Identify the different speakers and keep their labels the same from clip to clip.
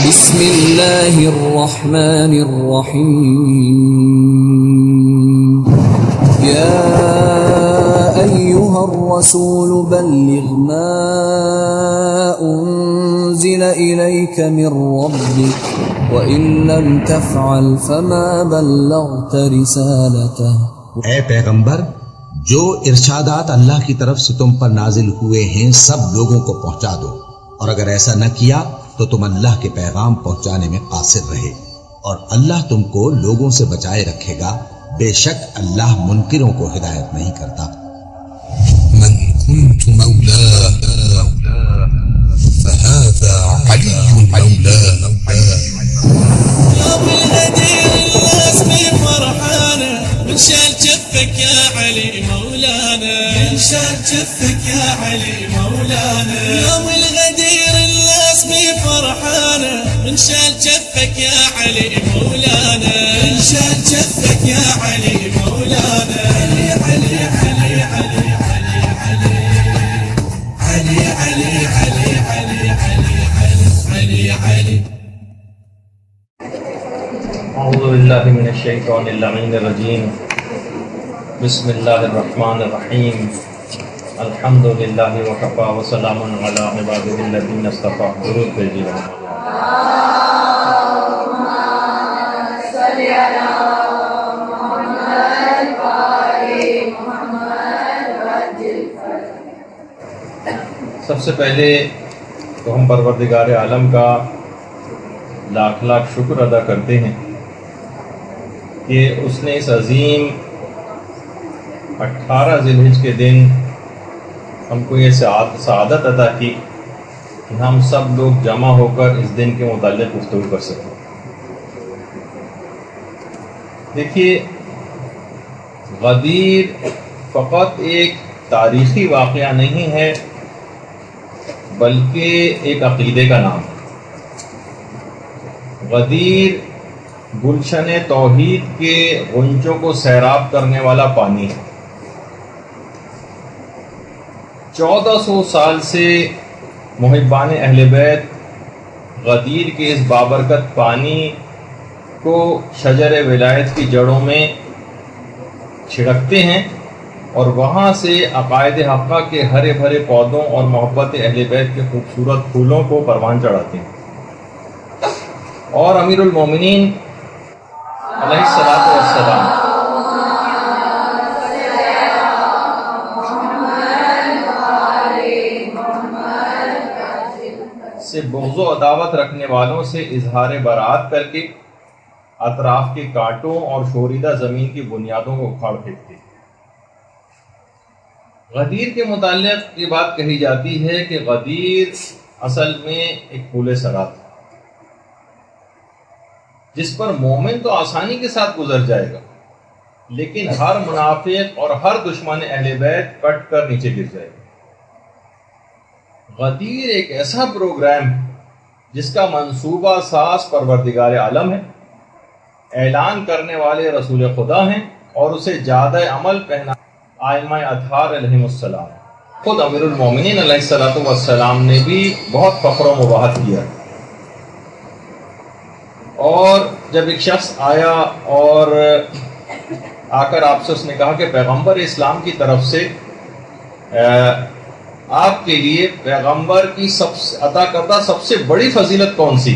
Speaker 1: بسم اللہ الرحمن الرحیم یا ایہا الرسول بلغ ما انزل الیک من ربک وَإِن لَّمْ تَفْعَلْ فَمَا بَلَّغْتَ رِسَالَتَهُ۔
Speaker 2: اے پیغمبر، جو ارشادات اللہ کی طرف سے تم پر نازل ہوئے ہیں سب لوگوں کو پہنچا دو، اور اگر ایسا نہ کیا تو تم اللہ کے پیغام پہنچانے میں قاصر رہے، اور اللہ تم کو لوگوں سے بچائے رکھے گا، بے شک اللہ منکروں کو ہدایت نہیں کرتا۔
Speaker 3: من كنت مولاه فهذا علي مولاه
Speaker 4: يوم الغدير الناس بفرحانه من شال جفك يا علي مولانا، من شال جفك يا علي مولانا. يوم الغدير الناس بفرحانه من شال جفك يا علي مولانا، من شال جفك يا علي مولانا. علي علي علي علي علي علي علي علي علي علي علي.
Speaker 5: اعوذ باللہ من الشیطان اللعین الرجیم، بسم اللہ الرحمن الرحیم، الحمد للہ وکفی وسلام علی عبادہ الذین اصطفی. درود بھیجیے. سب سے پہلے تو ہم پروردگار عالم کا لاکھ لاکھ شکر ادا کرتے ہیں کہ اس نے اس عظیم 18 ذی الحج کے دن ہم کو یہ سعادت عطا کی کہ ہم سب لوگ جمع ہو کر اس دن کے متعلق گفتگو کر سکیں. دیکھیے، غدیر فقط ایک تاریخی واقعہ نہیں ہے بلکہ ایک عقیدے کا نام ہے. غدیر گلشن توحید کے غنچوں کو سیراب کرنے والا پانی ہے. 1400 سال سے محبان اہل بیت غدیر کے اس بابرکت پانی کو شجر ولایت کی جڑوں میں چھڑکتے ہیں اور وہاں سے عقائد حقہ کے ہرے بھرے پودوں اور محبت اہل بیت کے خوبصورت پھولوں کو پروان چڑھاتے ہیں. اور امیر المومنین علیہ الصلوۃ والسلام سے بغض و عداوت رکھنے والوں سے اظہار برات کر کے اطراف کے کانٹوں اور شوریدہ زمین کی بنیادوں کو اکھاڑ پھینکتے. غدیر کے متعلق یہ بات کہی جاتی ہے کہ غدیر اصل میں ایک پل صراط ہے جس پر مومن تو آسانی کے ساتھ گزر جائے گا، لیکن ہر منافق اور ہر دشمن اہل بیت کٹ کر نیچے گر جائے گا. غدیر ایک ایسا پروگرام جس کا منصوبہ ساز پروردگار عالم ہے، اعلان کرنے والے رسول خدا ہیں، اور اسے زیادہ عمل پہنا ائمہ اطہار علیہم السلام. خود امیر المومنین علیہ الصلوۃ والسلام نے بھی بہت فخر و مباحت کیا. اور جب ایک شخص آیا اور آ کر آپ سے اس نے کہا کہ پیغمبر اسلام کی طرف سے آپ کے لیے پیغمبر کی عطا کردہ سب سے بڑی فضیلت کون سی؟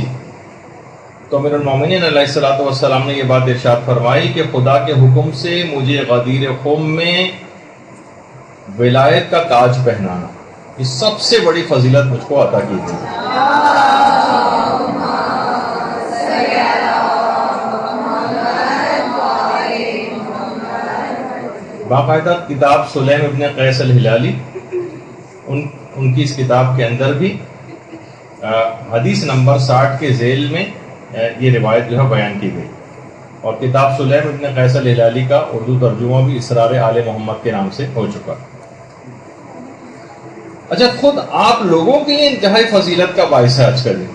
Speaker 5: تو امیر المومنین علیہ الصلوۃ والسلام نے یہ بات ارشاد فرمائی کہ خدا کے حکم سے مجھے غدیر خم میں ولایت کا تاج پہنانا، یہ سب سے بڑی فضیلت مجھ کو عطا کی گئی. باقاعدہ کتاب سلیم ابن قیس الہلالی، ان کی اس کتاب کے اندر بھی حدیث نمبر 60 کے ذیل میں یہ روایت جو ہے بیان کی گئی. اور کتاب سلیم ابن قیس الہلالی کا اردو ترجمہ بھی اسرار آل محمد کے نام سے ہو چکا. اچھا، خود آپ لوگوں کے لیے انتہائی فضیلت کا باعث ہے آج کا دن.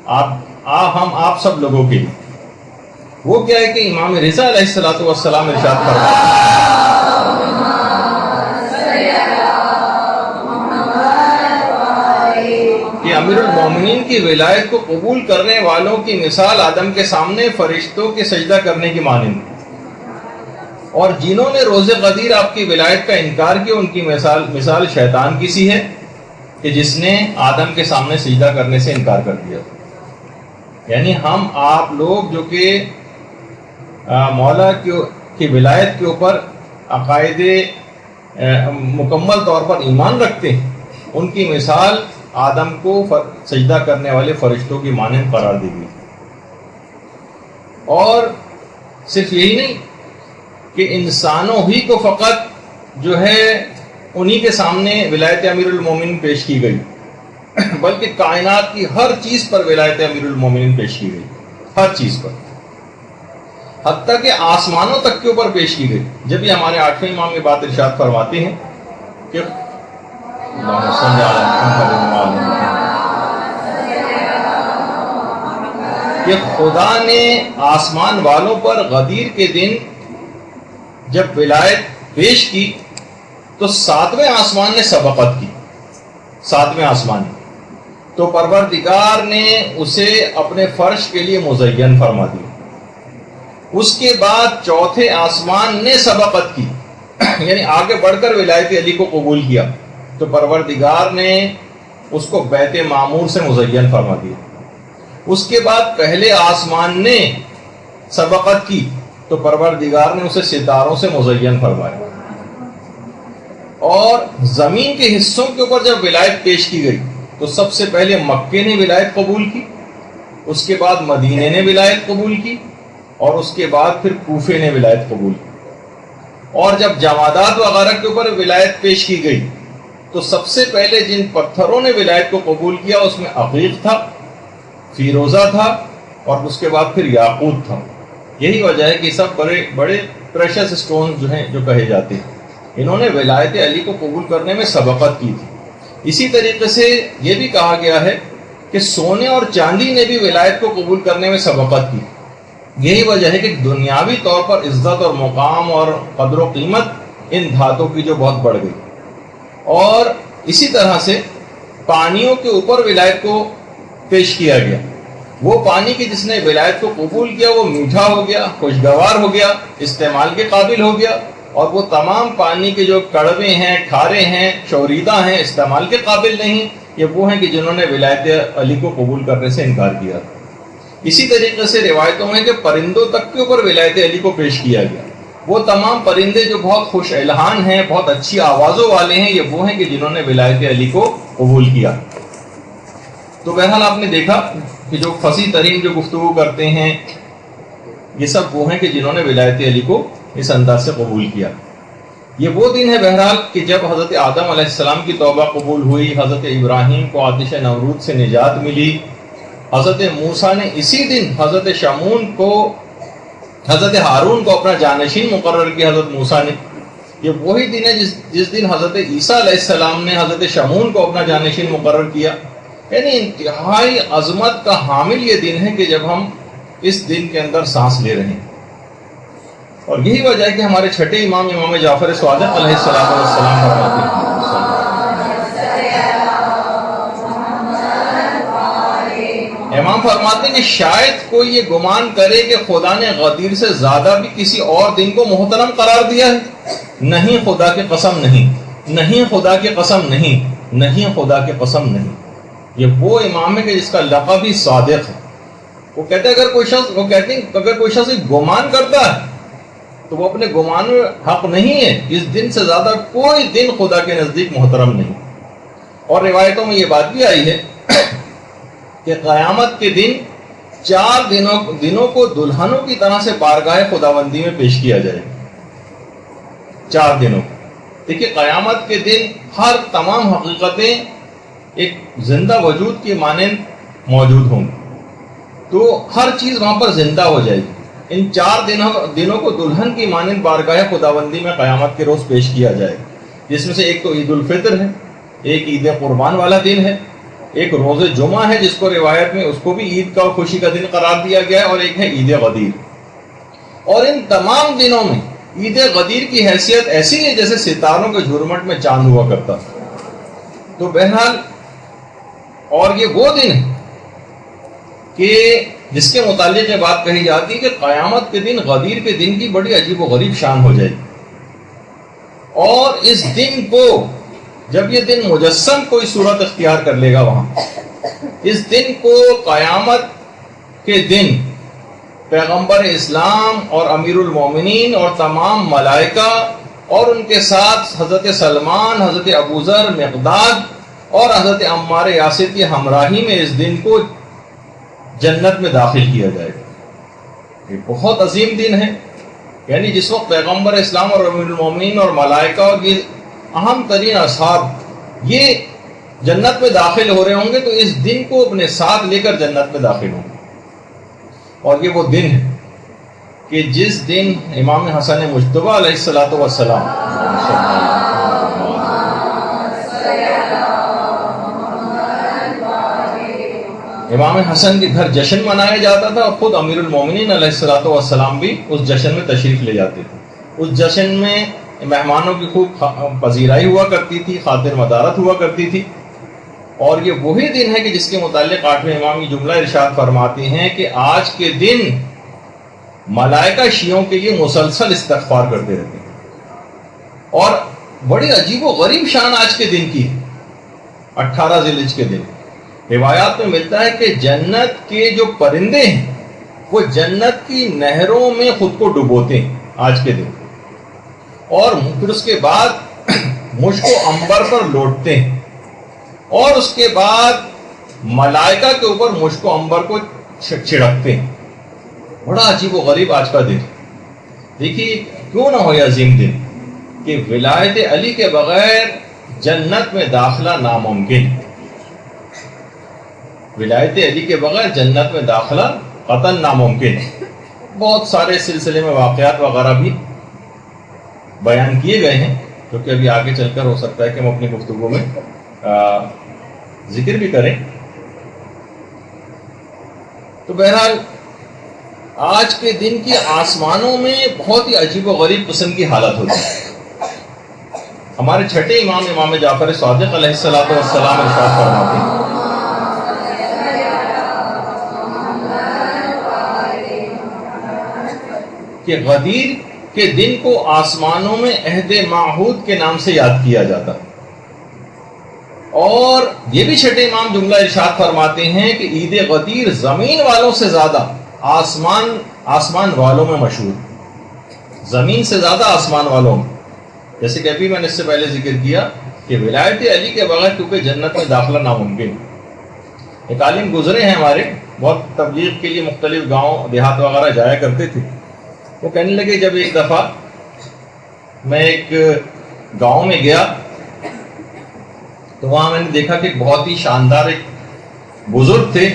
Speaker 5: آپ سب لوگوں کے لیے وہ کیا ہے کہ امام رضا علیہ الصلوۃ والسلام ارشاد فرماتے ہیں کہ امیر المومنین کی ولایت کو قبول کرنے والوں کی مثال آدم کے سامنے فرشتوں کے سجدہ کرنے کی مانند، اور جنہوں نے روز غدیر آپ کی ولایت کا انکار کیا ان کی مثال شیطان کی سی ہے کہ جس نے آدم کے سامنے سجدہ کرنے سے انکار کر دیا۔ یعنی ہم آپ لوگ جو کہ مولا کی ولایت کے اوپر عقائد مکمل طور پر ایمان رکھتے ہیں، ان کی مثال آدم کو سجدہ کرنے والے فرشتوں کی مانند قرار دی گئی۔ اور صرف یہی نہیں کہ انسانوں ہی کو فقط جو ہے انہی کے سامنے ولایت امیر المومنین پیش کی گئی، بلکہ کائنات کی ہر چیز پر ولایت امیر المومنین پیش کی گئی، ہر چیز پر، حتیٰ کہ آسمانوں تک کے اوپر پیش کی گئی۔ جب یہ ہمارے 8ویں امام یہ بات ارشاد فرماتے ہیں کہ خدا نے آسمان والوں پر غدیر کے دن جب ولایت پیش کی تو 7ویں آسمان نے سبقت کی، 7ویں آسمان تو پروردگار نے اسے اپنے فرش کے لیے مزین فرما دیا۔ اس کے بعد 4تھے آسمان نے سبقت کی، یعنی آگے بڑھ کر ولایت علی کو قبول کیا تو پروردگار نے اس کو بیت معمور سے مزین فرما دیا۔ اس کے بعد پہلے آسمان نے سبقت کی تو پروردگار نے اسے ستاروں سے مزین فرمایا۔ اور زمین کے حصوں کے اوپر جب ولایت پیش کی گئی تو سب سے پہلے مکے نے ولایت قبول کی، اس کے بعد مدینے نے ولایت قبول کی، اور اس کے بعد پھر کوفے نے ولایت قبول کی۔ اور جب جمادات وغیرہ کے اوپر ولایت پیش کی گئی تو سب سے پہلے جن پتھروں نے ولایت کو قبول کیا اس میں عقیق تھا، فیروزہ تھا، اور اس کے بعد پھر یاقوت تھا۔ یہی وجہ ہے کہ سب بڑے بڑے پریشس اسٹون جو ہیں جو کہے جاتے ہیں، انہوں نے ولایت علی کو قبول کرنے میں سبقت کی تھی۔ اسی طریقے سے یہ بھی کہا گیا ہے کہ سونے اور چاندی نے بھی ولایت کو قبول کرنے میں سبقت کی۔ یہی وجہ ہے کہ دنیاوی طور پر عزت اور مقام اور قدر و قیمت ان دھاتوں کی جو بہت بڑھ گئی۔ اور اسی طرح سے پانیوں کے اوپر ولایت کو پیش کیا گیا۔ وہ پانی کی جس نے ولایت کو قبول کیا وہ میٹھا ہو گیا، خوشگوار ہو گیا، استعمال کے قابل ہو گیا، اور وہ تمام پانی کے جو کڑوے ہیں، کھارے ہیں، شوریدہ ہیں، استعمال کے قابل نہیں، یہ وہ ہیں کہ جنہوں نے ولایت علی کو قبول کرنے سے انکار کیا۔ اسی طریقے سے روایتوں میں کہ پرندوں تک کے اوپر ولایت علی کو پیش کیا گیا۔ وہ تمام پرندے جو بہت خوش الحان ہیں، بہت اچھی آوازوں والے ہیں، یہ وہ ہیں کہ جنہوں نے ولایت علی کو قبول کیا۔ تو بہرحال آپ نے دیکھا کہ جو فصیح ترین جو گفتگو کرتے ہیں یہ سب وہ ہیں کہ جنہوں نے ولایت علی کو اس انداز سے قبول کیا۔ یہ وہ دن ہے بہرحال کہ جب حضرت آدم علیہ السلام کی توبہ قبول ہوئی، حضرت ابراہیم کو آتش نمرود سے نجات ملی، حضرت موسیٰ نے اسی دن حضرت ہارون کو اپنا جانشین مقرر کیا حضرت موسیٰ نے۔ یہ وہی دن ہے جس دن حضرت عیسیٰ علیہ السلام نے حضرت شمعون کو اپنا جانشین مقرر کیا۔ یعنی انتہائی عظمت کا حامل یہ دن ہے کہ جب ہم اس دن کے اندر سانس لے رہے ہیں۔ اور یہی وجہ ہے کہ ہمارے چھٹے امام جعفر صادق علیہ السلام فرماتے ہیں، امام فرماتے ہیں کہ شاید کوئی یہ گمان کرے کہ خدا نے غدیر سے زیادہ بھی کسی اور دن کو محترم قرار دیا ہے۔ نہیں، خدا کی قسم نہیں، نہیں خدا کی قسم نہیں، نہیں خدا کی قسم نہیں۔ یہ وہ امام ہے کہ جس کا لقب ہی صادق ہے۔ وہ کہتے ہیں اگر کوئی شخص گمان کرتا ہے تو وہ اپنے گمان میں حق نہیں ہے، اس دن سے زیادہ کوئی دن خدا کے نزدیک محترم نہیں۔ اور روایتوں میں یہ بات بھی آئی ہے کہ قیامت کے دن 4 دنوں کو دلہنوں کی طرح سے بارگاہ خداوندی میں پیش کیا جائے گا۔ 4 دنوں کو دیکھیے، قیامت کے دن ہر تمام حقیقتیں ایک زندہ وجود کی مانند موجود ہوں گی، تو ہر چیز وہاں پر زندہ ہو جائے گی۔ ان 4 دنوں کو دلہن کی مانند بارگاہ خداوندی میں قیامت کے روز پیش کیا جائے گا، جس میں سے ایک تو عید الفطر ہے، ایک عید قربان والا دن ہے، ایک روز جمعہ ہے جس کو روایت میں اس کو بھی عید کا اور خوشی کا دن قرار دیا گیا ہے، اور ایک ہے عید غدیر۔ اور ان تمام دنوں میں عید غدیر کی حیثیت ایسی ہے جیسے ستاروں کے جھرمٹ میں چاند ہوا کرتا۔ تو بہرحال اور یہ وہ دن ہے کہ جس کے متعلق یہ بات کہی جاتی ہے کہ قیامت کے دن، غدیر کے دن کی بڑی عجیب و غریب شان ہو جائے گی، اور اس دن کو جب یہ دن مجسم کوئی صورت اختیار کر لے گا وہاں، اس دن کو قیامت کے دن پیغمبر اسلام اور امیر المومنین اور تمام ملائکہ اور ان کے ساتھ حضرت سلمان، حضرت ابوذر، مقداد اور حضرت عمار یاسر کی ہمراہی میں اس دن کو جنت میں داخل کیا جائے گا۔ یہ بہت عظیم دن ہے، یعنی جس وقت پیغمبر اسلام اور امیر المومنین اور ملائکہ اور یہ اہم ترین اصحاب یہ جنت میں داخل ہو رہے ہوں گے، تو اس دن کو اپنے ساتھ لے کر جنت میں داخل ہوں گے۔ اور یہ وہ دن ہے کہ جس دن امام حسن مجتبیٰ علیہ الصلوۃ والسلام امام حسن کے گھر جشن منایا جاتا تھا، اور خود امیر المومنین علیہ الصلوۃ والسلام بھی اس جشن میں تشریف لے جاتے تھے۔ اس جشن میں مہمانوں کی خوب پذیرائی ہوا کرتی تھی، خاطر مدارت ہوا کرتی تھی، اور یہ وہی دن ہے کہ جس کے متعلق 8ویں امام یہ جملہ ارشاد فرماتے ہیں کہ آج کے دن ملائکہ شیعوں کے لیے مسلسل استغفار کرتے رہتے ہیں، اور بڑی عجیب و غریب شان آج کے دن کی 18 ذی الحجہ کے دن۔ روایات میں ملتا ہے کہ جنت کے جو پرندے ہیں وہ جنت کی نہروں میں خود کو ڈبوتے ہیں آج کے دن، اور پھر اس کے بعد مشک و عنبر پر لوٹتے ہیں، اور اس کے بعد ملائکہ کے اوپر مشک و عنبر کو چھڑکتے ہیں۔ بڑا عجیب و غریب آج کا دن۔ دیکھیے کیوں نہ ہو یہ عظیم دن کہ ولایت علی کے بغیر جنت میں داخلہ ناممکن، ولایت علی کے بغیر جنت میں داخلہ قطعاً ناممکن۔ بہت سارے سلسلے میں واقعات وغیرہ بھی بیان کیے گئے ہیں، جو کہ ابھی آگے چل کر ہو سکتا ہے کہ ہم اپنی گفتگو میں ذکر بھی کریں۔ تو بہرحال آج کے دن کی آسمانوں میں بہت ہی عجیب و غریب قسم کی حالت ہوتی ہے۔ ہمارے چھٹے امام، امام جعفر صادق علیہ الصلوۃ والسلام ارشاد فرماتے ہیں کہ غدیر کے دن کو آسمانوں میں عہد معہود کے نام سے یاد کیا جاتا ہے، اور یہ بھی چھٹے امام جملہ ارشاد فرماتے ہیں کہ عید غدیر زمین والوں سے زیادہ آسمان والوں میں مشہور، زمین سے زیادہ آسمان والوں میں۔ جیسے کہ ابھی میں نے اس سے پہلے ذکر کیا کہ ولایت علی کے بغیر کیونکہ جنت میں داخلہ ناممکن۔ ایک عالم گزرے ہیں ہمارے، بہت تبلیغ کے لیے مختلف گاؤں دیہات وغیرہ جایا کرتے تھے۔ وہ کہنے لگے جب ایک دفعہ میں ایک گاؤں میں گیا تو وہاں میں نے دیکھا کہ بہت ہی شاندار ایک بزرگ تھے،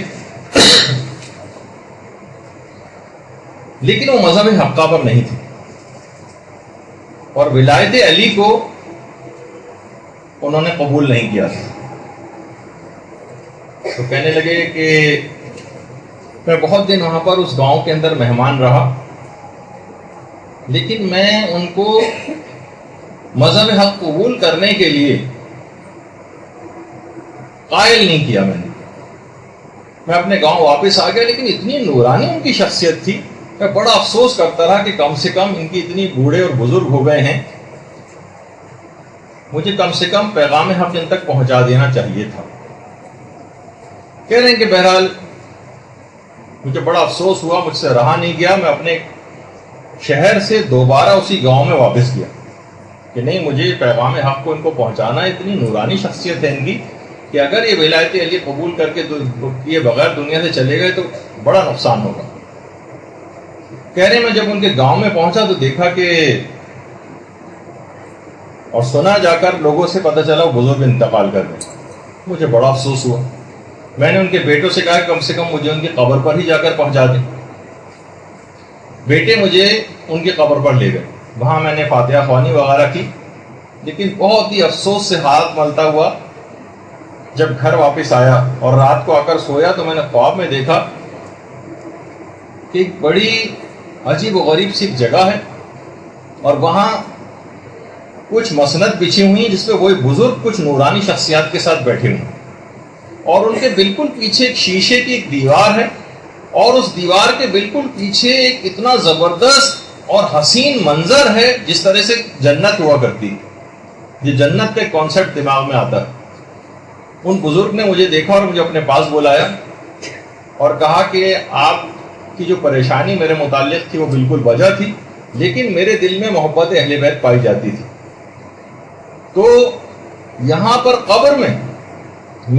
Speaker 5: لیکن وہ مذہب حقہ پر نہیں تھے، اور ولایت علی کو انہوں نے قبول نہیں کیا تھا۔ تو کہنے لگے کہ میں بہت دن وہاں پر اس گاؤں کے اندر مہمان رہا، لیکن میں ان کو مذہب حق قبول کرنے کے لیے قائل نہیں کیا۔ میں اپنے گاؤں واپس آ گیا، لیکن اتنی نورانی ان کی شخصیت تھی، میں بڑا افسوس کرتا رہا کہ کم سے کم ان کی اتنی بوڑھے اور بزرگ ہو گئے ہیں، مجھے کم سے کم پیغام حق ان تک پہنچا دینا چاہیے تھا۔ کہہ رہے ہیں کہ بہرحال مجھے بڑا افسوس ہوا، مجھ سے رہا نہیں گیا، میں اپنے شہر سے دوبارہ اسی گاؤں میں واپس گیا کہ نہیں، مجھے پیغام حق کو ان کو پہنچانا ہے۔ اتنی نورانی شخصیت ہے ان کی کہ اگر یہ ولایت علی قبول کر کے یہ بغیر دنیا سے چلے گئے تو بڑا نقصان ہوگا۔ کہہ رہے میں جب ان کے گاؤں میں پہنچا تو دیکھا کہ اور سنا جا کر لوگوں سے پتہ چلا وہ بزرگ انتقال کر گئے۔ مجھے بڑا افسوس ہوا۔ میں نے ان کے بیٹوں سے کہا کہ کم سے کم مجھے ان کی قبر پر ہی جا کر پہنچا دیں۔ بیٹے مجھے ان کی قبر پر لے گئے، وہاں میں نے فاتحہ خوانی وغیرہ کی، لیکن بہت ہی افسوس سے ہاتھ ملتا ہوا جب گھر واپس آیا اور رات کو آ کر سویا تو میں نے خواب میں دیکھا کہ ایک بڑی عجیب و غریب سی جگہ ہے، اور وہاں کچھ مسند بچھی ہوئی ہیں جس پہ وہی بزرگ کچھ نورانی شخصیات کے ساتھ بیٹھے ہوئے ہیں، اور ان کے بالکل پیچھے ایک شیشے کی ایک دیوار ہے، اور اس دیوار کے بالکل پیچھے ایک اتنا زبردست اور حسین منظر ہے جس طرح سے جنت ہوا کرتی ہے۔ یہ جنت کا کانسیپٹ دماغ میں آتا ہے۔ ان بزرگ نے مجھے دیکھا اور مجھے اپنے پاس بلایا اور کہا کہ آپ کی جو پریشانی میرے متعلق تھی وہ بالکل وجہ تھی، لیکن میرے دل میں محبت اہل بیت پائی جاتی تھی۔ تو یہاں پر قبر میں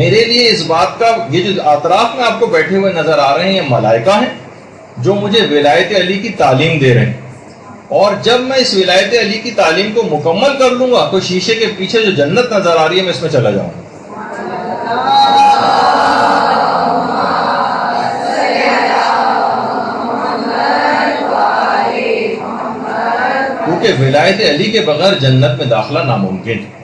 Speaker 5: میرے لیے اس بات کا، یہ جو اطراف میں آپ کو بیٹھے ہوئے نظر آ رہے ہیں یہ ملائکہ ہیں جو مجھے ولایت علی کی تعلیم دے رہے ہیں، اور جب میں اس ولایت علی کی تعلیم کو مکمل کر لوں گا تو شیشے کے پیچھے جو جنت نظر آ رہی ہے میں اس میں چلا جاؤں گا۔ کیونکہ ولایت علی کے بغیر جنت میں داخلہ ناممکن ہے۔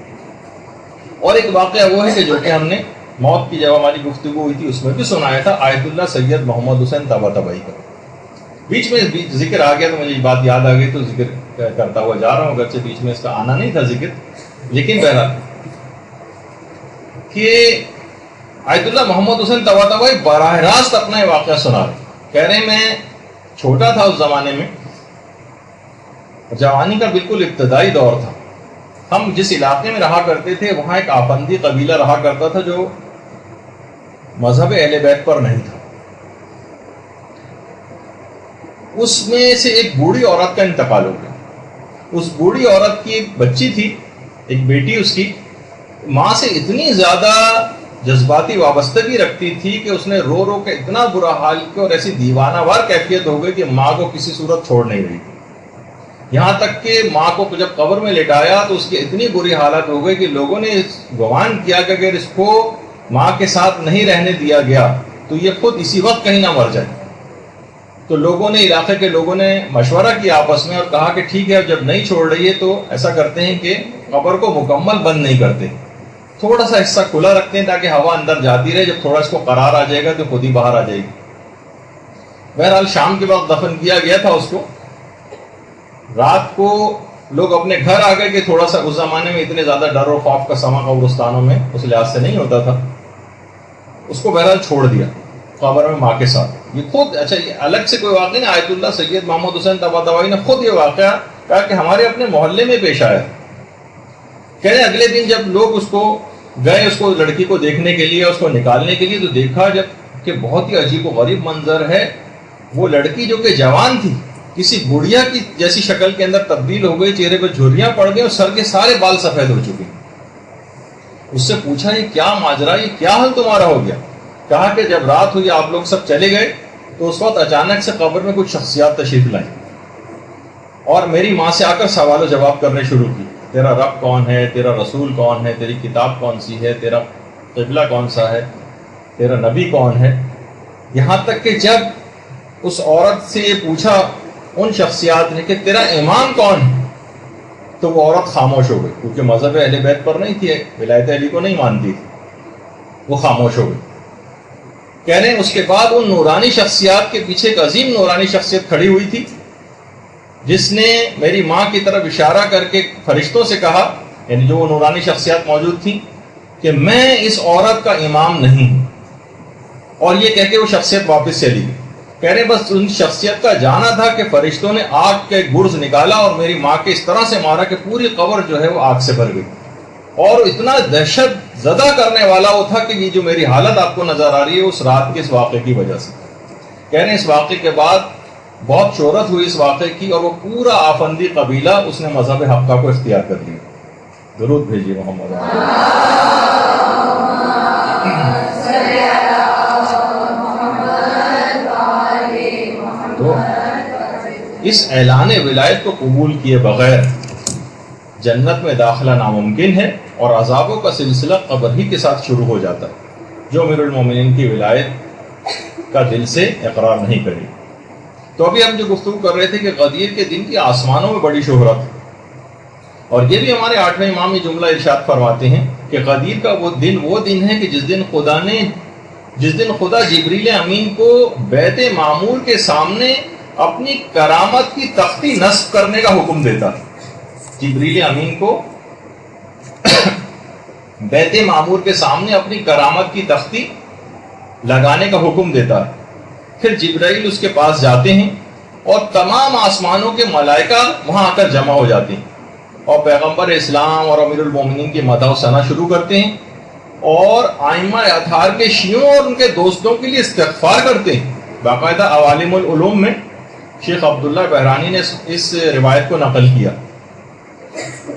Speaker 5: اور ایک واقعہ وہ ہے کہ جو کہ ہم نے موت کی جب ہماری گفتگو ہوئی تھی اس میں بھی سنایا تھا، آیت اللہ سید محمد حسین طباطبائی کا۔ بیچ میں ذکر آ گیا تو مجھے یہ بات یاد آ گئی تو ذکر کرتا ہوا جا رہا ہوں، اگرچہ بیچ میں اس کا آنا نہیں تھا ذکر، لیکن بہرحال کہ آیت اللہ محمد حسین طباطبائی براہ راست اپنا یہ واقعہ سنا رہے، کہہ رہے میں چھوٹا تھا اس زمانے میں، جوانی کا بالکل ابتدائی دور تھا۔ ہم جس علاقے میں رہا کرتے تھے وہاں ایک آفندی قبیلہ رہا کرتا تھا جو مذہب اہل بیت پر نہیں تھا۔ اس میں سے ایک بوڑھی عورت کا انتقال ہو گیا۔ اس بوڑھی عورت کی ایک بچی تھی، ایک بیٹی اس کی، ماں سے اتنی زیادہ جذباتی وابستگی رکھتی تھی کہ اس نے رو رو کے اتنا برا حال کیا اور ایسی دیوانہ وار کیفیت ہو گئی کہ ماں کو کسی صورت چھوڑ نہیں رہی تھی۔ یہاں تک کہ ماں کو جب قبر میں لٹایا تو اس کی اتنی بری حالت ہو گئی کہ لوگوں نے گمان کیا کہ اگر اس کو ماں کے ساتھ نہیں رہنے دیا گیا تو یہ خود اسی وقت کہیں نہ مر جائے۔ تو لوگوں نے، علاقے کے لوگوں نے مشورہ کیا آپس میں اور کہا کہ ٹھیک ہے جب نہیں چھوڑ رہی ہے تو ایسا کرتے ہیں کہ قبر کو مکمل بند نہیں کرتے، تھوڑا سا حصہ کھلا رکھتے ہیں تاکہ ہوا اندر جاتی رہے، جب تھوڑا اس کو قرار آ جائے گا تو خود ہی باہر آ جائے گی۔ بہرحال شام کے وقت دفن کیا گیا تھا اس کو۔ رات کو لوگ اپنے گھر آ گئے کہ تھوڑا سا، اس زمانے میں اتنے زیادہ ڈر و خوف کا سما قبرستانوں میں اس لحاظ سے نہیں ہوتا تھا، اس کو بہرحال چھوڑ دیا قبر میں ماں کے ساتھ۔ یہ خود، اچھا یہ الگ سے کوئی واقعہ نہیں، آیت اللہ سید محمد حسین طباطبائی نے خود یہ واقعہ کہا کہ ہمارے اپنے محلے میں پیش آیا۔ کہہ رہے اگلے دن جب لوگ اس کو گئے، اس کو لڑکی کو دیکھنے کے لیے، اس کو نکالنے کے لیے، تو دیکھا جب کہ بہت ہی عجیب و غریب منظر ہے۔ وہ لڑکی جو کہ جوان تھی کسی بڑھیا کی جیسی شکل کے اندر تبدیل ہو گئی، چہرے پہ جھریاں پڑ گئی اور سر کے سارے بال سفید ہو چکے۔ اس سے پوچھا یہ کیا ماجرا، یہ کیا حال تمہارا ہو گیا؟ کہا کہ جب رات ہوئی آپ لوگ سب چلے گئے تو اس وقت اچانک سے قبر میں کچھ شخصیات تشریف لائیں اور میری ماں سے آ کر سوال و جواب کرنے شروع کی، تیرا رب کون ہے، تیرا رسول کون ہے، تیری کتاب کون سی ہے، تیرا قبلہ کون سا ہے، تیرا نبی کون ہے۔ یہاں تک کہ جب اس عورت سے یہ پوچھا ان شخصیات نے کہ تیرا امام کون ہے، تو وہ عورت خاموش ہو گئی، کیونکہ مذہب اہل بیت پر نہیں تھی، ولایت علی کو نہیں مانتی تھی، وہ خاموش ہو گئی۔ کہہ رہے ہیں اس کے بعد ان نورانی شخصیات کے پیچھے ایک عظیم نورانی شخصیت کھڑی ہوئی تھی جس نے میری ماں کی طرف اشارہ کر کے فرشتوں سے کہا، یعنی جو وہ نورانی شخصیات موجود تھیں، کہ میں اس عورت کا امام نہیں ہوں، اور یہ کہہ کے وہ شخصیت واپس چلی گئی۔ کہہ رہے بس ان شخصیت کا جانا تھا کہ فرشتوں نے آگ کے گرز نکالا اور میری ماں کے اس طرح سے مارا کہ پوری قبر جو ہے وہ آگ سے بھر گئی، اور اتنا دہشت زدہ کرنے والا وہ تھا کہ یہ جو میری حالت آپ کو نظر آ رہی ہے اس رات کے اس واقعے کی وجہ سے۔ کہہ رہے ہیں اس واقعے کے بعد بہت شہرت ہوئی اس واقعے کی، اور وہ پورا آفندی قبیلہ اس نے مذہب حقہ کو اختیار کر لیا۔ درود بھیجیے محمد۔ تو اس اعلان ولایت کو قبول کیے بغیر جنت میں داخلہ ناممکن ہے، اور عذابوں کا سلسلہ قبر ہی کے ساتھ شروع ہو جاتا ہے جو امیر المومنین کی ولایت کا دل سے اقرار نہیں کرے۔ تو ابھی ہم جو گفتگو کر رہے تھے کہ غدیر کے دن کی آسمانوں میں بڑی شہرت ہے، اور یہ بھی ہمارے 8ویں امام یہ جملہ ارشاد فرماتے ہیں کہ غدیر کا وہ دن ہے کہ جس دن خدا جبریل امین کو بیت معمور کے سامنے اپنی کرامت کی تختی نصب کرنے کا حکم دیتا ہے۔ جبریل امین کو بیت معمور کے سامنے اپنی کرامت کی تختی لگانے کا حکم دیتا ہے. پھر جبرائیل اس کے پاس جاتے ہیں اور تمام آسمانوں کے ملائکہ وہاں آ کر جمع ہو جاتے ہیں اور پیغمبر اسلام اور امیر المومنین کی مدح و ثنا شروع کرتے ہیں اور ائمہ اطہار کے شیعوں اور ان کے دوستوں کے لیے استغفار کرتے ہیں. باقاعدہ عوالم العلوم میں شیخ عبداللہ بحرانی نے اس روایت کو نقل کیا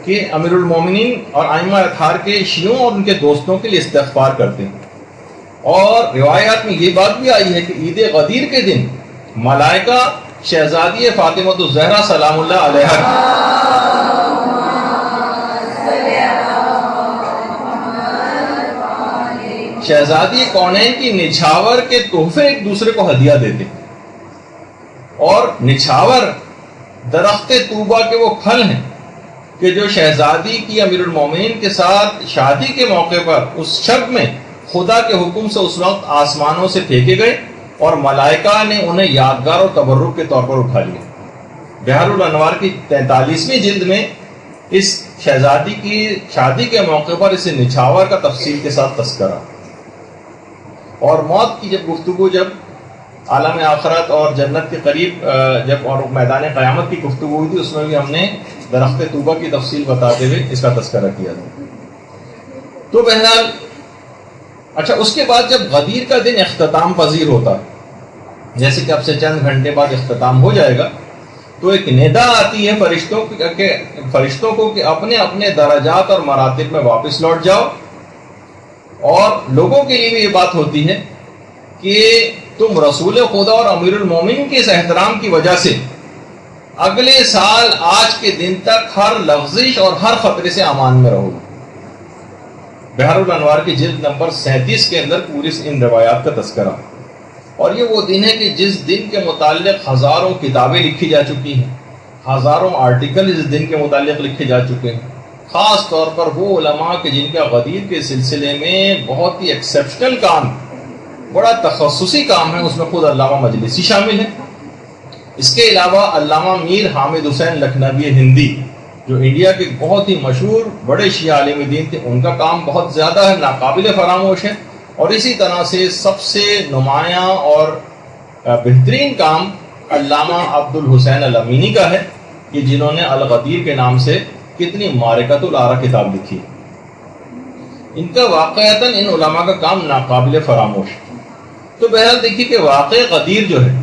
Speaker 5: کہ امیر المومنین اور ائمہ اطہار کے شیعوں اور ان کے دوستوں کے لیے استغفار کرتے ہیں. اور روایات میں یہ بات بھی آئی ہے کہ عید غدیر کے دن ملائکہ شہزادی فاطمہ الزہرا سلام اللہ علیہا شہزادی کونین کی نچھاور کے تحفے ایک دوسرے کو ہدیہ دیتے. اور نچھاور درخت طوبہ کے وہ پھل ہیں کہ جو شہزادی کی امیر المومنین کے ساتھ شادی کے موقع پر اس شب میں خدا کے حکم سے اس وقت آسمانوں سے پھینکے گئے اور ملائکہ نے انہیں یادگار اور تبرک کے طور پر اٹھا لیا. بحر الانوار کی 43ویں جلد میں اس شہزادی کی شادی کے موقع پر اسے نچھاور کا تفصیل کے ساتھ تذکرہ. اور موت کی جب گفتگو جب عالم آخرت اور جنت کے قریب جب اور میدان قیامت کی گفتگو ہوئی تھی اس میں بھی ہم نے درخت طوبہ کی تفصیل بتاتے ہوئے اس کا تذکرہ کیا تھا. تو بہرحال اچھا اس کے بعد جب غدیر کا دن اختتام پذیر ہوتا ہے جیسے کہ اب سے چند گھنٹے بعد اختتام ہو جائے گا تو ایک ندا آتی ہے فرشتوں کو کہ اپنے اپنے درجات اور مراتب میں واپس لوٹ جاؤ. اور لوگوں کے لیے بھی یہ بات ہوتی ہے کہ تم رسول خدا اور امیر المومنین کے اس احترام کی وجہ سے اگلے سال آج کے دن تک ہر لغزش اور ہر خطرے سے امان میں رہو. بحر الانوار کی جلد نمبر 37 کے اندر پوری ان روایات کا تذکرہ. اور یہ وہ دن ہے کہ جس دن کے متعلق ہزاروں کتابیں لکھی جا چکی ہیں, ہزاروں آرٹیکل اس دن کے متعلق لکھے جا چکے ہیں, خاص طور پر وہ علماء کہ جن کا غدیر کے سلسلے میں بہت ہی ایکسیپشنل کام, بڑا تخصصی کام ہے, اس میں خود علامہ مجلسی شامل ہیں. اس کے علاوہ علامہ میر حامد حسین لکھنوی ہندی جو انڈیا کے بہت ہی مشہور بڑے شیعہ عالم دین تھے, ان کا کام بہت زیادہ ہے, ناقابل فراموش ہے. اور اسی طرح سے سب سے نمایاں اور بہترین کام علامہ عبد الحسین الامینی کا ہے کہ جنہوں نے الغدیر کے نام سے کتنی معرکۃ الآراء کتاب لکھی. ان کا واقعتاً ان علماء کا کام ناقابل فراموش. تو بہرحال دیکھیے کہ واقع غدیر جو ہے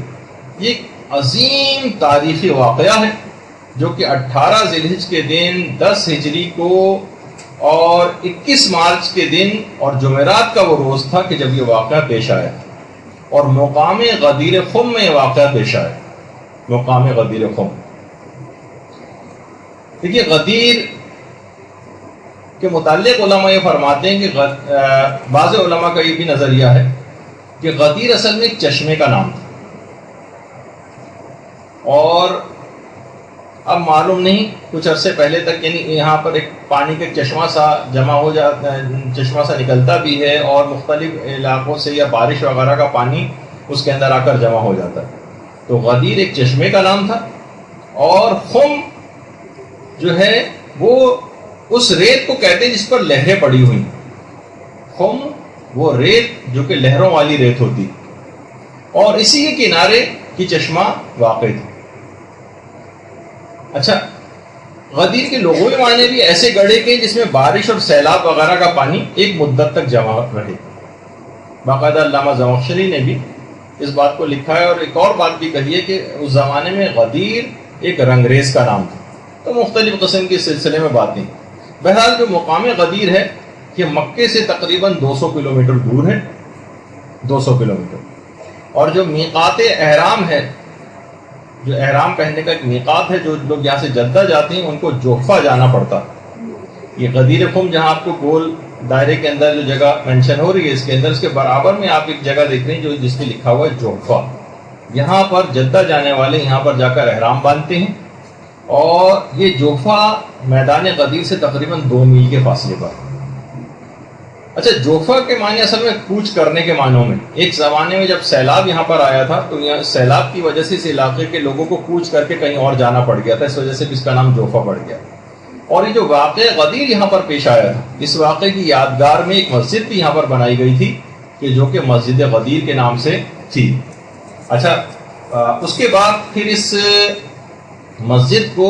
Speaker 5: یہ ایک عظیم تاریخی واقعہ ہے جو کہ 18 ذی الحجہ کے دن 10 ہجری کو اور 21 مارچ کے دن اور جمعرات کا وہ روز تھا کہ جب یہ واقعہ پیش آیا اور مقام غدیر خم میں یہ واقعہ پیش آیا. مقام غدیر خم دیکھیے غدیر کے متعلق علماء یہ فرماتے ہیں کہ بعض علماء کا یہ بھی نظریہ ہے کہ غدیر اصل میں ایک چشمے کا نام تھا. اور اب معلوم نہیں کچھ عرصے پہلے تک یعنی یہاں پر ایک پانی کا چشمہ سا جمع ہو جاتا ہے, چشمہ سا نکلتا بھی ہے اور مختلف علاقوں سے یا بارش وغیرہ کا پانی اس کے اندر آ کر جمع ہو جاتا ہے. تو غدیر ایک چشمے کا نام تھا. اور خم جو ہے وہ اس ریت کو کہتے ہیں جس پر لہریں پڑی ہوئی. خم وہ ریت جو کہ لہروں والی ریت ہوتی اور اسی کے کنارے کی چشمہ واقع تھی. اچھا غدیر کے لوگوں کے معنی بھی ایسے گڑھے کے جس میں بارش اور سیلاب وغیرہ کا پانی ایک مدت تک جمع رہے. باقاعدہ علامہ زمخشری نے بھی اس بات کو لکھا ہے. اور ایک اور بات بھی کہی ہے کہ اس زمانے میں غدیر ایک رنگریز کا نام تھا. تو مختلف قسم کے سلسلے میں باتیں. بہرحال جو مقام غدیر ہے یہ مکے سے تقریباً 200 کلومیٹر دور ہے, 200 کلومیٹر. اور جو میقات احرام ہے, جو احرام پہننے کا ایک میقات ہے, جو لوگ یہاں سے جدہ جاتے ہیں ان کو جوفہ جانا پڑتا. یہ غدیر خم جہاں آپ کو گول دائرے کے اندر جو جگہ مینشن ہو رہی ہے اس کے اندر اس کے برابر میں آپ ایک جگہ دیکھ رہے ہیں جو جس میں لکھا ہوا ہے جوفہ. یہاں پر جدہ جانے والے یہاں پر جا کر احرام باندھتے ہیں. اور یہ جوفہ میدان غدیر سے تقریباً 2 میل کے فاصلے پر. اچھا جوفہ کے معنی اصل میں کوچ کرنے کے معنوں میں. ایک زمانے میں جب سیلاب یہاں پر آیا تھا تو یہاں سیلاب کی وجہ سے اس علاقے کے لوگوں کو کوچ کر کے کہیں اور جانا پڑ گیا تھا, اس وجہ سے بھی اس کا نام جوفہ پڑ گیا. اور یہ جو واقعہ غدیر یہاں پر پیش آیا تھا، اس واقعے کی یادگار میں ایک مسجد بھی یہاں پر بنائی گئی تھی کہ جو کہ مسجد غدیر کے نام سے تھی۔ اچھا، اس کے بعد پھر اس مسجد کو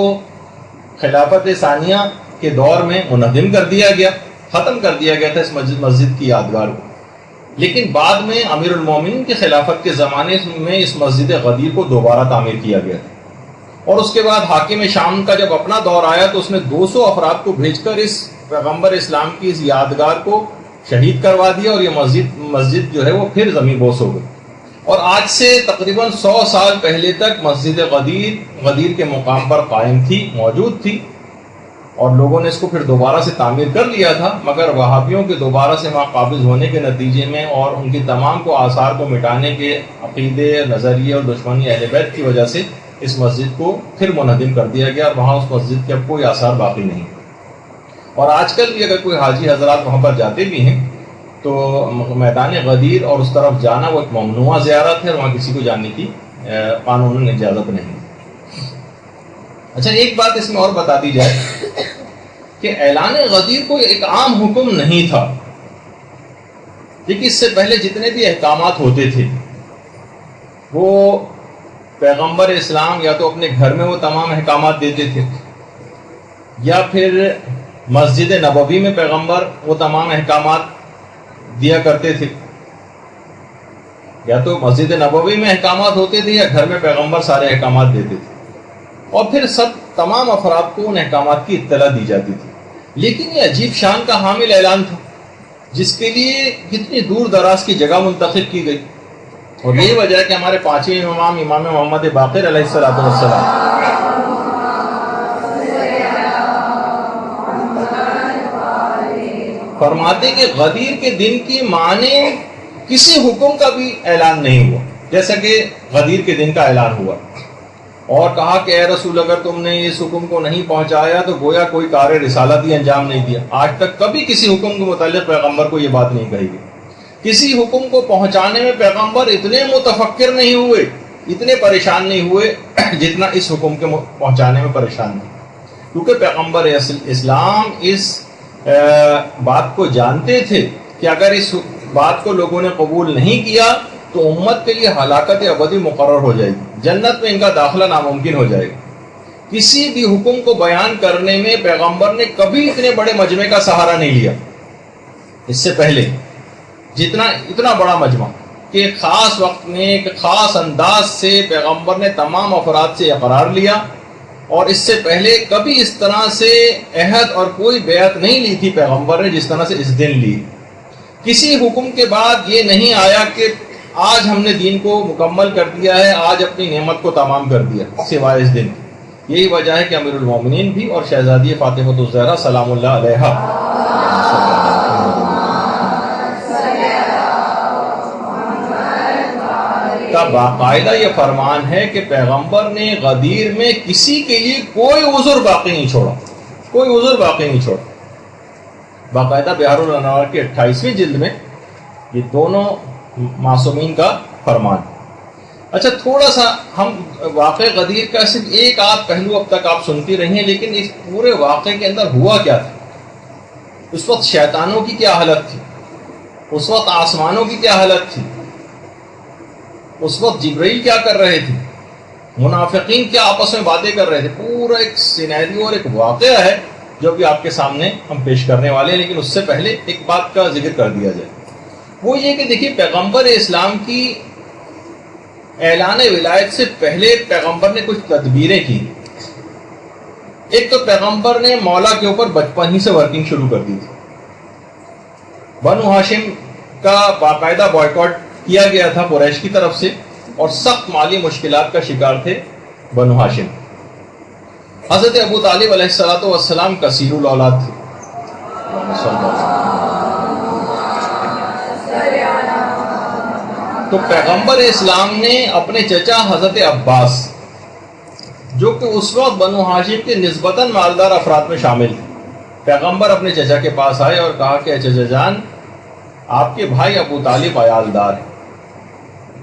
Speaker 5: خلافت ثانیہ کے دور میں منہدم کر دیا گیا، ختم کر دیا گیا تھا اس مسجد کی یادگار کو، لیکن بعد میں امیر المومنین کی خلافت کے زمانے میں اس مسجد غدیر کو دوبارہ تعمیر کیا گیا تھا، اور اس کے بعد حاکم شام کا جب اپنا دور آیا تو اس نے 200 افراد کو بھیج کر اس پیغمبر اسلام کی اس یادگار کو شہید کروا دیا، اور یہ مسجد جو ہے وہ پھر زمین بوس ہو گئی، اور آج سے تقریباً 100 سال پہلے تک مسجد غدیر کے مقام پر قائم تھی، موجود تھی، اور لوگوں نے اس کو پھر دوبارہ سے تعمیر کر لیا تھا، مگر وہابیوں کے دوبارہ سے وہاں قابض ہونے کے نتیجے میں اور ان کی تمام کو آثار کو مٹانے کے عقیدے، نظریے اور دشمنی اہل بیت کی وجہ سے اس مسجد کو پھر منہدم کر دیا گیا، اور وہاں اس مسجد کے اب کوئی آثار باقی نہیں۔ اور آج کل بھی اگر کوئی حاجی حضرات وہاں پر جاتے بھی ہیں تو میدان غدیر اور اس طرف جانا وہ ایک ممنوع زیارت ہے، اور وہاں کسی کو جانے کی قانوناً اجازت نہیں۔ اچھا، ایک بات اس میں اور بتا دی جائے کہ اعلان غدیر کوئی ایک عام حکم نہیں تھا، لیکن اس سے پہلے جتنے بھی احکامات ہوتے تھے وہ پیغمبر اسلام یا تو اپنے گھر میں وہ تمام احکامات دیتے تھے، یا پھر مسجد نبوی میں پیغمبر وہ تمام احکامات دیا کرتے تھے، یا تو مسجد نبوی میں احکامات ہوتے تھے یا گھر میں پیغمبر سارے احکامات دیتے تھے، اور پھر تمام افراد کو ان احکامات کی اطلاع دی جاتی تھی۔ لیکن یہ عجیب شان کا حامل اعلان تھا جس کے لیے کتنی دور دراز کی جگہ منتخب کی گئی، اور یہی وجہ ہے کہ ہمارے پانچویں امام محمد باقر علیہ السلام فرماتے کہ غدیر کے دن کی معنی کسی حکم کا بھی اعلان نہیں ہوا جیسا کہ غدیر کے دن کا اعلان ہوا، اور کہا کہ اے رسول اگر تم نے اس حکم کو نہیں پہنچایا تو گویا کوئی کار رسالت ہی انجام نہیں دیا۔ آج تک کبھی کسی حکم کے متعلق پیغمبر کو یہ بات نہیں کہی گئی، کسی حکم کو پہنچانے میں پیغمبر اتنے متفکر نہیں ہوئے، اتنے پریشان نہیں ہوئے جتنا اس حکم کے پہنچانے میں پریشان تھے، کیونکہ پیغمبر اسلام اس بات کو جانتے تھے کہ اگر اس بات کو لوگوں نے قبول نہیں کیا تو امت کے لیے ہلاکت ابدی مقرر ہو جائے گی، جنت میں ان کا داخلہ ناممکن ہو جائے گا۔ کسی بھی حکم کو بیان کرنے میں پیغمبر نے کبھی اتنے بڑے مجمع کا سہارا نہیں لیا اس سے پہلے، اتنا بڑا مجمع کہ ایک خاص وقت میں ایک خاص انداز سے پیغمبر نے تمام افراد سے اقرار لیا، اور اس سے پہلے کبھی اس طرح سے عہد اور کوئی بیعت نہیں لی تھی پیغمبر نے جس طرح سے اس دن لی۔ کسی حکم کے بعد یہ نہیں آیا کہ آج ہم نے دین کو مکمل کر دیا ہے، آج اپنی نعمت کو تمام کر دیا، سوائے اس دن۔ یہی وجہ ہے کہ امیر المومنین بھی اور شہزادی فاطمہ الزہرا سلام اللہ علیہا کا باقاعدہ یہ فرمان ہے کہ پیغمبر نے غدیر میں کسی کے لیے کوئی عذر باقی نہیں چھوڑا، کوئی عذر باقی نہیں چھوڑا۔ باقاعدہ بہار الانوار کی 28ویں جلد میں یہ دونوں معصومین کا فرمان۔ اچھا، تھوڑا سا ہم واقع غدیر کا صرف ایک آدھ پہلو اب تک آپ سنتی رہی ہیں، لیکن اس پورے واقعے کے اندر ہوا کیا تھا؟ اس وقت شیطانوں کی کیا حالت تھی، اس وقت آسمانوں کی کیا حالت تھی، اس وقت جبرائیل کیا کر رہے تھے، منافقین کیا آپس میں باتیں کر رہے تھے، پورا ایک سینیریو اور ایک واقعہ ہے جو بھی آپ کے سامنے ہم پیش کرنے والے ہیں۔ لیکن اس سے پہلے ایک بات کا ذکر کر دیا جائے، وہ یہ کہ دیکھیے پیغمبر اسلام کی اعلان ولایت سے پہلے پیغمبر نے کچھ تدبیریں کی۔ ایک تو پیغمبر نے مولا کے اوپر بچپن ہی سے ورکنگ شروع کر دی تھی۔ بنو ہاشم کا باقاعدہ بائیکاٹ کیا گیا تھا قریش کی طرف سے، اور سخت مالی مشکلات کا شکار تھے بنو ہاشم۔ حضرت ابو طالب علیہ السلام کثیر الاولاد تھے، تو پیغمبر اسلام نے اپنے چچا حضرت عباس، جو کہ اس وقت بنو ہاشم کے نسبتاً مالدار افراد میں شامل تھے، پیغمبر اپنے چچا کے پاس آئے اور کہا کہ چچا جان، آپ کے بھائی ابو طالب عیالدار ہیں،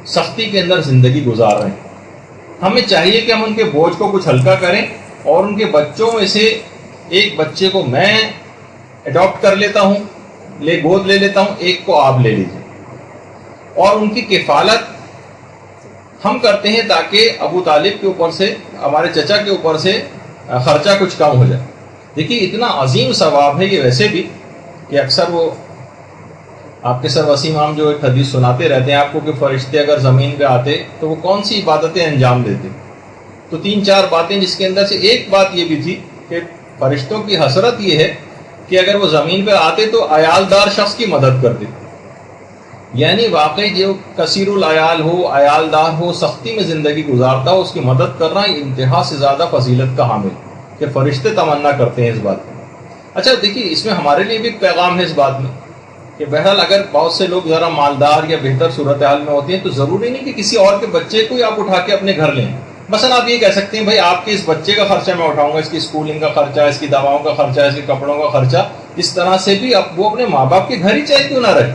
Speaker 5: سختی کے اندر زندگی گزار رہے ہیں، ہمیں چاہیے کہ ہم ان کے بوجھ کو کچھ ہلکا کریں اور ان کے بچوں میں سے ایک بچے کو میں اڈاپٹ کر لیتا ہوں، گود لے لیتا ہوں، ایک کو آپ لے لیجیے، اور ان کی کفالت ہم کرتے ہیں تاکہ ابو طالب کے اوپر سے، ہمارے چچا کے اوپر سے خرچہ کچھ کم ہو جائے۔ دیکھیے اتنا عظیم ثواب ہے یہ ویسے بھی کہ اکثر وہ آپ کے سر وسیم عام جو ایک حدیث سناتے رہتے ہیں آپ کو کہ فرشتے اگر زمین پہ آتے تو وہ کون سی عبادتیں انجام دیتے، تو 3-4 باتیں، جس کے اندر سے ایک بات یہ بھی تھی کہ فرشتوں کی حسرت یہ ہے کہ اگر وہ زمین پہ آتے تو عیالدار شخص کی مدد کرتے، یعنی واقعی جو کثیر العیال ہو، عیالدار ہو، سختی میں زندگی گزارتا ہو، اس کی مدد کرنا انتہا سے زیادہ فضیلت کا حامل کہ فرشتے تمنا کرتے ہیں اس بات میں۔ اچھا دیکھیے اس میں ہمارے لیے بھی ایک پیغام ہے اس بات میں کہ بہرحال اگر بہت سے لوگ ذرا مالدار یا بہتر صورتحال میں ہوتے ہیں تو ضروری نہیں کہ کسی اور کے بچے کو ہی آپ اٹھا کے اپنے گھر لیں۔ مثلا آپ یہ کہہ سکتے ہیں بھائی آپ کے اس بچے کا خرچہ میں اٹھاؤں گا، اس کی اسکولنگ کا خرچہ، اس کی دواؤں کا خرچہ، اس کے کپڑوں کا خرچہ، اس طرح سے بھی اب وہ اپنے ماں باپ کے گھر ہی چاہے کیوں نہ رہے۔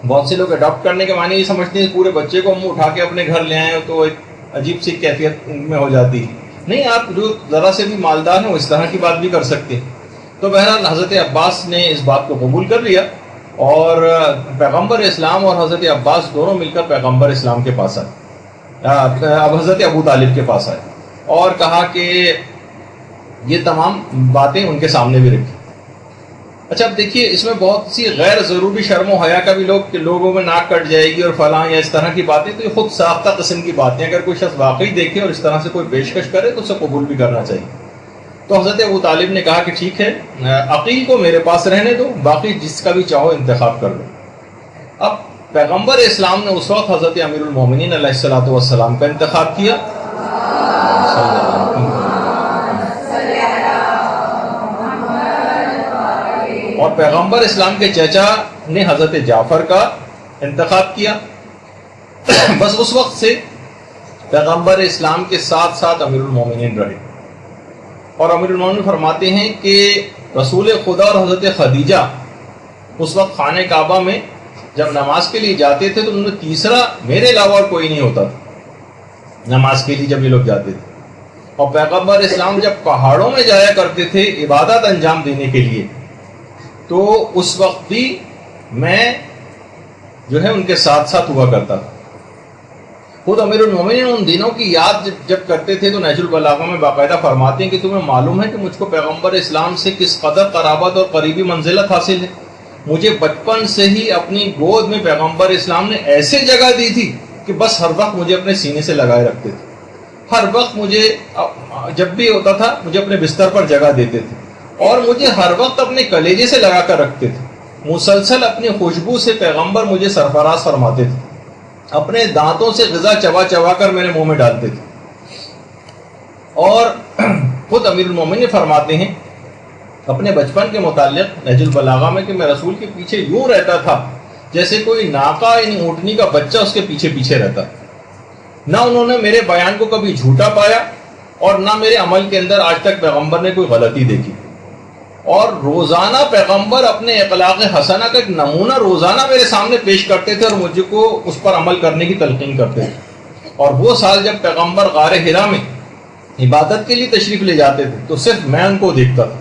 Speaker 5: بہت سے لوگ اڈاپٹ کرنے کے معنی یہ سمجھتے ہیں پورے بچے کو ہم اٹھا کے اپنے گھر لے آئیں تو ایک عجیب سی کیفیت میں ہو جاتی ہے۔ نہیں، آپ جو ذرا سے بھی مالدار ہیں وہ اس طرح کی بات بھی کر سکتے ہیں۔ تو بہرحال حضرت عباس نے اس بات کو قبول کر لیا اور پیغمبر اسلام اور حضرت عباس دونوں مل کر پیغمبر اسلام کے پاس آئے، اب حضرت ابو طالب کے پاس آئے اور کہا کہ یہ تمام باتیں ان کے سامنے بھی رکھی۔ اچھا اب دیکھیے اس میں بہت سی غیر ضروری شرم و حیا کا بھی لوگوں میں ناک کٹ جائے گی اور فلاں یا اس طرح کی باتیں، تو یہ خود ساختہ قسم کی باتیں، اگر کوئی شخص واقعی دیکھے اور اس طرح سے کوئی پیشکش کرے تو اسے قبول بھی کرنا چاہیے۔ تو حضرت ابو طالب نے کہا کہ ٹھیک ہے، عقیل کو میرے پاس رہنے دو، باقی جس کا بھی چاہو انتخاب کر لو۔ اب پیغمبر اسلام نے اس وقت حضرت امیر المومنین علیہ الصلوۃ والسلام کا انتخاب کیا، اور پیغمبر اسلام کے چچا نے حضرت جعفر کا انتخاب کیا۔ بس اس وقت سے پیغمبر اسلام کے ساتھ ساتھ امیر المومنین رہے، اور امیر المومنین فرماتے ہیں کہ رسول خدا اور حضرت خدیجہ اس وقت خانہ کعبہ میں جب نماز کے لیے جاتے تھے تو انہوں نے تیسرا میرے علاوہ اور کوئی نہیں ہوتا تھا نماز کے لیے جب یہ لوگ جاتے تھے۔ اور پیغمبر اسلام جب پہاڑوں میں جایا کرتے تھے عبادت انجام دینے کے لیے تو اس وقت بھی میں جو ہے ان کے ساتھ ساتھ ہوا کرتا تھا۔ خود امیر المومنین ان دنوں کی یاد جب کرتے تھے تو نہج البلاغہ میں باقاعدہ فرماتے ہیں کہ تمہیں معلوم ہے کہ مجھ کو پیغمبر اسلام سے کس قدر قرابت اور قریبی منزلت حاصل ہے۔ مجھے بچپن سے ہی اپنی گود میں پیغمبر اسلام نے ایسے جگہ دی تھی کہ بس ہر وقت مجھے اپنے سینے سے لگائے رکھتے تھے، ہر وقت مجھے جب بھی ہوتا تھا مجھے اپنے بستر پر جگہ دیتے تھے اور مجھے ہر وقت اپنے کلیجے سے لگا کر رکھتے تھے۔ مسلسل اپنی خوشبو سے پیغمبر مجھے سرفراز فرماتے تھے، اپنے دانتوں سے غذا چبا چبا کر میرے منہ میں ڈالتے تھے۔ اور خود امیر المومنین فرماتے ہیں اپنے بچپن کے متعلق نہج البلاغہ میں کہ میں رسول کے پیچھے یوں رہتا تھا جیسے کوئی ناقہ یعنی اونٹنی کا بچہ اس کے پیچھے پیچھے رہتا۔ نہ انہوں نے میرے بیان کو کبھی جھوٹا پایا اور نہ میرے عمل کے اندر آج تک پیغمبر نے کوئی غلطی دیکھی، اور روزانہ پیغمبر اپنے اخلاق حسنہ کا ایک نمونہ روزانہ میرے سامنے پیش کرتے تھے اور مجھے کو اس پر عمل کرنے کی تلقین کرتے تھے۔ اور وہ سال جب پیغمبر غار حرا میں عبادت کے لیے تشریف لے جاتے تھے تو صرف میں ان کو دیکھتا تھا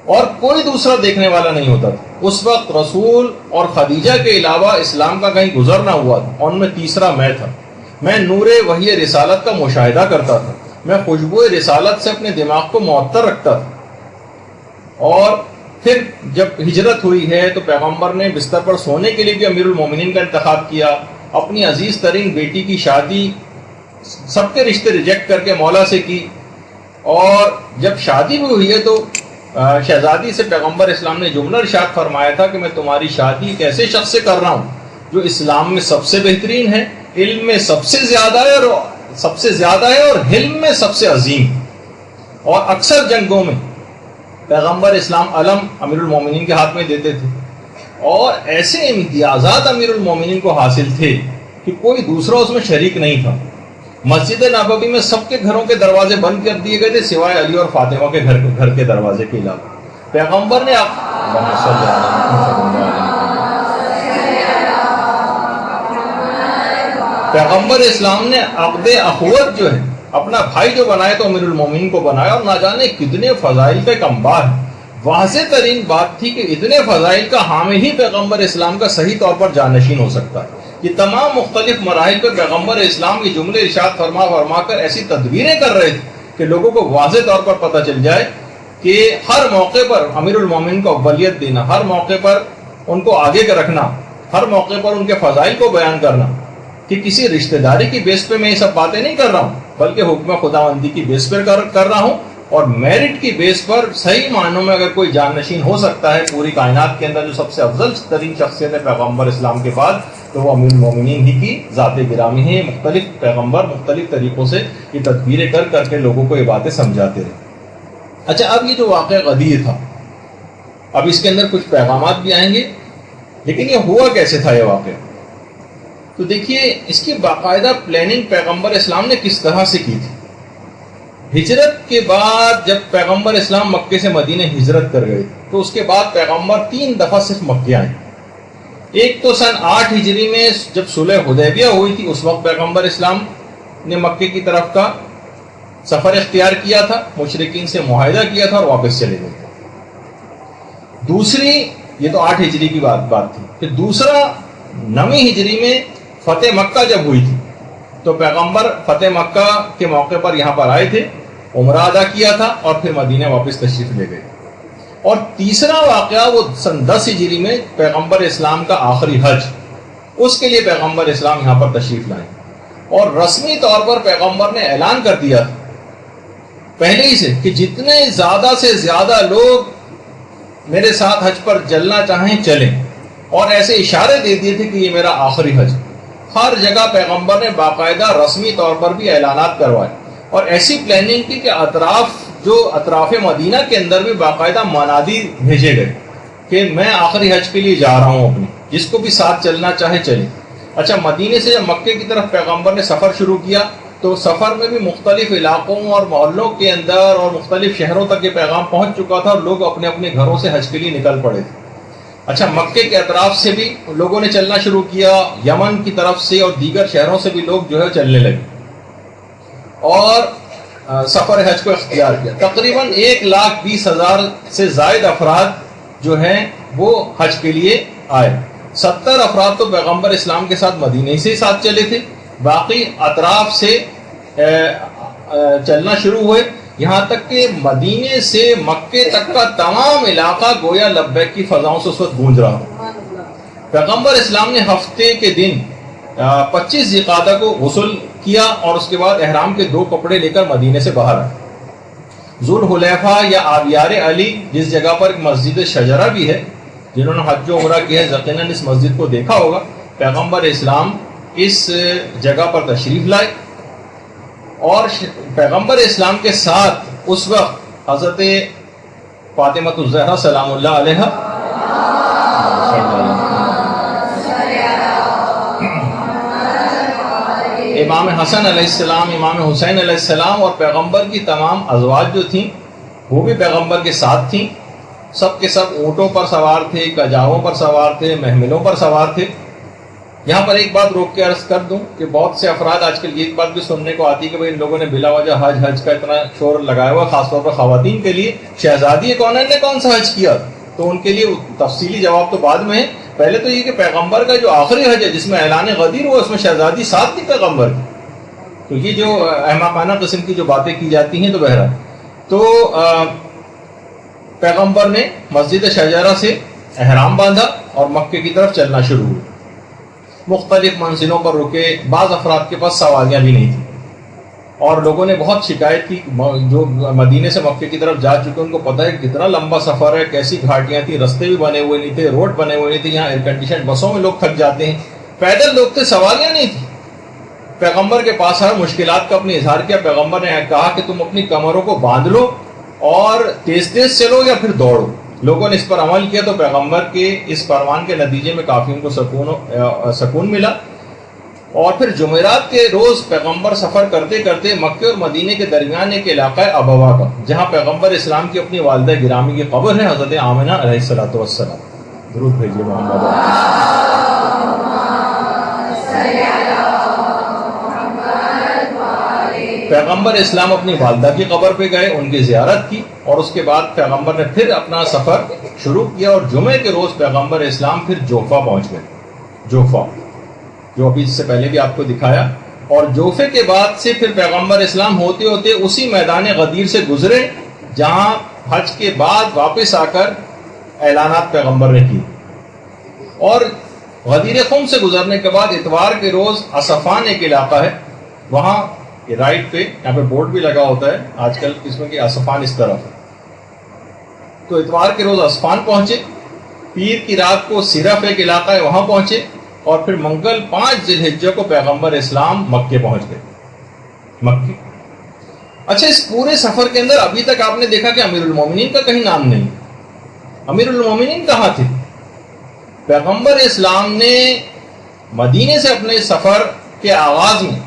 Speaker 5: اور کوئی دوسرا دیکھنے والا نہیں ہوتا تھا۔ اس وقت رسول اور خدیجہ کے علاوہ اسلام کا کہیں گزر نہ ہوا تھا، ان میں تیسرا میں تھا۔ میں نور وحی رسالت کا مشاہدہ کرتا تھا، میں خوشبو رسالت سے اپنے دماغ کو معطر رکھتا تھا۔ اور پھر جب ہجرت ہوئی ہے تو پیغمبر نے بستر پر سونے کے لیے بھی امیر المومنین کا انتخاب کیا۔ اپنی عزیز ترین بیٹی کی شادی سب کے رشتے ریجیکٹ کر کے مولا سے کی، اور جب شادی بھی ہوئی ہے تو شہزادی سے پیغمبر اسلام نے جملہ ارشاد فرمایا تھا کہ میں تمہاری شادی ایک ایسے شخص سے کر رہا ہوں جو اسلام میں سب سے بہترین ہے، علم میں سب سے زیادہ ہے اور حلم میں سب سے عظیم۔ اور اکثر جنگوں میں پیغمبر اسلام علم امیر المومنین کے ہاتھ میں دیتے تھے، اور ایسے امتیازات امیر المومنین کو حاصل تھے کہ کوئی دوسرا اس میں شریک نہیں تھا۔ مسجد نبوی میں سب کے گھروں کے دروازے بند کر دیے گئے تھے سوائے علی اور فاطمہ کے گھر کے دروازے کے علاوہ۔ پیغمبر نے پیغمبر اسلام نے عقد اخوت جو ہے اپنا بھائی جو بنائے تو امیر المومنین کو بنایا، اور نہ جانے کتنے فضائل کا ایک انبار ہے۔ واضح ترین بات تھی کہ اتنے فضائل کا حامل ہی پیغمبر اسلام کا صحیح طور پر جانشین ہو سکتا ہے۔ یہ تمام مختلف مراحل پر پیغمبر اسلام یہ جملے ارشاد فرما کر ایسی تدبیریں کر رہے تھے کہ لوگوں کو واضح طور پر پتہ چل جائے کہ ہر موقع پر امیر المومنین کو اولیت دینا، ہر موقع پر ان کو آگے رکھنا، ہر موقع پر ان کے فضائل کو بیان کرنا، کہ کسی رشتہ داری کی بیس پہ میں یہ سب باتیں نہیں کر رہا ہوں، بلکہ حکم خداوندی کی بیس پر کر رہا ہوں، اور میرٹ کی بیس پر صحیح معنوں میں اگر کوئی جانشین ہو سکتا ہے پوری کائنات کے اندر جو سب سے افضل ترین شخصیت ہے پیغمبر اسلام کے بعد، تو وہ امیر المومنین ہی کی ذات گرامی ہے۔ مختلف پیغمبر مختلف طریقوں سے یہ تدبیریں کر کے لوگوں کو یہ باتیں سمجھاتے رہے۔ اچھا، اب یہ جو واقعہ غدیر تھا، اب اس کے اندر کچھ پیغامات بھی آئیں گے، لیکن یہ ہوا کیسے تھا یہ واقعہ؟ تو دیکھیے اس کی باقاعدہ پلاننگ پیغمبر اسلام نے کس طرح سے کی تھی۔ ہجرت کے بعد جب پیغمبر اسلام مکے سے مدینہ ہجرت کر گئے تو اس کے بعد پیغمبر 3 دفعہ صرف مکے آئے۔ ایک تو سن 8 ہجری میں جب صلح حدیبیہ ہوئی تھی، اس وقت پیغمبر اسلام نے مکے کی طرف کا سفر اختیار کیا تھا، مشرکین سے معاہدہ کیا تھا اور واپس چلے گئے تھے۔ دوسری، یہ تو 8 ہجری کی بات تھی، پھر دوسرا 9 ہجری میں فتح مکہ جب ہوئی تھی تو پیغمبر فتح مکہ کے موقع پر یہاں پر آئے تھے، عمرہ ادا کیا تھا اور پھر مدینہ واپس تشریف لے گئے۔ اور تیسرا واقعہ وہ سن 10 ہجری میں پیغمبر اسلام کا آخری حج، اس کے لیے پیغمبر اسلام یہاں پر تشریف لائے، اور رسمی طور پر پیغمبر نے اعلان کر دیا تھا پہلے ہی سے کہ جتنے زیادہ سے زیادہ لوگ میرے ساتھ حج پر چلنا چاہیں چلیں، اور ایسے اشارے دے دیے تھے کہ یہ میرا آخری حج۔ ہر جگہ پیغمبر نے باقاعدہ رسمی طور پر بھی اعلانات کروائے، اور ایسی پلاننگ کی کہ اطراف مدینہ کے اندر بھی باقاعدہ منادی بھیجے گئے کہ میں آخری حج کے لیے جا رہا ہوں اپنی، جس کو بھی ساتھ چلنا چاہے چلے۔ اچھا، مدینے سے جب مکے کی طرف پیغمبر نے سفر شروع کیا تو سفر میں بھی مختلف علاقوں اور محلوں کے اندر اور مختلف شہروں تک یہ پیغام پہنچ چکا تھا، اور لوگ اپنے اپنے گھروں سے حج کے لیے نکل پڑے تھے۔ اچھا، مکے کے اطراف سے بھی لوگوں نے چلنا شروع کیا، یمن کی طرف سے اور دیگر شہروں سے بھی لوگ جو ہے چلنے لگے اور سفر حج کو اختیار کیا۔ تقریباً 1,20,000 سے زائد افراد جو ہیں وہ حج کے لیے آئے۔ 70 افراد تو پیغمبر اسلام کے ساتھ مدینے سے ساتھ چلے تھے، باقی اطراف سے چلنا شروع ہوئے، یہاں تک کہ مدینے سے مکے تک کا تمام علاقہ گویا لبیک کی فضاؤں سے اس وقت گونج رہا ہو۔ پیغمبر اسلام نے ہفتے کے دن 25 ذی القعدہ کو غسل کیا اور اس کے بعد احرام کے 2 کپڑے لے کر مدینے سے باہر آئے۔ ذوالحلیفہ یا آبیار علی جس جگہ پر ایک مسجد شجرہ بھی ہے، جنہوں نے حج و عمرہ کیا ہے یقیناً اس مسجد کو دیکھا ہوگا۔ پیغمبر اسلام اس جگہ پر تشریف لائے، اور پیغمبر اسلام کے ساتھ اس وقت حضرت فاطمہ الزہرا سلام اللہ علیہا، امام حسن علیہ السلام، امام حسین علیہ السلام، اور پیغمبر کی تمام ازواج جو تھیں وہ بھی پیغمبر کے ساتھ تھیں۔ سب کے سب اونٹوں پر سوار تھے، کجاووں پر سوار تھے، محملوں پر سوار تھے۔ یہاں پر ایک بات روک کے عرض کر دوں کہ بہت سے افراد آج کل یہ بات بھی سننے کو آتی ہے کہ ان لوگوں نے بلا وجہ حج کا اتنا شور لگایا ہوا، خاص طور پر خواتین کے لیے۔ شہزادی کونین نے کون سا حج کیا؟ تو ان کے لیے تفصیلی جواب تو بعد میں ہے۔ پہلے تو یہ کہ پیغمبر کا جو آخری حج ہے جس میں اعلان غدیر ہوا، اس میں شہزادی ساتھ تھی پیغمبر کی۔ تو یہ جو احمقانہ قسم کی جو باتیں کی جاتی ہیں، تو بہرحال تو پیغمبر نے مسجد شجرہ سے احرام باندھا اور مکے کی طرف چلنا شروع ہوا۔ مختلف منزلوں پر رکے، بعض افراد کے پاس سواریاں بھی نہیں تھیں، اور لوگوں نے بہت شکایت کی، جو مدینے سے مکے کی طرف جا چکے ان کو پتہ ہے کتنا لمبا سفر ہے، کیسی گھاٹیاں تھیں، رستے بھی بنے ہوئے نہیں تھے، روڈ بنے ہوئے نہیں تھے، یہاں ایئر کنڈیشن بسوں میں لوگ تھک جاتے ہیں، پیدل لوگ تھے، سواریاں نہیں تھیں۔ پیغمبر کے پاس ہر مشکلات کا اپنے اظہار کیا۔ پیغمبر نے کہا کہ تم اپنی کمروں کو باندھ لو اور تیز تیز چلو یا پھر دوڑو۔ لوگوں نے اس پر عمل کیا تو پیغمبر کے اس فرمان کے نتیجے میں کافی ان کو سکون ملا۔ اور پھر جمعرات کے روز پیغمبر سفر کرتے کرتے مکے اور مدینے کے درمیان ایک علاقہ ہے ابوا کا، جہاں پیغمبر اسلام کی اپنی والدہ گرامی کی قبر ہے، حضرت آمنہ علیہ الصلوۃ والسلام۔ درود بھیجیے محمد۔ پیغمبر اسلام اپنی والدہ کی قبر پہ گئے، ان کی زیارت کی، اور اس کے بعد پیغمبر نے پھر اپنا سفر شروع کیا، اور جمعے کے روز پیغمبر اسلام پھر جوفہ پہنچ گئے، جوفہ جو ابھی اس سے پہلے بھی آپ کو دکھایا، اور جوفے کے بعد سے پھر پیغمبر اسلام ہوتے ہوتے اسی میدان غدیر سے گزرے جہاں حج کے بعد واپس آ کر اعلانات پیغمبر نے کی، اور غدیر خم سے گزرنے کے بعد اتوار کے روز اصفان ایک علاقہ ہے، وہاں رائٹ پہ یہاں پہ بورڈ بھی لگا ہوتا ہے آج کل اس میں کہ اصفان اس طرف ہے، تو اتوار کے روز اصفان پہنچے، پیر کی رات کو صرف ایک علاقہ ہے وہاں پہنچے، اور پھر منگل 5 ذی الحجہ کو پیغمبر اسلام مکے پہنچ گئے، مکے۔ اچھا، اس پورے سفر کے اندر ابھی تک آپ نے دیکھا کہ امیر المومنین کا کہیں نام نہیں۔ امیر المومنین کہاں تھے؟ پیغمبر اسلام نے مدینے سے اپنے سفر کے آغاز میں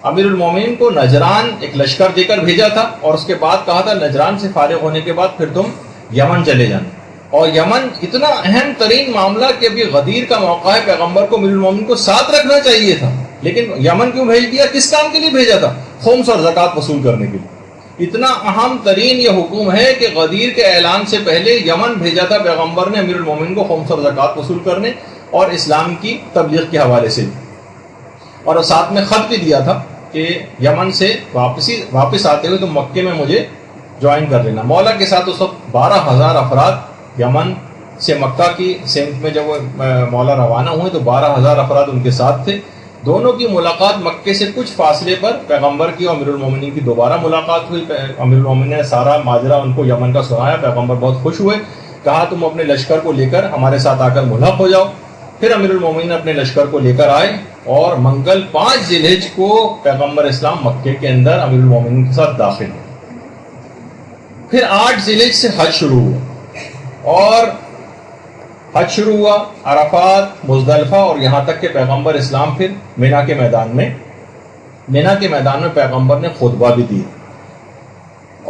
Speaker 5: امیر المومنین کو نجران ایک لشکر دے کر بھیجا تھا، اور اس کے بعد کہا تھا نجران سے فارغ ہونے کے بعد پھر تم یمن چلے جانا، اور یمن اتنا اہم ترین معاملہ کہ ابھی غدیر کا موقع ہے، پیغمبر کو امیر المومنین کو ساتھ رکھنا چاہیے تھا، لیکن یمن کیوں بھیج دیا؟ کس کام کے لیے بھیجا تھا؟ خمس اور زکوٰۃ وصول کرنے کے لیے۔ اتنا اہم ترین یہ حکم ہے کہ غدیر کے اعلان سے پہلے یمن بھیجا تھا پیغمبر نے امیر المومنین کو خمس اور زکوٰۃ وصول کرنے اور اسلام کی تبلیغ کے حوالے سے، اور ساتھ میں خط بھی دیا تھا کہ یمن سے واپس آتے ہوئے تم مکے میں مجھے جوائن کر لینا۔ مولا کے ساتھ اس وقت 12,000 افراد یمن سے مکہ کی سمت میں جب وہ مولا روانہ ہوئے تو 12,000 افراد ان کے ساتھ تھے۔ دونوں کی ملاقات مکے سے کچھ فاصلے پر پیغمبر کی اور امیر المومنین کی دوبارہ ملاقات ہوئی۔ امیر المومنین نے سارا ماجرا ان کو یمن کا سنایا، پیغمبر بہت خوش ہوئے، کہا تم اپنے لشکر کو لے کر ہمارے ساتھ آ کر ملحق ہو جاؤ۔ پھر امیر المومنین اپنے لشکر کو لے کر آئے، اور منگل 5 ذی الحجہ کو پیغمبر اسلام مکے کے اندر امیر المومنین کے ساتھ داخل ہوئے۔ پھر 8 ذی الحجہ سے حج شروع ہوا، اور حج شروع ہوا عرفات، مزدلفہ، اور یہاں تک کہ پیغمبر اسلام پھر مینا کے میدان میں پیغمبر نے خطبہ بھی دی،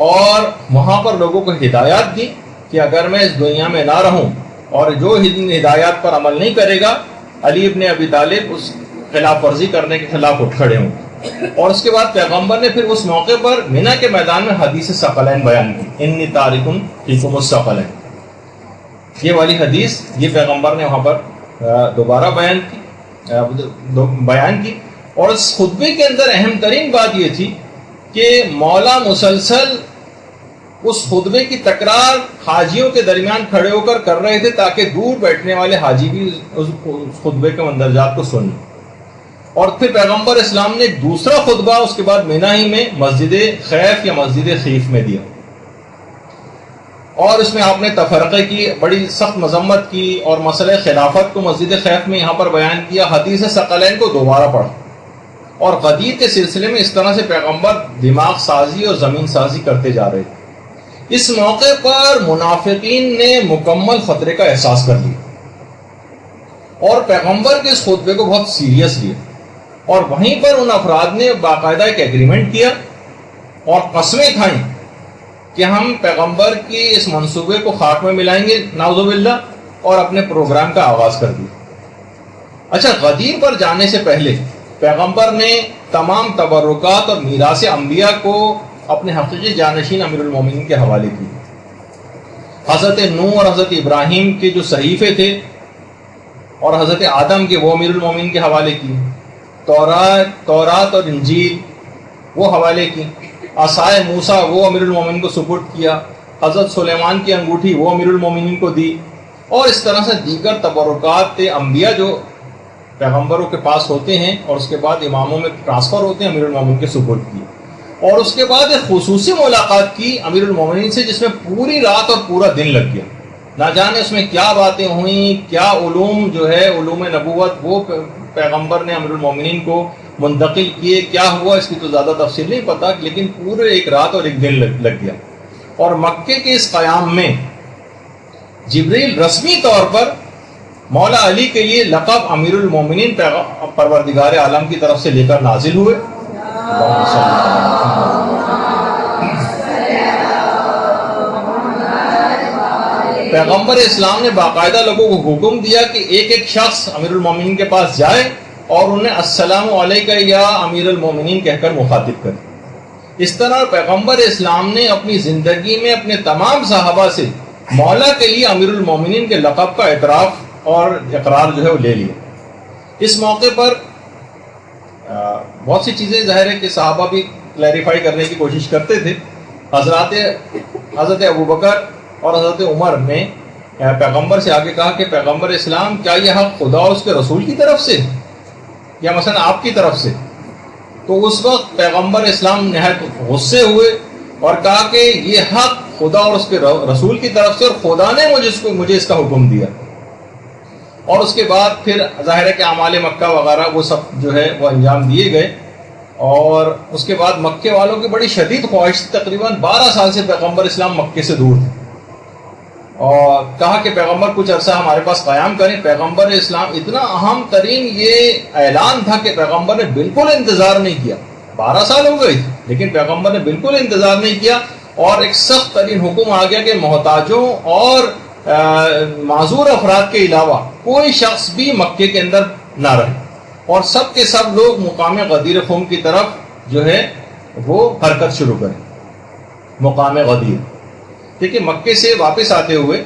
Speaker 5: اور وہاں پر لوگوں کو ہدایات دی کہ اگر میں اس دنیا میں نہ رہوں اور جو ہدایات پر عمل نہیں کرے گا، علی ابن ابی طالب اس خلاف ورزی کرنے کے خلاف اٹھ کھڑے ہوں۔ اور اس کے بعد پیغمبر نے پھر اس موقع پر مینا کے میدان میں حدیث ثقلین بیان کی، انی تارک فیکم الثقلین، یہ والی حدیث یہ پیغمبر نے وہاں پر دوبارہ بیان کی۔ اور اس خطبے کے اندر اہم ترین بات یہ تھی کہ مولا مسلسل اس خطبے کی تکرار حاجیوں کے درمیان کھڑے ہو کر رہے تھے تاکہ دور بیٹھنے والے حاجی بھی اس خطبے کے مندرجات کو سنیں۔ اور پھر پیغمبر اسلام نے ایک دوسرا خطبہ اس کے بعد مینا ہی میں مسجد خیف یا مسجد خیف میں دیا، اور اس میں آپ نے تفرقے کی بڑی سخت مذمت کی، اور مسئلہ خلافت کو مسجد خیف میں یہاں پر بیان کیا، حدیث ثقلین کو دوبارہ پڑھا، اور غدیر کے سلسلے میں اس طرح سے پیغمبر دماغ سازی اور زمین سازی کرتے جا رہے تھے۔ اس موقع پر منافقین نے مکمل خطرے کا احساس کر لیا اور پیغمبر کے اس خطبے کو بہت سیریس لیا، اور وہیں پر ان افراد نے باقاعدہ ایک ایگریمنٹ کیا اور قسمیں کھائیں کہ ہم پیغمبر کی اس منصوبے کو خاک میں ملائیں گے نعوذ باللہ، اور اپنے پروگرام کا آغاز کر دیا۔ اچھا، غدیر پر جانے سے پہلے پیغمبر نے تمام تبرکات اور میراث انبیاء کو اپنے حقیقی جانشین امیر المومنین کے حوالے کی۔ حضرت نوح اور حضرت ابراہیم کے جو صحیفے تھے اور حضرت آدم کے، وہ امیر المومنین کے حوالے کی۔ تورات اور انجیل وہ حوالے کی۔ عصائے موسیٰ وہ امیر المومنین کو سپرد کیا۔ حضرت سلیمان کی انگوٹھی وہ امیر المومنین کو دی، اور اس طرح سے دیگر تبرکات انبیاء جو پیغمبروں کے پاس ہوتے ہیں اور اس کے بعد اماموں میں ٹرانسفر ہوتے ہیں، امیر المومنین کے سپرد کی۔ اور اس کے بعد ایک خصوصی ملاقات کی امیر المومنین سے، جس میں پوری رات اور پورا دن لگ گیا۔ نہ جانے اس میں کیا باتیں ہوئیں، کیا علوم جو ہے علوم نبوت وہ پیغمبر نے امیر المومنین کو منتقل کیے، کیا ہوا اس کی تو زیادہ تفصیل نہیں پتہ، لیکن پورے ایک رات اور ایک دن لگ گیا۔ اور مکے کے اس قیام میں جبریل رسمی طور پر مولا علی کے لیے لقب امیر المومنین پروردگار عالم کی طرف سے لے کر نازل ہوئے۔ پیغمبر اسلام نے باقاعدہ لوگوں کو حکم دیا کہ ایک ایک شخص امیر المومنین کے پاس جائے اور انہیں السلام علیکہ یا امیر المومنین کہہ کر مخاطب کرے۔ اس طرح پیغمبر اسلام نے اپنی زندگی میں اپنے تمام صحابہ سے مولا کے لیے امیر المومنین کے لقب کا اعتراف اور اقرار جو ہے وہ لے لیا۔ اس موقع پر بہت سی چیزیں ظاہر ہے کہ صحابہ بھی کلیریفائی کرنے کی کوشش کرتے تھے۔ حضرت ابوبکر اور حضرت عمر نے پیغمبر سے آگے کہا کہ پیغمبر اسلام کیا یہ حق خدا اور اس کے رسول کی طرف سے یا مثلا آپ کی طرف سے؟ تو اس وقت پیغمبر اسلام نہایت غصے ہوئے اور کہا کہ یہ حق خدا اور اس کے رسول کی طرف سے، اور خدا نے مجھے اس کا حکم دیا۔ اور اس کے بعد پھر ظاہر ہے کہ اعمال مکہ وغیرہ وہ سب جو ہے وہ انجام دیے گئے، اور اس کے بعد مکے والوں کی بڑی شدید خواہش تھی، تقریباً 12 سال سے پیغمبر اسلام مکے سے دور تھے، اور کہا کہ پیغمبر کچھ عرصہ ہمارے پاس قیام کریں۔ پیغمبر اسلام اتنا اہم ترین یہ اعلان تھا کہ پیغمبر نے بالکل انتظار نہیں کیا، 12 سال ہو گئے لیکن پیغمبر نے بالکل انتظار نہیں کیا، اور ایک سخت ترین حکم آ گیا کہ محتاجوں اور معذور افراد کے علاوہ کوئی شخص بھی مکے کے اندر نہ رہے، اور سب کے سب لوگ مقام غدیر خم کی طرف جو ہے وہ حرکت شروع کریں۔ مقام غدیر دیکھیے، مکے سے واپس آتے ہوئے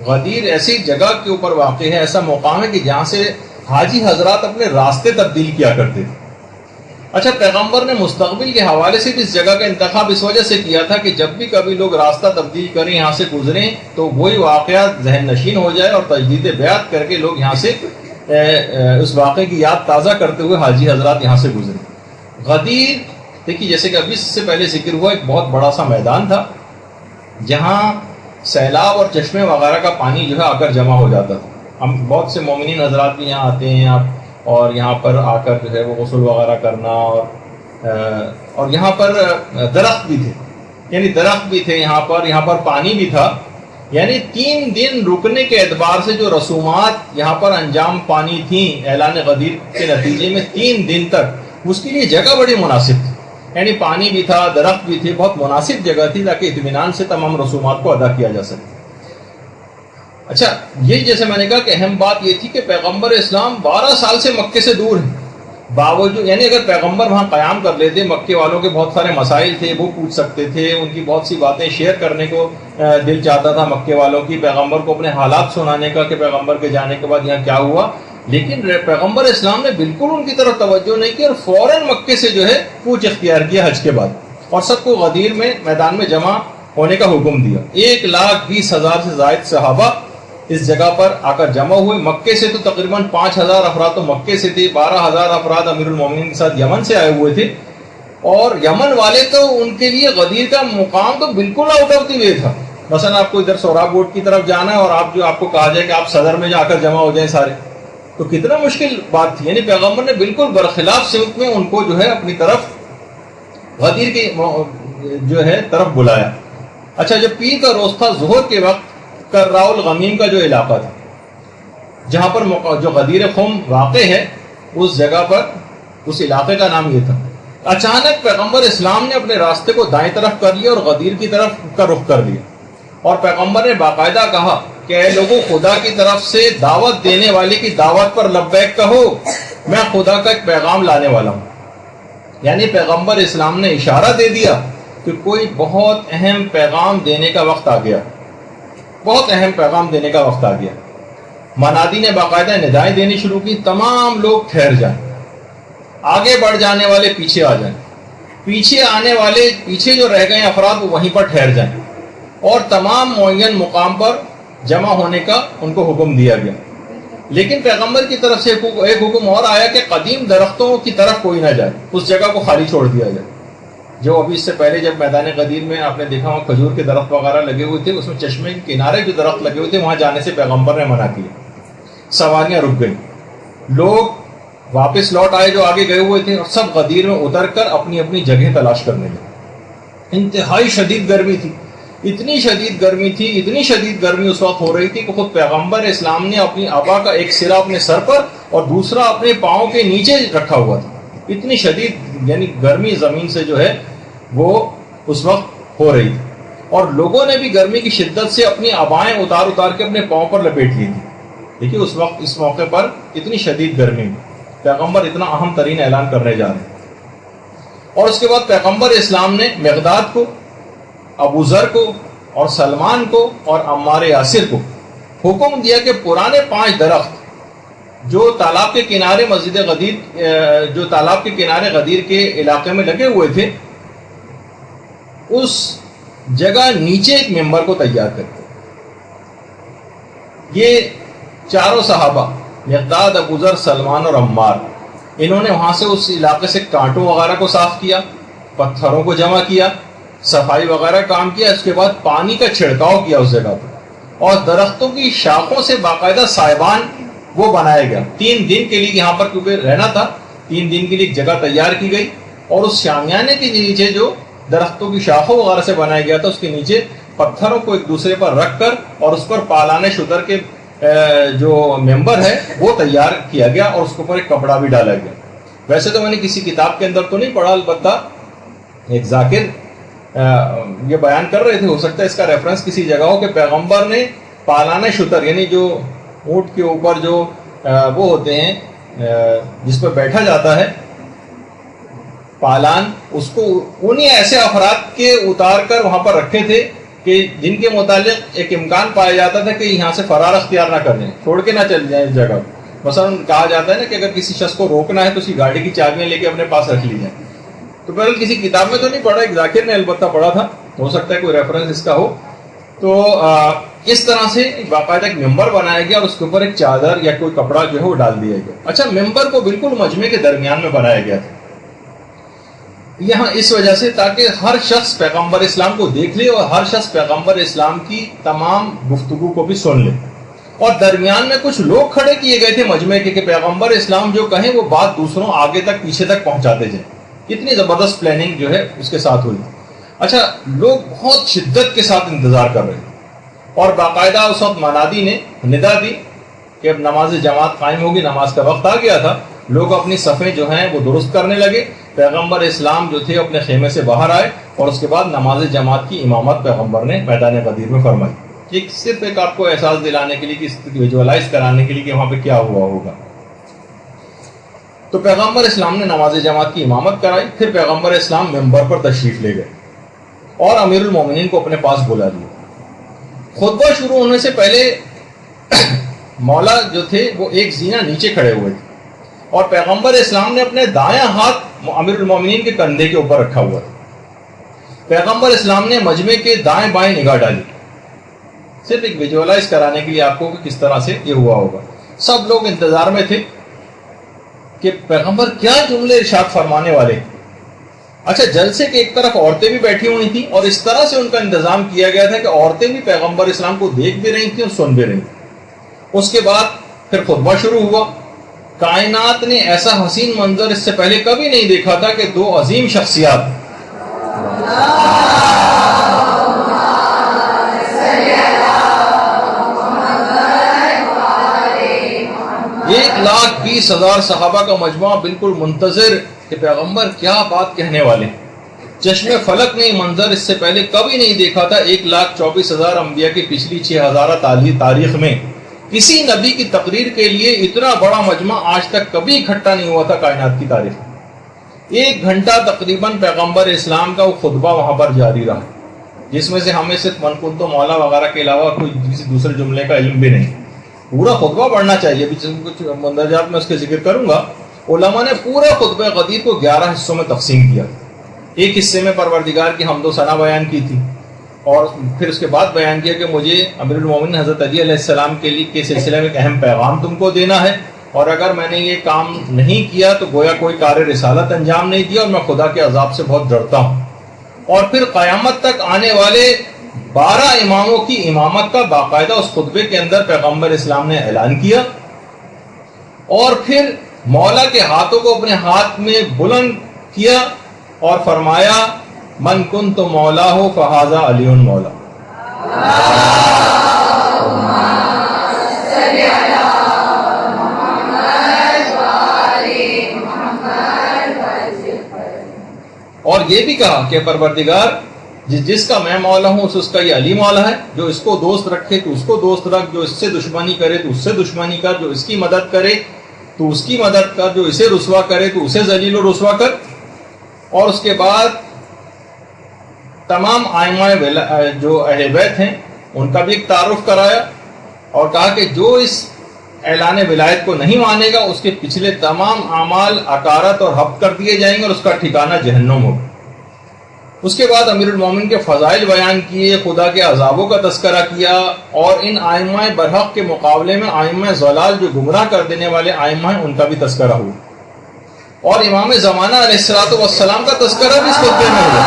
Speaker 5: غدیر ایسی جگہ کے اوپر واقع ہے، ایسا مقام ہے کہ جہاں سے حاجی حضرات اپنے راستے تبدیل کیا کرتے تھے۔ اچھا، پیغمبر نے مستقبل کے حوالے سے بھی اس جگہ کا انتخاب اس وجہ سے کیا تھا کہ جب بھی کبھی لوگ راستہ تبدیل کریں، یہاں سے گزریں، تو وہی واقعات ذہن نشین ہو جائے اور تجدید بیعت کر کے لوگ یہاں سے اس واقعے کی یاد تازہ کرتے ہوئے حاجی حضرات یہاں سے گزریں۔ غدیر دیکھیے، جیسے کہ ابھی سے پہلے ذکر ہوا، ایک بہت بڑا سا میدان تھا جہاں سیلاب اور چشمے وغیرہ کا پانی جو ہے آ کر جمع ہو جاتا تھا۔ ہم بہت سے مومنین حضرات بھی یہاں آتے ہیں اور یہاں پر آ کر جو ہے وہ غسل وغیرہ کرنا، اور یہاں پر درخت بھی تھے، یعنی درخت بھی تھے یہاں پر پانی بھی تھا، یعنی 3 دن رکنے کے اعتبار سے جو رسومات یہاں پر انجام پانی تھیں اعلان غدیر کے نتیجے میں 3 دن تک، اس کے لیے جگہ بڑی مناسب تھی، یعنی پانی بھی تھا، درخت بھی تھے، بہت مناسب جگہ تھی تاکہ اطمینان سے تمام رسومات کو ادا کیا جا سکے۔ اچھا، یہ جیسے میں نے کہا کہ اہم بات یہ تھی کہ پیغمبر اسلام 12 سال سے مکے سے دور ہیں، باوجود یعنی اگر پیغمبر وہاں قیام کر لیتے، مکے والوں کے بہت سارے مسائل تھے، وہ پوچھ سکتے تھے، ان کی بہت سی باتیں شیئر کرنے کو دل چاہتا تھا مکے والوں کی، پیغمبر کو اپنے حالات سنانے کا کہ پیغمبر کے جانے کے بعد یہاں کیا ہوا، لیکن پیغمبر اسلام نے بالکل ان کی طرف توجہ نہیں کی اور فوراً مکے سے جو ہے کوچ اختیار کیا حج کے بعد، اور سب کو غدیر میں میدان میں جمع ہونے کا حکم دیا۔ 1,20,000 سے زائد صحابہ اس جگہ پر آ کر جمع ہوئے۔ مکے سے تو تقریباً 5,000 افراد تو مکے سے تھے، 12,000 افراد امیر المومنین کے ساتھ یمن سے آئے ہوئے تھے، اور یمن والے تو ان کے لیے غدیر کا مقام تو بالکل آؤٹ آف دی وے تھا۔ مثلا آپ کو ادھر سوراب گوٹ کی طرف جانا ہے اور آپ کو کہا جائے کہ آپ صدر میں جا کر جمع ہو جائیں سارے، تو کتنا مشکل بات تھی۔ یعنی پیغمبر نے بالکل برخلاف سمت میں ان کو جو ہے اپنی طرف غدیر کی جو ہے طرف بلایا۔ اچھا، جب پیر کا روز تھا، ظہر کے وقت کرراء الغمیم کا جو علاقہ تھا جہاں پر جو غدیر خم واقع ہے، اس جگہ پر اس علاقے کا نام یہ تھا۔ اچانک پیغمبر اسلام نے اپنے راستے کو دائیں طرف کر لیا اور غدیر کی طرف کا رخ کر لیا، اور پیغمبر نے باقاعدہ کہا کہ اے لوگوں، خدا کی طرف سے دعوت دینے والے کی دعوت پر لبیک کہو، میں خدا کا ایک پیغام لانے والا ہوں۔ یعنی پیغمبر اسلام نے اشارہ دے دیا کہ کوئی بہت اہم پیغام دینے کا وقت آ گیا، بہت اہم پیغام دینے کا وقت آ گیا۔ منادی نے باقاعدہ ندائیں دینی شروع کی، تمام لوگ ٹھہر جائیں، آگے بڑھ جانے والے پیچھے آ جائیں، پیچھے آنے والے پیچھے جو رہ گئے افراد وہ وہیں پر ٹھہر جائیں، اور تمام معین مقام پر جمع ہونے کا ان کو حکم دیا گیا۔ لیکن پیغمبر کی طرف سے ایک حکم اور آیا کہ قدیم درختوں کی طرف کوئی نہ جائے، اس جگہ کو خالی چھوڑ دیا جائے۔ جو ابھی اس سے پہلے جب میدان غدیر میں آپ نے دیکھا وہاں کھجور کے درخت وغیرہ لگے ہوئے تھے، اس میں چشمے کے کنارے جو درخت لگے ہوئے تھے وہاں جانے سے پیغمبر نے منع کیا۔ سواریاں رک گئیں، لوگ واپس لوٹ آئے جو آگے گئے ہوئے تھے، اور سب غدیر میں اتر کر اپنی اپنی جگہ تلاش کرنے لگے۔ انتہائی شدید گرمی تھی، اتنی شدید گرمی اس وقت ہو رہی تھی کہ خود پیغمبر اسلام نے اپنی عبا کا ایک سرا اپنے سر پر اور دوسرا اپنے پاؤں کے نیچے رکھا ہوا تھا۔ اتنی شدید یعنی گرمی زمین سے جو ہے وہ اس وقت ہو رہی تھی، اور لوگوں نے بھی گرمی کی شدت سے اپنی عبائیں اتار کے اپنے پاؤں پر لپیٹ لی تھی۔ دیکھیے اس وقت اس موقع پر اتنی شدید گرمی میں پیغمبر اتنا اہم ترین اعلان کرنے جا رہے ہیں۔ اور اس کے بعد پیغمبر اسلام نے مقداد کو، ابو ذر کو اور سلمان کو اور عمار یاسر کو حکم دیا کہ پرانے 5 درخت جو تالاب کے کنارے مسجد غدیر، جو تالاب کے کنارے غدیر کے علاقے میں لگے ہوئے تھے، اس جگہ نیچے ایک ممبر کو تیار کرتے. یہ چاروں صحابہ مقداد، ابو ذر، سلمان اور عمار، انہوں نے وہاں سے اس علاقے سے کانٹوں وغیرہ کو صاف کیا، پتھروں کو جمع کیا، صفائی وغیرہ کام کیا. اس کے بعد پانی کا چھڑکاؤ کیا اس جگہ پر، اور درختوں کی شاخوں سے باقاعدہ سائبان وہ بنایا گیا. 3 دن کے لیے یہاں پر کیونکہ رہنا تھا، 3 دن کے لیے ایک جگہ تیار کی گئی، اور اس شامیانے کے نیچے جو درختوں کی شاخوں وغیرہ سے بنایا گیا تھا، اس کے نیچے پتھروں کو ایک دوسرے پر رکھ کر اور اس پر پالانے شتر کے جو ممبر ہے وہ تیار کیا گیا، اور اس کے اوپر ایک کپڑا بھی ڈالا گیا. ویسے تو میں نے کسی کتاب کے اندر تو نہیں پڑھا، البتہ ایک ذاکر یہ بیان کر رہے تھے، ہو سکتا ہے اس کا ریفرنس کسی جگہ ہو، کہ پیغمبر نے پالانے شتر، یعنی جو اونٹ کے اوپر جو وہ ہوتے ہیں جس پر بیٹھا جاتا ہے پالان، اس کو انہیں ایسے افراد کے اتار کر وہاں پر رکھے تھے کہ جن کے متعلق ایک امکان پایا جاتا تھا کہ یہاں سے فرار اختیار نہ کر دیں، چھوڑ کے نہ چل جائیں اس جگہ. مثلا کہا جاتا ہے نا کہ اگر کسی شخص کو روکنا ہے تو اس کی گاڑی کی چابیاں لے کے اپنے پاس رکھ لی جائیں. تو بہرحال کسی کتاب میں تو نہیں پڑھا، ایک ذاکر نے البتہ پڑھا تھا، ہو سکتا ہے کوئی ریفرنس اس کا ہو. تو اس طرح سے باقاعدہ ایک ممبر بنایا گیا، اور اس کے اوپر ایک چادر یا کوئی کپڑا جو ہے وہ ڈال دیا گیا. اچھا، ممبر کو بالکل مجمع کے درمیان میں بنایا گیا تھا یہاں اس وجہ سے تاکہ ہر شخص پیغمبر اسلام کو دیکھ لے اور ہر شخص پیغمبر اسلام کی تمام گفتگو کو بھی سن لے. اور درمیان میں کچھ لوگ کھڑے کیے گئے تھے مجمع کے کہ پیغمبر اسلام جو کہیں وہ بات دوسروں آگے تک پیچھے تک پہنچاتے جائیں. کتنی زبردست پلاننگ جو ہے اس کے ساتھ ہوئی. اچھا، لوگ بہت شدت کے ساتھ انتظار کر رہے ہیں، اور باقاعدہ اس وقت منادی نے ندا دی کہ اب نماز جماعت قائم ہوگی، نماز کا وقت آ گیا تھا. لوگ اپنی صفیں جو ہیں وہ درست کرنے لگے. پیغمبر اسلام جو تھے اپنے خیمے سے باہر آئے، اور اس کے بعد نماز جماعت کی امامت پیغمبر نے میدان غدیر میں فرمائی. ایک صرف ایک آپ کو احساس دلانے کے لیے، کہ ویژوالائز کرانے کے لیے کہ وہاں پہ کیا ہوا ہوگا. تو پیغمبر اسلام نے نماز جماعت کی امامت کرائی. پھر پیغمبر اسلام ممبر پر تشریف لے گئے اور امیر المومنین کو اپنے پاس بلا لیا. خطبہ شروع ہونے سے پہلے مولا جو تھے وہ ایک زینہ نیچے کھڑے ہوئے تھے، اور پیغمبر اسلام نے اپنے دایاں ہاتھ امیر المومنین کے کندھے کے اوپر رکھا ہوا تھا. پیغمبر اسلام نے مجمع کے دائیں بائیں نگاہ ڈالی، صرف ایک ویژوالائز کرانے کے لیے آپ کو کہ کس طرح سے یہ ہوا ہوگا. سب لوگ انتظار میں تھے کہ پیغمبر کیا جملے ارشاد فرمانے والے. اچھا، جلسے کے ایک طرف عورتیں بھی بیٹھی ہوئی تھیں، اور اس طرح سے ان کا انتظام کیا گیا تھا کہ عورتیں بھی پیغمبر اسلام کو دیکھ بھی رہی تھیں اور سن بھی رہی تھیں. اس کے بعد پھر خطبہ شروع ہوا. کائنات نے ایسا حسین منظر اس سے پہلے کبھی نہیں دیکھا تھا کہ 2 عظیم شخصیات ایک 1,20,000 صحابہ کا مجموعہ بالکل منتظر کہ پیغمبر کیا بات کہنے والے. چشم فلک نے منظر اس سے پہلے کبھی نہیں دیکھا تھا. 1,24,000 انبیاء کی پچھلی 6,000 تاریخ میں کسی نبی کی تقریر کے لیے اتنا بڑا مجمع آج تک کبھی اکٹھا نہیں ہوا تھا کائنات کی تاریخ میں. 1 گھنٹہ تقریباً پیغمبر اسلام کا وہ خطبہ وہاں پر جاری رہا، جس میں سے ہمیں صرف من کنتو مولا وغیرہ کے علاوہ کوئی کسی دوسرے جملے کا علم بھی نہیں. پورا خطبہ پڑھنا چاہیے، کچھ مندرجات میں اس کے ذکر کروں گا. علماء نے پورے خطبہ غدیر کو 11 حصوں میں تقسیم کیا. ایک حصے میں پروردگار کی حمد و ثنا بیان کی تھی، اور پھر اس کے بعد بیان کیا کہ مجھے امیر المومنین حضرت علی علیہ السلام کے سلسلے میں ایک اہم پیغام تم کو دینا ہے، اور اگر میں نے یہ کام نہیں کیا تو گویا کوئی کار رسالت انجام نہیں دیا، اور میں خدا کے عذاب سے بہت ڈرتا ہوں. اور پھر قیامت تک آنے والے 12 اماموں کی امامت کا باقاعدہ اس خطبے کے اندر پیغمبر اسلام نے اعلان کیا. اور پھر مولا کے ہاتھوں کو اپنے ہاتھ میں بلند کیا اور فرمایا من کنت مولا ہو فہذا علی مولا. اور یہ بھی کہا کہ پروردگار جس کا میں مولا ہوں اس کا یہ علی مولا ہے. جو اس کو دوست رکھے تو اس کو دوست رکھ، جو اس سے دشمنی کرے تو اس سے دشمنی کر، جو اس کی مدد کرے تو اس کی مدد کر، جو اسے رسوا کرے تو اسے ذلیل و رسوا کر. اور اس کے بعد تمام آئمہ جو اہل بیت ہیں ان کا بھی ایک تعارف کرایا، اور کہا کہ جو اس اعلان ولایت کو نہیں مانے گا اس کے پچھلے تمام اعمال اکارت اور حبط کر دیے جائیں گے اور اس کا ٹھکانہ جہنم ہوگا۔ اس کے بعد امیر المومنین کے فضائل بیان کیے، خدا کے عذابوں کا تذکرہ کیا، اور ان آئمہ برحق کے مقابلے میں آئمہ ضلال جو گمراہ کر دینے والے آئمہ ہیں ان کا بھی تذکرہ ہوا، اور امام زمانہ علیہ الصلوۃ والسلام کا تذکرہ بھی اس خطبے میں ہوا،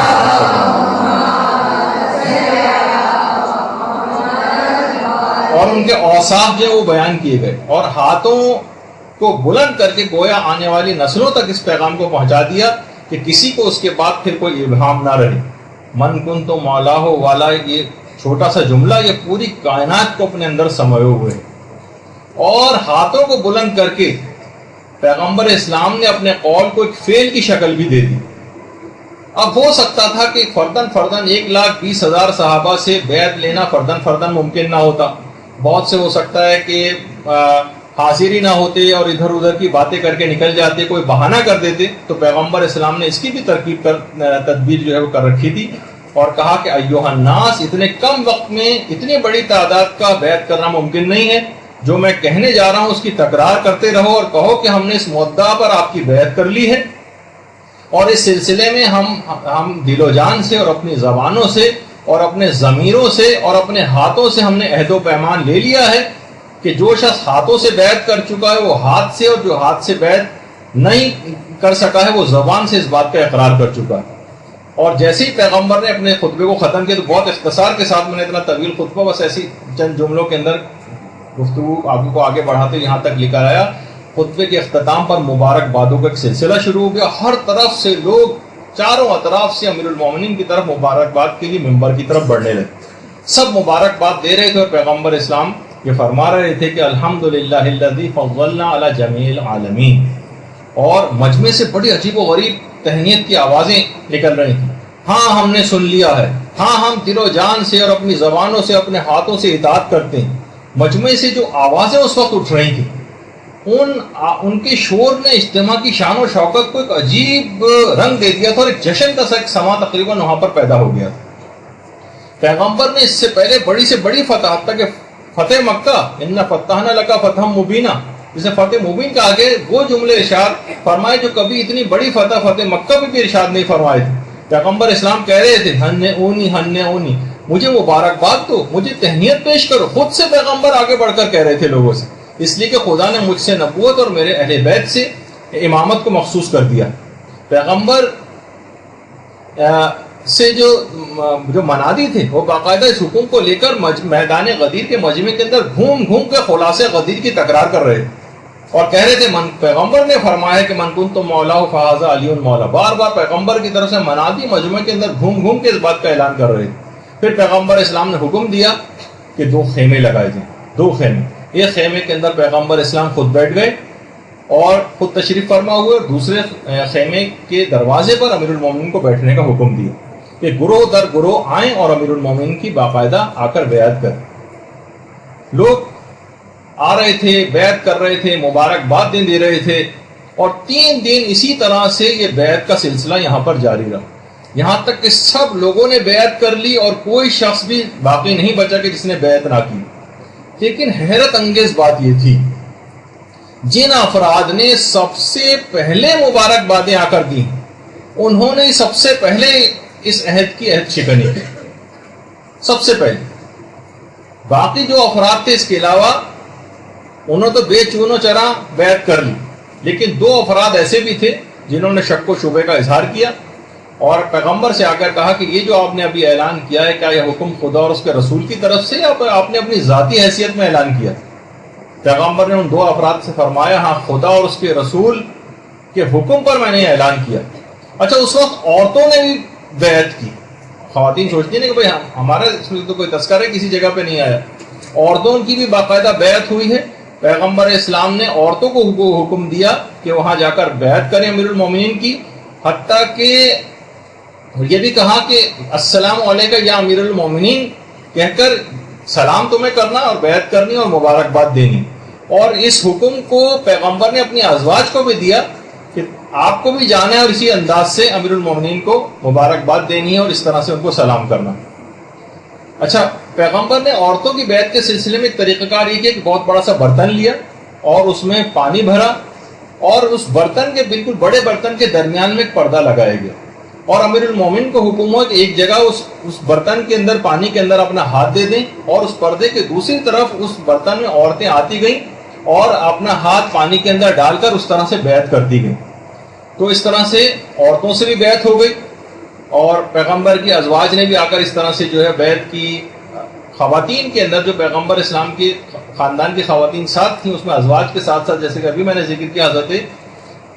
Speaker 5: اور ان کے اوصاف جو وہ بیان کیے گئے، اور ہاتھوں کو بلند کر کے گویا آنے والی نسلوں تک اس پیغام کو پہنچا دیا کہ کسی کو اس کے بعد پھر کوئی ابہام نہ رہے۔ من کن تو مولا ہو والا، یہ چھوٹا سا جملہ یہ پوری کائنات کو اپنے اندر سموئے ہوئے، اور ہاتھوں کو بلند کر کے پیغمبر اسلام نے اپنے قول کو ایک فعل کی شکل بھی دے دی۔ اب ہو سکتا تھا کہ فردن 1,20,000 صحابہ سے بیعت لینا فردن ممکن نہ ہوتا، بہت سے ہو سکتا ہے کہ حاضر ہی نہ ہوتے اور ادھر ادھر کی باتیں کر کے نکل جاتے، کوئی بہانہ کر دیتے، تو پیغمبر اسلام نے اس کی بھی تدبیر جو ہے وہ کر رکھی تھی، اور کہا کہ ایھا الناس، اتنے کم وقت میں اتنی بڑی تعداد کا بیعت کرنا ممکن نہیں ہے، جو میں کہنے جا رہا ہوں اس کی تکرار کرتے رہو اور کہو کہ ہم نے اس مدعا پر آپ کی بیعت کر لی ہے، اور اس سلسلے میں ہم دل و جان سے اور اپنی زبانوں سے اور اپنے ضمیروں سے اور اپنے ہاتھوں سے ہم نے عہد و پیمان لے لیا ہے کہ جو شخص ہاتھوں سے بیعت کر چکا ہے وہ ہاتھ سے، اور جو ہاتھ سے بیعت نہیں کر سکا ہے وہ زبان سے اس بات کا اقرار کر چکا ہے۔ اور جیسے ہی پیغمبر نے اپنے خطبے کو ختم کیا تو بہت اختصار کے ساتھ، میں نے اتنا طویل خطبہ بس ایسی چند جملوں کے اندر گفتگو آپ کو آگے بڑھاتے یہاں تک لے کر آیا، خطبے کے اختتام پر مبارکبادوں کا ایک سلسلہ شروع ہو گیا، ہر طرف سے لوگ چاروں اطراف سے امیر المومنین کی طرف مبارکباد کے لیے ممبر کی طرف بڑھنے لگے، سب مبارکباد دے رہے تھے، اور پیغمبر اسلام یہ فرما رہے تھے کہ الحمدللہ الذی فضلنا علی جمیع العالمین، اور مجمع سے بڑی عجیب و غریب تہنیت کی آوازیں نکل رہی تھیں، ہاں ہم نے سن لیا ہے، ہاں ہم دل و جان سے اور اپنی زبانوں سے اپنے ہاتھوں سے اطاعت کرتے ہیں۔ مجمع سے جو آوازیں اس وقت اٹھ رہی تھیں ان کے شور نے اجتماع کی شان و شوکت کو ایک عجیب رنگ دے دیا تھا، اور ایک جشن کا ایک سما تقریباً وہاں پر پیدا ہو گیا تھا۔ پیغمبر نے اس سے پہلے بڑی سے بڑی فتح، حتیٰ کہ فتح مکہ، ان فتحنا لک فتحا مبینا، جسے فتح مبین کا آگے وہ جملے ارشاد فرمائے جو کبھی اتنی بڑی فتح مکہ میں بھی ارشاد نہیں فرمائے تھے۔ پیغمبر اسلام کہہ رہے تھے ہن اونی، مجھے مبارکباد دو، مجھے تہنیت پیش کرو، خود سے پیغمبر آگے بڑھ کر کہہ رہے تھے لوگوں سے، اس لیے کہ خدا نے مجھ سے نبوت اور میرے اہل بیت سے امامت کو مخصوص کر دیا۔ پیغمبر سے جو منادی تھے وہ باقاعدہ اس حکم کو لے کر میدان غدیر کے مجمع کے اندر گھوم گھوم کے خلاصے غدیر کی تکرار کر رہے تھے، اور کہہ رہے تھے پیغمبر نے فرمایا کہ من کنت مولا فہذا علی مولا، بار بار پیغمبر کی طرف سے منادی مجمع کے اندر گھوم گھوم کے اس بات کا اعلان کر رہے تھے۔ پھر پیغمبر اسلام نے حکم دیا کہ 2 خیمے لگائے جائیں، 2 خیمے، ایک خیمے کے اندر پیغمبر اسلام خود بیٹھ گئے اور خود تشریف فرما ہوئے، اور دوسرے خیمے کے دروازے پر امیر المومنین کو بیٹھنے کا حکم دیا کہ گروہ در گروہ آئیں اور امیر المومنین کی باقاعدہ آ کر بیعت کریں۔ لوگ آ رہے تھے، بیعت کر رہے تھے، مبارکباد دے رہے تھے، اور 3 دن اسی طرح سے یہ بیعت کا سلسلہ یہاں پر جاری رہا، یہاں تک کہ سب لوگوں نے بیعت کر لی اور کوئی شخص بھی باقی نہیں بچا کہ جس نے بیعت نہ کی۔ لیکن حیرت انگیز بات یہ تھی، جن افراد نے سب سے پہلے مبارکبادیں آ کر دی انہوں نے سب سے پہلے اس عہد کی عہد شکنی کی، سب سے پہلے۔ باقی جو افراد تھے اس کے علاوہ انہوں تو بے چون و چرا بیعت کر لی، لیکن 2 افراد ایسے بھی تھے جنہوں نے شک و شبے کا اظہار کیا اور پیغمبر سے آ کر کہا کہ یہ جو آپ نے ابھی اعلان کیا ہے کیا یہ حکم خدا اور اس کے رسول کی طرف سے یا آپ نے اپنی ذاتی حیثیت میں اعلان کیا؟ پیغمبر نے ان 2 افراد سے فرمایا ہاں خدا اور اس کے رسول کے حکم پر میں نے اعلان کیا۔ اچھا، اس وقت عورتوں نے بھی بیعت کی۔ خواتین سوچتی ہیں کہ بھائی ہمارا اس میں تو کوئی تذکرہ کسی جگہ پہ نہیں آیا، عورتوں کی بھی باقاعدہ بیعت ہوئی ہے۔ پیغمبر اسلام نے عورتوں کو حکم دیا کہ وہاں جا کر بیعت کریں امیر المومنین کی، حتیٰ کہ یہ بھی کہا کہ السلام علیکم یا امیر المومنین کہہ کر سلام تمہیں کرنا اور بیعت کرنی اور مبارکباد دینی۔ اور اس حکم کو پیغمبر نے اپنی ازواج کو بھی دیا کہ آپ کو بھی جانا ہے اور اسی انداز سے امیر المومنین کو مبارکباد دینی ہے اور اس طرح سے ان کو سلام کرنا. اچھا، پیغمبر نے عورتوں کی بیعت کے سلسلے میں ایک طریقہ کار یہ کیا کہ بہت بڑا سا برتن لیا اور اس میں پانی بھرا اور اس برتن کے بالکل بڑے برتن کے درمیان میں ایک پردہ لگایا گیا اور امیر المومن کو حکم ہوا کہ ایک جگہ اس برتن کے اندر پانی کے اندر اپنا ہاتھ دے دیں اور اس پردے کے دوسری طرف اس برتن میں عورتیں آتی گئیں اور اپنا ہاتھ پانی کے اندر ڈال کر اس طرح سے بیعت کرتی گئیں. تو اس طرح سے عورتوں سے بھی بیعت ہو گئی اور پیغمبر کی ازواج نے بھی آ کر اس طرح سے جو ہے بیعت کی. خواتین کے اندر جو پیغمبر اسلام کے خاندان کی خواتین ساتھ تھیں اس میں ازواج کے ساتھ ساتھ جیسے کہ ابھی میں نے ذکر کیا حضرت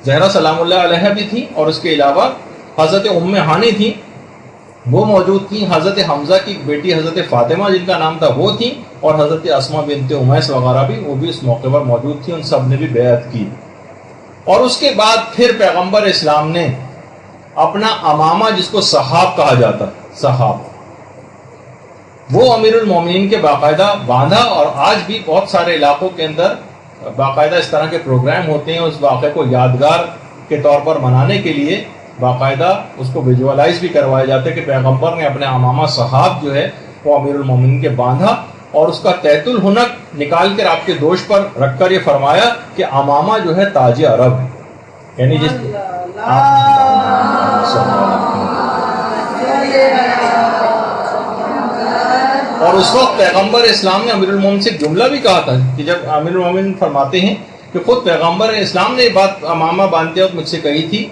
Speaker 5: زہرا سلام اللہ علیہ بھی تھیں اور اس کے علاوہ حضرت ام ہانی تھیں، وہ موجود تھیں. حضرت حمزہ کی بیٹی حضرت فاطمہ جن کا نام تھا وہ تھیں اور حضرت اسماء بنت امیس وغیرہ بھی وہ بھی اس موقع پر موجود تھیں. ان سب نے بھی بیعت کی. اور اس کے بعد پھر پیغمبر اسلام نے اپنا امامہ جس کو صحاب کہا جاتا صحاب وہ امیر المومنین کے باقاعدہ باندھا اور آج بھی بہت سارے علاقوں کے اندر باقاعدہ اس طرح کے پروگرام ہوتے ہیں. اس واقعے کو یادگار کے طور پر منانے کے لیے باقاعدہ اس کو ویژوالائز بھی کروایا جاتا ہے کہ پیغمبر نے اپنے امامہ صحاب جو ہے وہ امیر المومنین کے باندھا اور اس کا تحت الحنک نکال کر آپ کے دوش پر رکھ کر یہ فرمایا کہ امامہ جو ہے تاج عرب ہے. یعنی جس اور اس وقت پیغمبر اسلام نے امیر المومنین سے جملہ بھی کہا تھا کہ جب امیر المومنین فرماتے ہیں کہ خود پیغمبر اسلام نے یہ بات امامہ باندھتے وقت مجھ سے کہی تھی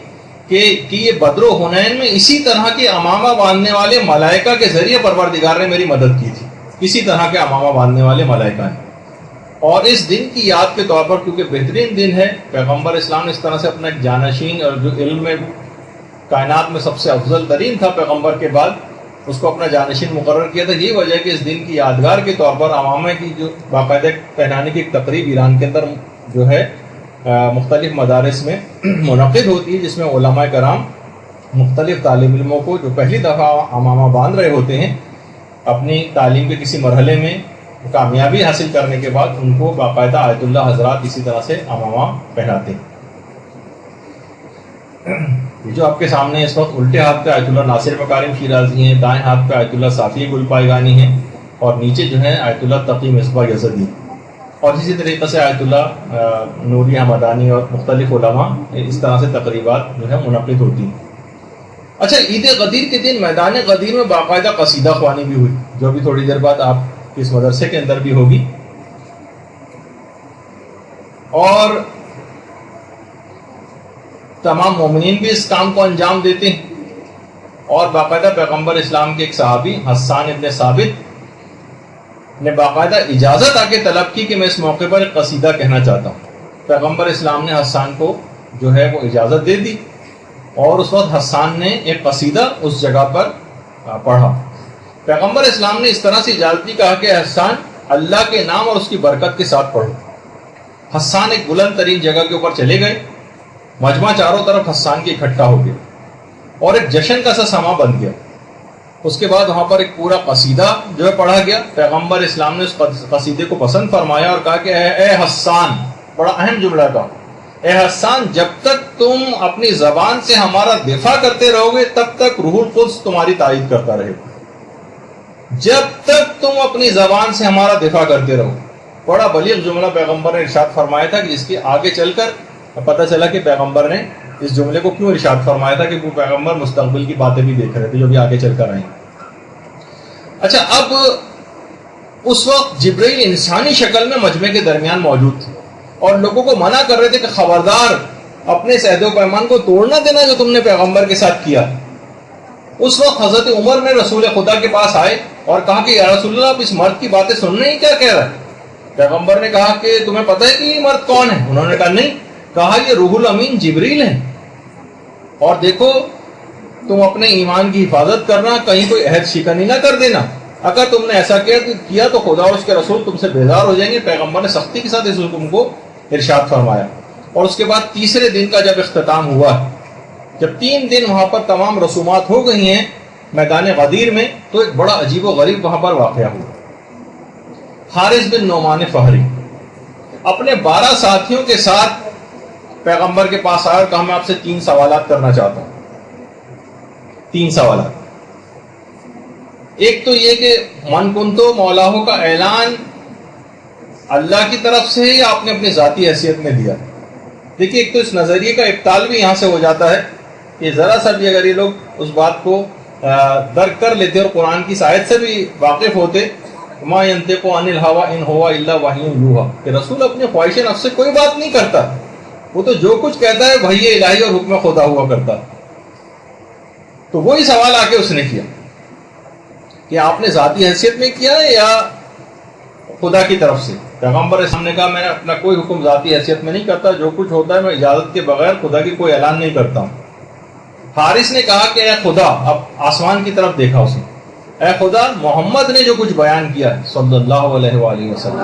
Speaker 5: کہ یہ بدر و حنین میں اسی طرح کے امامہ باندھنے والے ملائکہ کے ذریعے پروردگار نے میری مدد کی تھی. اسی طرح کے امامہ باندھنے والے ملائکہ ہیں. اور اس دن کی یاد کے طور پر کیونکہ بہترین دن ہے پیغمبر اسلام نے اس طرح سے اپنا ایک جانشین اور جو علم میں کائنات میں سب سے افضل ترین تھا پیغمبر کے بعد اس کو اپنا جانشین مقرر کیا تھا. یہی وجہ ہے کہ اس دن کی یادگار کے طور پر امامہ کی جو باقاعدہ پہنانے کی ایک تقریب ایران کے اندر جو ہے مختلف مدارس میں منعقد ہوتی ہے جس میں علماء کرام مختلف طالب علموں کو جو پہلی دفعہ امامہ باندھ رہے ہوتے ہیں اپنی تعلیم کے کسی مرحلے میں کامیابی حاصل کرنے کے بعد ان کو باقاعدہ آیت اللہ حضرات اسی طرح سے امامہ پہناتے ہیں. یہ جو آپ کے سامنے اس وقت الٹے ہاتھ پہ آیت اللہ ناصر مکارم شیرازی ہیں، دائیں ہاتھ پہ آیت اللہ صافی گل پائیگانی ہیں اور نیچے جو ہے آیت اللہ تقی مصباح یزدی اور اسی طریقے سے آیت اللہ نوری حمدانی اور مختلف علماء اس طرح سے تقریبات جو ہے منعقد ہوتی ہیں. اچھا، عید غدیر کے دن میدان غدیر میں باقاعدہ قصیدہ خوانی بھی ہوئی جو بھی تھوڑی دیر بعد آپ اس مدرسے کے اندر بھی ہوگی. اور تمام مومنین بھی اس کام کو انجام دیتے ہیں اور باقاعدہ پیغمبر اسلام کے ایک صحابی حسان ابن ثابت نے باقاعدہ اجازت آ کے طلب کی کہ میں اس موقع پر ایک قصیدہ کہنا چاہتا ہوں. پیغمبر اسلام نے حسان کو جو ہے وہ اجازت دے دی اور اس وقت حسان نے ایک قصیدہ اس جگہ پر پڑھا. پیغمبر اسلام نے اس طرح سے اجازت دی، کہا کہ حسان اللہ کے نام اور اس کی برکت کے ساتھ پڑھو. حسان ایک بلند ترین جگہ کے اوپر چلے گئے، مجمع چاروں طرف حسان کے اکٹھا ہو گیا اور ایک جشن کا سا سما بن گیا. اس کے بعد وہاں پر ایک پورا قصیدہ جو ہے پڑھا گیا. پیغمبر اسلام نے اس قصیدے کو پسند فرمایا اور کہا کہ اے حسان، بڑا اہم جملہ تھا، اے حسان جب تک تم اپنی زبان سے ہمارا دفاع کرتے رہو گے تب تک روح القدس تمہاری تائید کرتا رہے گا. جب تک تم اپنی زبان سے ہمارا دفاع کرتے رہو. بڑا بلیغ جملہ پیغمبر نے ارشاد فرمایا تھا کہ جس کے آگے چل کر پتہ چلا کہ پیغمبر نے اس جملے کو کیوں ارشاد فرمایا تھا کہ وہ پیغمبر مستقبل کی باتیں بھی دیکھ رہے تھے جو بھی آگے چل کر آئیں. اچھا، اب اس وقت جبرائیل انسانی شکل میں مجمع کے درمیان موجود تھے اور لوگوں کو منع کر رہے تھے کہ خبردار اپنے عہد و پیمان کو توڑنا دینا جو تم نے پیغمبر کے ساتھ کیا. اس وقت حضرت عمر نے رسول خدا کے پاس آئے اور کہا کہ یا رسول اللہ، آپ اس مرد کی باتیں سن رہے ہیں، کیا کہہ رہا ہے؟ پیغمبر نے کہا کہ تمہیں پتہ ہے کہ یہ مرد کون ہے؟ انہوں نے کہا نہیں. کہا یہ روح الامین جبریل ہے اور دیکھو تم اپنے ایمان کی حفاظت کرنا، کہیں کوئی عہد شکنی نہ کر دینا. اگر تم نے ایسا کیا تو خدا اور اس کے رسول تم سے بیزار ہو جائیں گے. پیغمبر نے سختی کے ساتھ اس حکم کو ارشاد فرمایا. اور اس کے بعد تیسرے دن کا جب اختتام ہوا، جب 3 دن وہاں پر تمام رسومات ہو گئی ہیں میدان غدیر میں، تو ایک بڑا عجیب و غریب وہاں پر واقعہ ہوا. حارث بن نعمان فہری اپنے 12 ساتھیوں کے ساتھ پیغمبر کے پاس آیا اور کہا میں آپ سے 3 سوالات کرنا چاہتا ہوں. 3 سوالات. ایک تو یہ کہ من کنتو مولاہو کا اعلان اللہ کی طرف سے یا آپ نے اپنی ذاتی حیثیت میں دیا. دیکھیے ایک تو اس نظریے کا ابطال بھی یہاں سے ہو جاتا ہے کہ ذرا سا بھی اگر یہ لوگ اس بات کو درک کر لیتے اور قرآن کی آیت سے بھی واقف ہوتے ما ينطق عن الهوى ان هو الا وحی یوحی کہ رسول اپنی خواہش نفس سے کوئی بات نہیں کرتا, وہ تو جو کچھ کہتا ہے وحی الہی اور حکم خدا ہوا کرتا. تو وہی سوال آ کے اس نے کیا کہ آپ نے ذاتی حیثیت میں کیا یا خدا کی طرف سے. پیغمبر اسلام نے کہا میں اپنا کوئی حکم ذاتی حیثیت میں نہیں کرتا, جو کچھ ہوتا ہے میں اجازت کے بغیر خدا کی کوئی اعلان نہیں کرتا ہوں. حارث نے کہا کہ اے خدا, اب آسمان کی طرف دیکھا اس نے, اے خدا محمد نے جو کچھ بیان کیا ہے صلی اللہ علیہ وآلہ وسلم,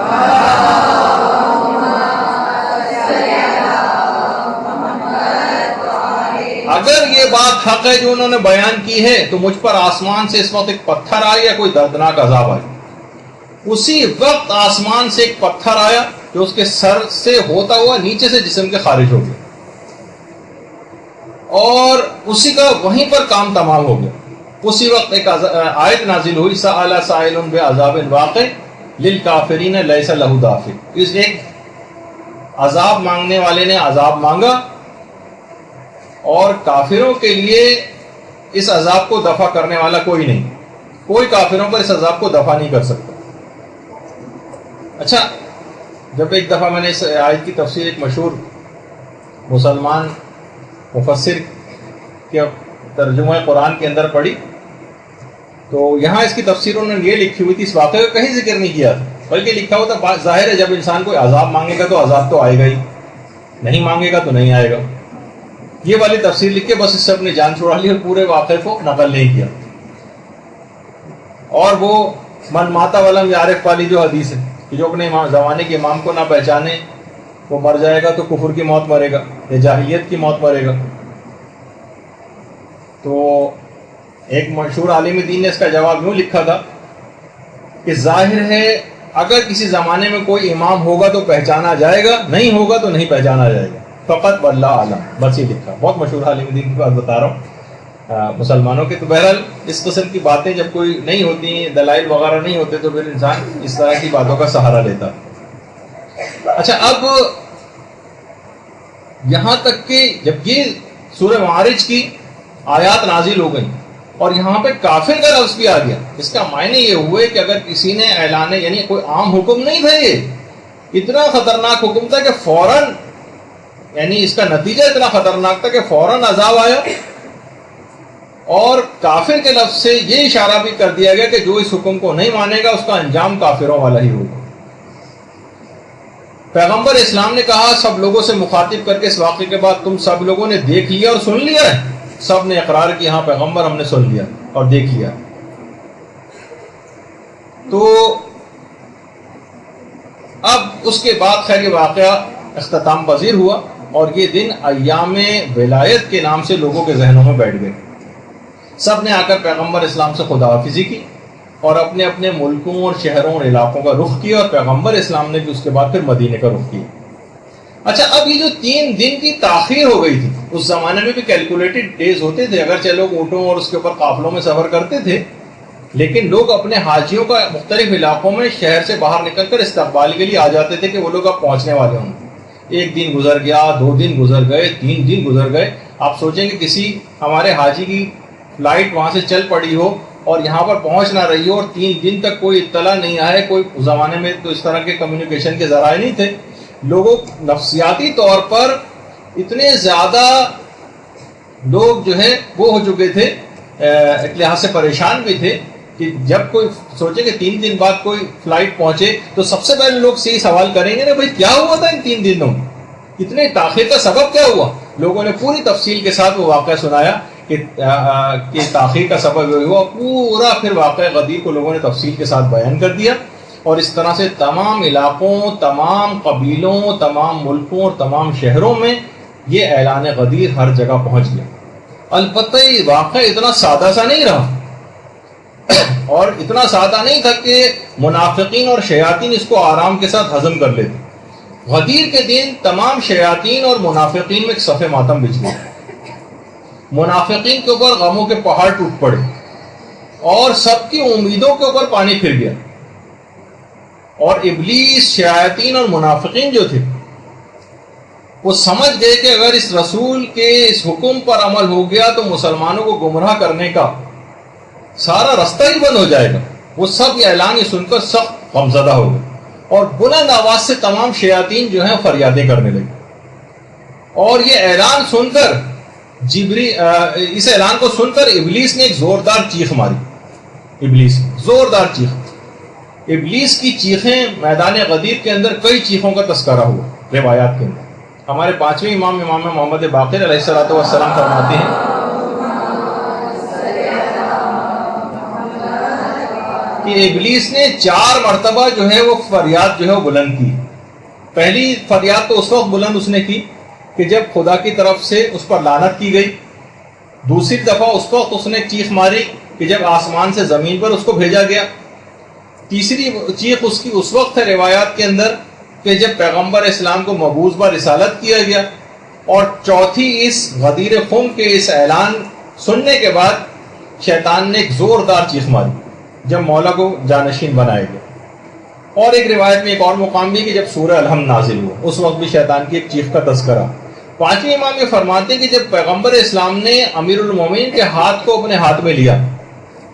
Speaker 5: اگر یہ بات حق ہے جو انہوں نے بیان کی ہے تو مجھ پر آسمان سے اس وقت ایک پتھر آیا یا کوئی دردناک عذاب آیا. اسی وقت آسمان سے ایک پتھر آیا جو اس کے سر سے ہوتا ہوا نیچے سے جسم کے خارج ہو گیا, اور اسی کا وہیں پر کام تمام ہو گیا. اسی وقت ایک آیت نازل ہوئی سأل سائل بعذاب واقع للکافرین لیس لہ دافع. اس ایک عذاب مانگنے والے نے عذاب مانگا اور کافروں کے لیے اس عذاب کو دفع کرنے والا کوئی نہیں, کوئی کافروں پر اس عذاب کو دفع نہیں کر سکتا. اچھا, جب ایک دفعہ میں نے اس آیت کی تفسیر ایک مشہور مسلمان مفسر کے ترجمہ قرآن کے اندر پڑھی تو یہاں اس کی تفسیر انہوں نے یہ لکھی ہوئی تھی, اس واقعے کا کہیں ذکر نہیں کیا بلکہ لکھا ہوا تھا ظاہر ہے جب انسان کوئی عذاب مانگے گا تو عذاب تو آئے گا ہی, نہیں مانگے گا تو نہیں آئے گا. یہ والی تفسیر لکھ کے بس اس سے اپنی جان چھڑا لی اور پورے واقعے کو نقل نہیں کیا. اور وہ من ماتا ولم یعرف والی جو حدیث ہے کہ جو اپنے زمانے کے امام کو نہ پہچانے وہ مر جائے گا تو کفر کی موت مرے گا یا جاہلیت کی موت مرے گا. تو ایک مشہور عالم دین نے اس کا جواب یوں لکھا تھا کہ ظاہر ہے اگر کسی زمانے میں کوئی امام ہوگا تو پہچانا جائے گا, نہیں ہوگا تو نہیں پہچانا جائے گا, فقط واللہ عالم. بس یہ لکھا, بہت مشہور عالم دین کی بات بتا رہا ہوں مسلمانوں کے. تو بہرحال اس قسم کی باتیں جب کوئی نہیں ہوتی, دلائل وغیرہ نہیں ہوتے تو پھر انسان اس طرح کی باتوں کا سہارا لیتا. اچھا, اب یہاں تک کہ جب یہ سورہ معارج کی آیات نازل ہو گئی اور یہاں پہ کافر کا لفظ بھی آ گیا, اس کا معنی یہ ہوئے کہ اگر کسی نے اعلان, یعنی کوئی عام حکم نہیں تھا, یہ اتنا خطرناک حکم تھا کہ فوراً, یعنی اس کا نتیجہ اتنا خطرناک تھا کہ فوراً عذاب آیا, اور کافر کے لفظ سے یہ اشارہ بھی کر دیا گیا کہ جو اس حکم کو نہیں مانے گا اس کا انجام کافروں والا ہی ہوگا. پیغمبر اسلام نے کہا سب لوگوں سے مخاطب کر کے اس واقعے کے بعد تم سب لوگوں نے دیکھ لیا اور سن لیا ہے؟ سب نے اقرار کیا ہاں پیغمبر ہم نے سن لیا اور دیکھ لیا. تو اب اس کے بعد خیر یہ واقعہ اختتام پذیر ہوا اور یہ دن ایام ولایت کے نام سے لوگوں کے ذہنوں میں بیٹھ گئے. سب نے آ کر پیغمبر اسلام سے خدا حافظی کی اور اپنے اپنے ملکوں اور شہروں اور علاقوں کا رخ کیا, اور پیغمبر اسلام نے بھی اس کے بعد پھر مدینے کا رخ کیا. اچھا, اب یہ جو 3 دن کی تاخیر ہو گئی تھی, اس زمانے میں بھی کیلکولیٹڈ ڈیز ہوتے تھے, اگرچہ لوگ اونٹوں اور اس کے اوپر قافلوں میں سفر کرتے تھے, لیکن لوگ اپنے حاجیوں کا مختلف علاقوں میں شہر سے باہر نکل کر استقبال کے لیے آ جاتے تھے کہ وہ لوگ اب پہنچنے والے ہوں. 1 دن گزر گیا, 2 دن گزر گئے, 3 دن گزر گئے. آپ سوچیں کہ کسی ہمارے حاجی کی فلائٹ وہاں سے چل پڑی ہو اور یہاں پر پہنچ نہ رہی ہو اور 3 دن تک کوئی اطلاع نہیں آئے, کوئی اس زمانے میں تو اس طرح کے کمیونیکیشن کے ذرائع نہیں تھے. لوگوں نفسیاتی طور پر اتنے زیادہ لوگ جو ہے وہ ہو چکے تھے, ایک لحاظ سے پریشان بھی تھے کہ جب کوئی سوچے کہ 3 دن بعد کوئی فلائٹ پہنچے تو سب سے پہلے لوگ سے یہ سوال کریں گے نا بھائی کیا ہوا تھا ان 3 دنوں میں, اتنے تاخیر کا سبب کیا ہوا. لوگوں نے پوری تفصیل کے ساتھ وہ واقعہ سنایا کہ تاخیر کا سبب یہ ہوا. پورا پھر واقعہ غدیر کو لوگوں نے تفصیل کے ساتھ بیان کر دیا, اور اس طرح سے تمام علاقوں, تمام قبیلوں, تمام ملکوں اور تمام شہروں میں یہ اعلان غدیر ہر جگہ پہنچ گیا. البتہ یہ واقعہ اتنا سادہ سا نہیں رہا اور اتنا سادہ نہیں تھا کہ منافقین اور شیاطین اس کو آرام کے ساتھ ہضم کر لیتے. غدیر کے دن تمام شیاطین اور منافقین میں ایک صف ماتم بچھ گیا. منافقین کے اوپر غموں کے پہاڑ ٹوٹ پڑے اور سب کی امیدوں کے اوپر پانی پھر گیا. اور ابلیس، شیاطین اور منافقین جو تھے وہ سمجھ گئے کہ اگر اس رسول کے اس حکم پر عمل ہو گیا تو مسلمانوں کو گمراہ کرنے کا سارا رستہ ہی بند ہو جائے گا. وہ سب یہ اعلان یہ سن کر سخت غمزدہ ہو گئے اور بلند آواز سے تمام شیاطین جو ہیں فریادیں کرنے لگے. اور یہ اعلان سن کر اس اعلان کو سن کر ابلیس نے ایک زوردار چیخ ماری. ابلیس زوردار چیخ. ابلیس کی چیخیں میدان غدیر کے اندر کئی چیخوں کا تذکرہ ہوا روایات کے اندر. ہمارے پانچویں امام محمد باقر علیہ الصلوۃ والسلام فرماتے ہیں کہ ابلیس نے 4 مرتبہ جو ہے وہ فریاد جو ہے وہ بلند کی. پہلی فریاد تو اس وقت بلند اس نے کی کہ جب خدا کی طرف سے اس پر لعنت کی گئی. دوسری دفعہ اس وقت اس نے چیخ ماری کہ جب آسمان سے زمین پر اس کو بھیجا گیا. تیسری چیخ اس کی اس وقت ہے روایات کے اندر کہ جب پیغمبر اسلام کو مبعوث بہ رسالت کیا گیا. اور چوتھی اس غدیر خم کے اس اعلان سننے کے بعد شیطان نے ایک زوردار چیخ ماری جب مولا کو جانشین بنایا گیا. اور ایک روایت میں ایک اور مقام بھی کہ جب سورہ الحمد نازل ہوا اس وقت بھی شیطان کی ایک چیخ کا تذکرہ. پانچویں امام یہ فرماتے ہیں کہ جب پیغمبر اسلام نے امیر المومنین کے ہاتھ کو اپنے ہاتھ میں لیا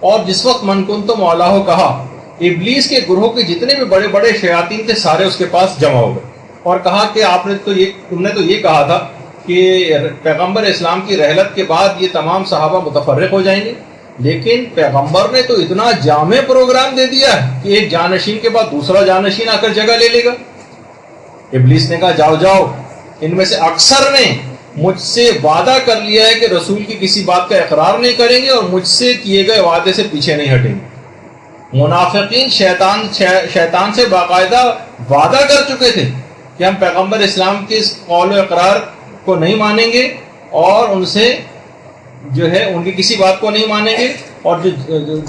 Speaker 5: اور جس وقت من کنت مولا ہو کہا، ابلیس کے گروہ کے جتنے بھی بڑے بڑے شیاطین تھے سارے اس کے پاس جمع ہو گئے اور کہا کہ تم نے تو یہ کہا تھا کہ پیغمبر اسلام کی رحلت کے بعد یہ تمام صحابہ متفرق ہو جائیں گے، لیکن پیغمبر نے تو اتنا جامع پروگرام دے دیا ہے کہ ایک جانشین کے بعد دوسرا جانشین آ کر جگہ لے لے گا. ابلیس نے کہا جاؤ، ان میں سے اکثر نے مجھ سے وعدہ کر لیا ہے کہ رسول کی کسی بات کا اقرار نہیں کریں گے اور مجھ سے کیے گئے وعدے سے پیچھے نہیں ہٹیں گے. منافقین شیطان سے باقاعدہ وعدہ کر چکے تھے کہ ہم پیغمبر اسلام کے اس قول و اقرار کو نہیں مانیں گے اور ان سے جو ہے ان کی کسی بات کو نہیں مانیں گے اور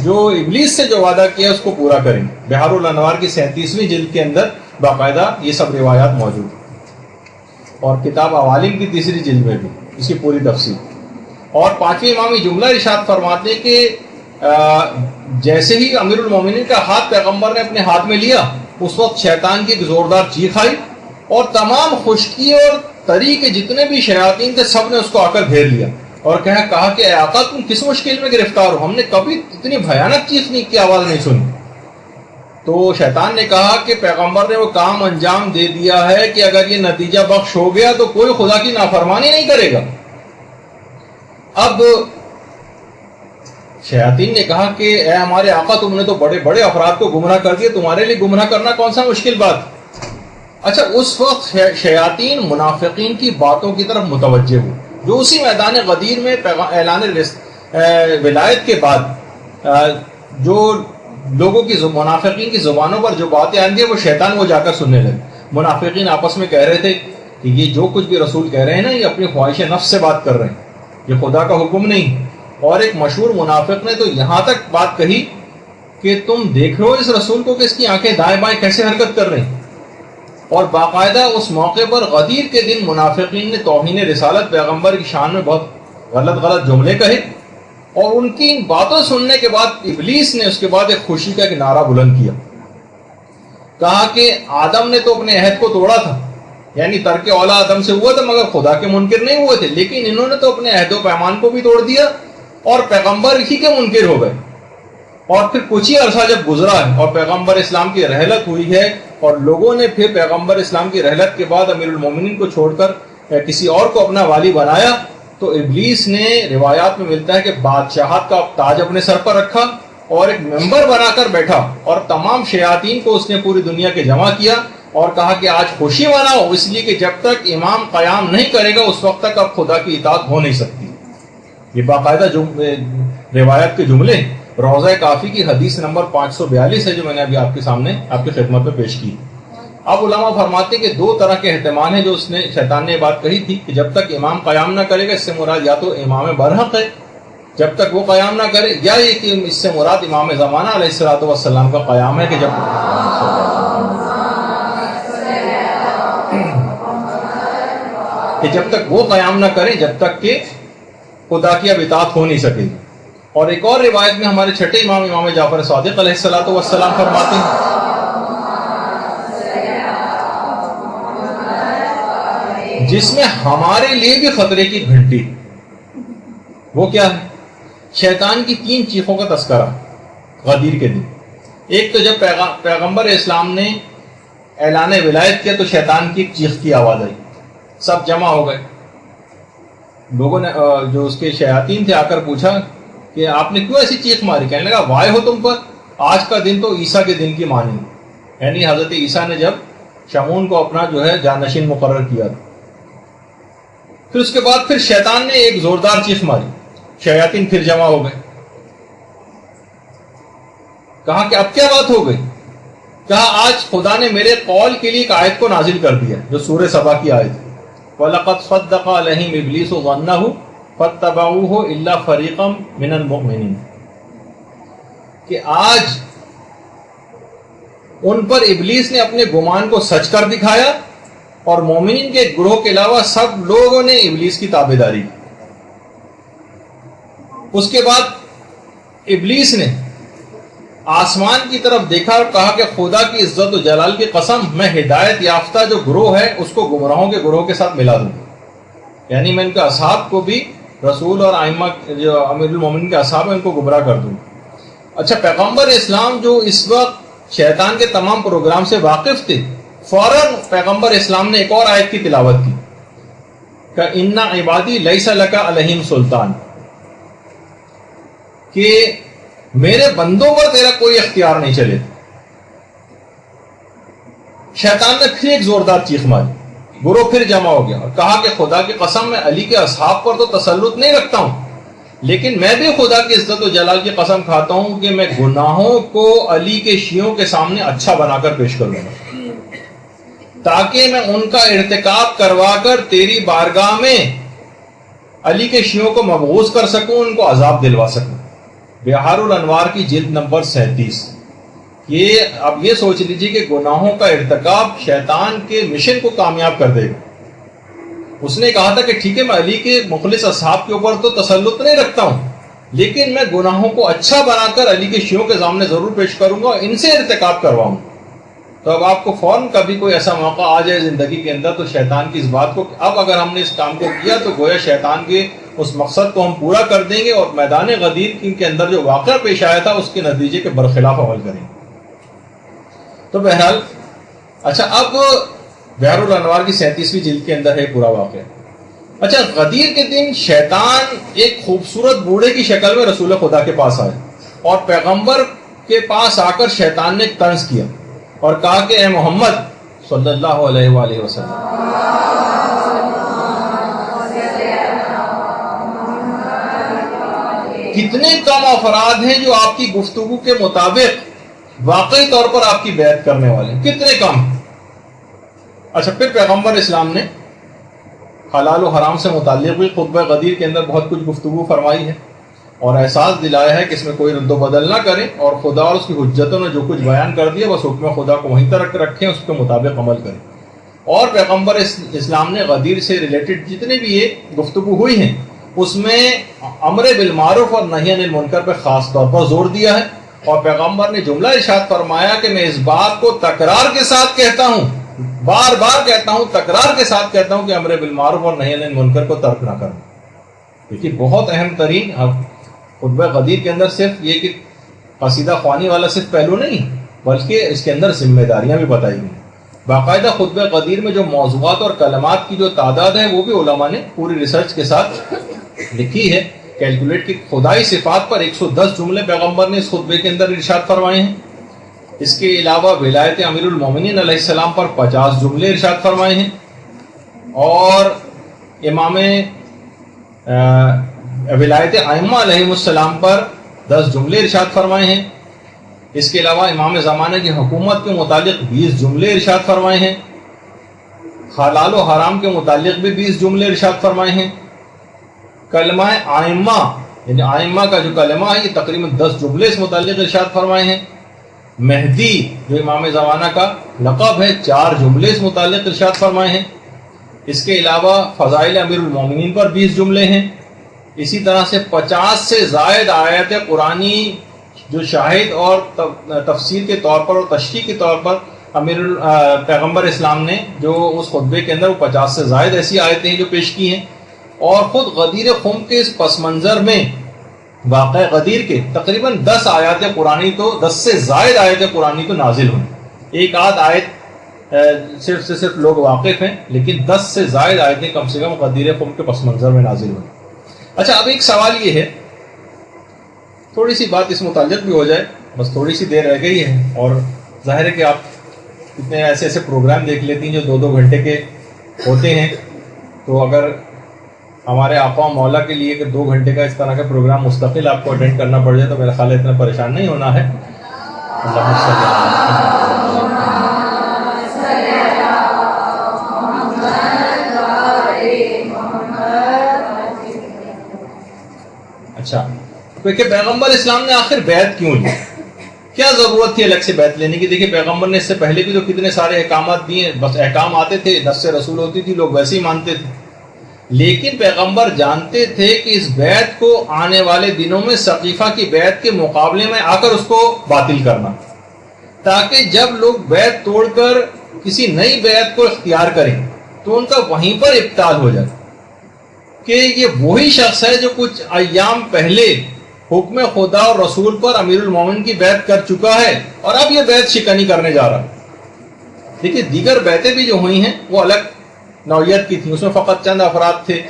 Speaker 5: جو ابلیس سے جو وعدہ کیا اس کو پورا کریں گے. بحار الانوار کی 37ویں جلد کے اندر باقاعدہ یہ سب روایات موجود ہیں اور کتاب عوالم کی 3ری جلد میں بھی اس کی پوری تفصیل. اور پانچویں امام جملہ ارشاد فرماتے ہیں کہ جیسے ہی امیر المومنین کا ہاتھ پیغمبر نے اپنے ہاتھ میں لیا اس وقت شیطان کی ایک زوردار چیخ آئی اور تمام خشکی اور تری کے جتنے بھی شیاطین تھے سب نے اس کو آ کر گھیر لیا اور کہا کہ اے آقا تم کس مشکل میں گرفتار ہو، ہم نے کبھی اتنی بھیانک چیخ کی آواز نہیں سنی. تو شیطان نے کہا کہ پیغمبر نے وہ کام انجام دے دیا ہے کہ اگر یہ نتیجہ بخش ہو گیا تو کوئی خدا کی نافرمانی نہیں کرے گا. اب شیاطین نے کہا کہ اے ہمارے آقا تم نے تو بڑے بڑے افراد کو گمراہ کر دیا، تمہارے لیے گمراہ کرنا کون سا مشکل بات. اچھا اس وقت شیاطین منافقین کی باتوں کی طرف متوجہ ہوئے جو اسی میدان غدیر میں اعلان ولایت کے بعد جو لوگوں کی منافقین کی زبانوں پر جو باتیں آئیں گی وہ شیطان وہ جا کر سننے لگے. منافقین آپس میں کہہ رہے تھے کہ یہ جو کچھ بھی رسول کہہ رہے ہیں نا یہ اپنی خواہش نفس سے بات کر رہے ہیں، یہ خدا کا حکم نہیں. اور ایک مشہور منافق نے تو یہاں تک بات کہی کہ تم دیکھ رہے ہو اس رسول کو کہ اس کی آنکھیں دائیں بائیں کیسے حرکت کر رہی ہیں. اور باقاعدہ اس موقع پر غدیر کے دن منافقین نے توہین رسالت پیغمبر کی شان میں بہت غلط جملے کہے اور ان کی ان باتوں سننے کے بعد ابلیس نے اس کے بعد ایک خوشی کا ایک نعرہ بلند کیا. کہا کہ آدم نے تو اپنے عہد کو توڑا تھا، یعنی ترک اولا آدم سے ہوا تھا مگر خدا کے منکر نہیں ہوئے تھے، لیکن انہوں نے تو اپنے عہد و پیمان کو بھی توڑ دیا اور پیغمبر ہی کے منکر ہو گئے. اور پھر کچھ ہی عرصہ جب گزرا ہے اور پیغمبر اسلام کی رحلت ہوئی ہے اور لوگوں نے پھر پیغمبر اسلام کی رحلت کے بعد امیر المومنین کو چھوڑ کر کسی اور کو اپنا والی بنایا تو ابلیس نے روایات میں ملتا ہے کہ بادشاہت کا تاج اپنے سر پر رکھا اور ایک ممبر بنا کر بیٹھا اور تمام شیاطین کو اس نے پوری دنیا کے جمع کیا اور کہا کہ آج خوشی مناؤ اس لیے کہ جب تک امام قیام نہیں کرے گا اس وقت تک اب خدا کی اطاعت ہو نہیں سکتی. یہ باقاعدہ روایت کے جملے روضہ کافی کی حدیث نمبر 542 ہے جو میں نے ابھی آپ کے سامنے آپ کی خدمت میں پیش کی. اب علماء فرماتے ہیں کہ 2 طرح کے احتمال ہیں جو شیطان نے بات کہی تھی کہ جب تک امام قیام نہ کرے گا، اس سے مراد یا تو امام برحق ہے جب تک وہ قیام نہ کرے، یا یہ کہ اس سے مراد امام زمانہ علیہ الصلوۃ والسلام کا قیام ہے کہ جب کہ جب تک وہ قیام نہ کریں جب تک کہ خدا کی اب اطاعت ہو نہیں سکے گی. اور ایک اور روایت میں ہمارے چھٹے امام امام جعفر صادق علیہ الصلوۃ والسلام فرماتے ہیں جس میں ہمارے لیے بھی خطرے کی گھنٹی. وہ کیا ہے؟ شیطان کی 3 چیخوں کا تذکرہ غدیر کے دن. ایک تو جب پیغمبر اسلام نے اعلان ولایت کیا تو شیطان کی ایک چیخ کی آواز آئی, سب جمع ہو گئے. لوگوں نے جو اس کے شیاطین تھے آ کر پوچھا کہ آپ نے کیوں ایسی چیخ ماری؟ کہنے لگا وائے ہو تم پر, آج کا دن تو عیسیٰ کے دن کی مانند, یعنی حضرت عیسیٰ نے جب شمعون کو اپنا جو ہے جانشین مقرر کیا تھا. پھر اس کے بعد پھر شیطان نے ایک زوردار چیخ ماری, شیاطین پھر جمع ہو گئے. کہا کہ اب کیا بات ہو گئی؟ کہا آج خدا نے میرے قول کے لیے ایک آیت کو نازل کر دیا جو سورہ سبا کی آیت ہے, وَلَقَدْ صَدَّقَ عَلَيْهِمْ إِبْلِيسُ ظَنَّهُ فَاتَّبَعُوهُ إِلَّا فَرِيقًا مِنَ الْمُؤْمِنِينَ, کہ آج ان پر ابلیس نے اپنے گمان کو سچ کر دکھایا اور مومنین کے گروہ کے علاوہ سب لوگوں نے ابلیس کی تابعداری کی. اس کے بعد ابلیس نے آسمان کی طرف دیکھا اور کہا کہ خدا کی عزت و جلال کی قسم, میں ہدایت یافتہ جو گروہ ہے اس کو گمراہوں کے گروہ کے ساتھ ملا دوں, یعنی میں ان کے اصحاب کو بھی رسول اور ائمہ جو امیر المومنین کے اصحاب ہیں ان کو گمراہ کر دوں. اچھا, پیغمبر اسلام جو اس وقت شیطان کے تمام پروگرام سے واقف تھے, فوراً پیغمبر اسلام نے ایک اور آیت کی تلاوت کی کہ اِنَّ عِبَادِي لَيْسَ لَكَ عَلَيْهِمْ سُلْطَان, کہ میرے بندوں پر تیرا کوئی اختیار نہیں چلے. شیطان نے پھر ایک زوردار چیخ ماری, گروہ پھر جمع ہو گیا اور کہا کہ خدا کی قسم میں علی کے اصحاب پر تو تسلط نہیں رکھتا ہوں, لیکن میں بھی خدا کی عزت و جلال کی قسم کھاتا ہوں کہ میں گناہوں کو علی کے شیعوں کے سامنے اچھا بنا کر پیش کروں گا تاکہ میں ان کا ارتکاب کروا کر تیری بارگاہ میں علی کے شیعوں کو مبغوض کر سکوں, ان کو عذاب دلوا سکوں. بہار الانوار کی جلد نمبر 37. یہ اب یہ سوچ لیجیے کہ گناہوں کا ارتکاب شیطان کے مشن کو کامیاب کر دے گا. اس نے کہا تھا کہ ٹھیک ہے میں علی کے مخلص اصحاب کے اوپر تو تسلط نہیں رکھتا ہوں, لیکن میں گناہوں کو اچھا بنا کر علی کے شیعوں کے سامنے ضرور پیش کروں گا اور ان سے ارتکاب کرواؤں. تو اب آپ کو فوراً کبھی کوئی ایسا موقع آ جائے زندگی کے اندر تو شیطان کی اس بات کو, اب اگر ہم نے اس کام کو کیا تو گویا شیطان کے اس مقصد کو ہم پورا کر دیں گے اور میدان غدیر کے اندر جو واقعہ پیش آیا تھا اس کے نتیجے کے برخلاف عمل کریں گے. تو بہرحال اچھا, اب بہار الانوار کی 37ویں جلد کے اندر ہے پورا واقعہ. اچھا, غدیر کے دن شیطان ایک خوبصورت بوڑھے کی شکل میں رسول خدا کے پاس آئے اور پیغمبر کے پاس آ کر شیطان نے ایک طنز کیا اور کہا کہ اے محمد صلی اللہ علیہ وآلہ وسلم, کتنے کم افراد ہیں جو آپ کی گفتگو کے مطابق واقعی طور پر آپ کی بیعت کرنے والے ہیں, کتنے کم. اچھا, پھر پیغمبر اسلام نے حلال و حرام سے متعلق بھی خطبہ غدیر کے اندر بہت کچھ گفتگو فرمائی ہے اور احساس دلایا ہے کہ اس میں کوئی رد و بدل نہ کریں اور خدا اور اس کی حجتوں نے جو کچھ بیان کر دیا بس حکم خدا کو وہیں تک رکھیں, اس کے مطابق عمل کریں. اور پیغمبر اسلام نے غدیر سے ریلیٹڈ جتنے بھی یہ گفتگو ہوئی ہیں اس میں امر بالمعروف اور نہی عن المنکر پہ خاص طور پر زور دیا ہے اور پیغمبر نے جملہ ارشاد فرمایا کہ میں اس بات کو تکرار کے ساتھ کہتا ہوں, بار بار کہتا ہوں, تکرار کے ساتھ کہتا ہوں کہ امر بالمعروف اور نہی عن المنکر کو ترک نہ کریں. دیکھیے بہت اہم ترین خطبہ غدیر کے اندر صرف یہ کہ قصیدہ خوانی والا صرف پہلو نہیں بلکہ اس کے اندر ذمہ داریاں بھی بتائی گئی. باقاعدہ خطبہ غدیر میں جو موضوعات اور کلمات کی جو تعداد ہے وہ بھی علماء نے پوری ریسرچ کے ساتھ لکھی ہے, کیلکولیٹ کی. خدائی صفات پر 110 جملے پیغمبر نے اس خطبے کے اندر ارشاد فرمائے ہیں. اس کے علاوہ ولایت امیر المومنین علیہ السلام پر 50 جملے ارشاد فرمائے ہیں اور امام ولایت ائمہ علیہ السلام پر 10 جملے ارشاد فرمائے ہیں. اس کے علاوہ امام زمانہ کی حکومت کے متعلق 20 جملے ارشاد فرمائے ہیں. حلال و حرام کے متعلق بھی 20 جملے ارشاد فرمائے ہیں. کلمہ ائمہ یعنی ائمہ کا جو کلمہ ہے یہ تقریباً 10 جملے اس متعلق ارشاد فرمائے ہیں. مہدی جو امام زمانہ کا لقب ہے 4 جملے اس متعلق ارشاد فرمائے ہیں. اس کے علاوہ فضائل امیر المومنین پر 20 جملے ہیں. اسی طرح سے 50 سے زائد آیات قرآنی جو شاہد اور تفسیر کے طور پر اور تشریح کے طور پر پیغمبر اسلام نے جو اس خطبے کے اندر وہ 50 سے زائد ایسی آیتیں جو پیش کی ہیں. اور خود غدیر خم کے اس پس منظر میں واقع غدیر کے تقریباً 10 آیات قرآنی تو 10 سے زائد آیات قرآنی تو نازل ہوئی. ایک آدھ آیت صرف لوگ واقف ہیں، لیکن 10 سے زائد آیتیں کم سے کم غدیر خم کے پس منظر میں نازل ہوئی. اچھا، اب ایک سوال یہ ہے، تھوڑی سی بات اس متعلق بھی ہو جائے، بس تھوڑی سی دیر رہ گئی ہے، اور ظاہر ہے کہ آپ اتنے ایسے پروگرام دیکھ لیتی ہیں جو 2 گھنٹے کے ہوتے ہیں، تو اگر ہمارے آقا و مولا کے لیے کہ 2 گھنٹے کا اس طرح کا پروگرام مستقل آپ کو اٹینڈ کرنا پڑ جائے تو میرا خیال ہے اتنا پریشان نہیں ہونا ہے. اچھا، کہ پیغمبر اسلام نے آخر بیعت کیوں لی؟ کیا ضرورت تھی الگ سے بیعت لینے کی؟ دیکھیے پیغمبر نے اس سے پہلے بھی تو کتنے سارے احکامات دیے، بس احکام آتے تھے، نص رسول ہوتی تھی، لوگ ویسے ہی مانتے تھے. لیکن پیغمبر جانتے تھے کہ اس بیعت کو آنے والے دنوں میں ثقیفہ کی بیعت کے مقابلے میں آ کر اس کو باطل کرنا، تاکہ جب لوگ بیعت توڑ کر کسی نئی بیعت کو اختیار کریں تو ان کا وہیں پر ابطال ہو جائے کہ یہ وہی شخص ہے جو کچھ ایام پہلے حکم خدا اور رسول پر امیر المومن کی بیعت کر چکا ہے اور اب یہ بیعت شکنی کرنے جا رہا ہے. دیکھیے دیگر بیعتیں بھی جو ہوئی ہیں وہ الگ نوعیت کی تھیں، اس میں فقط چند افراد تھے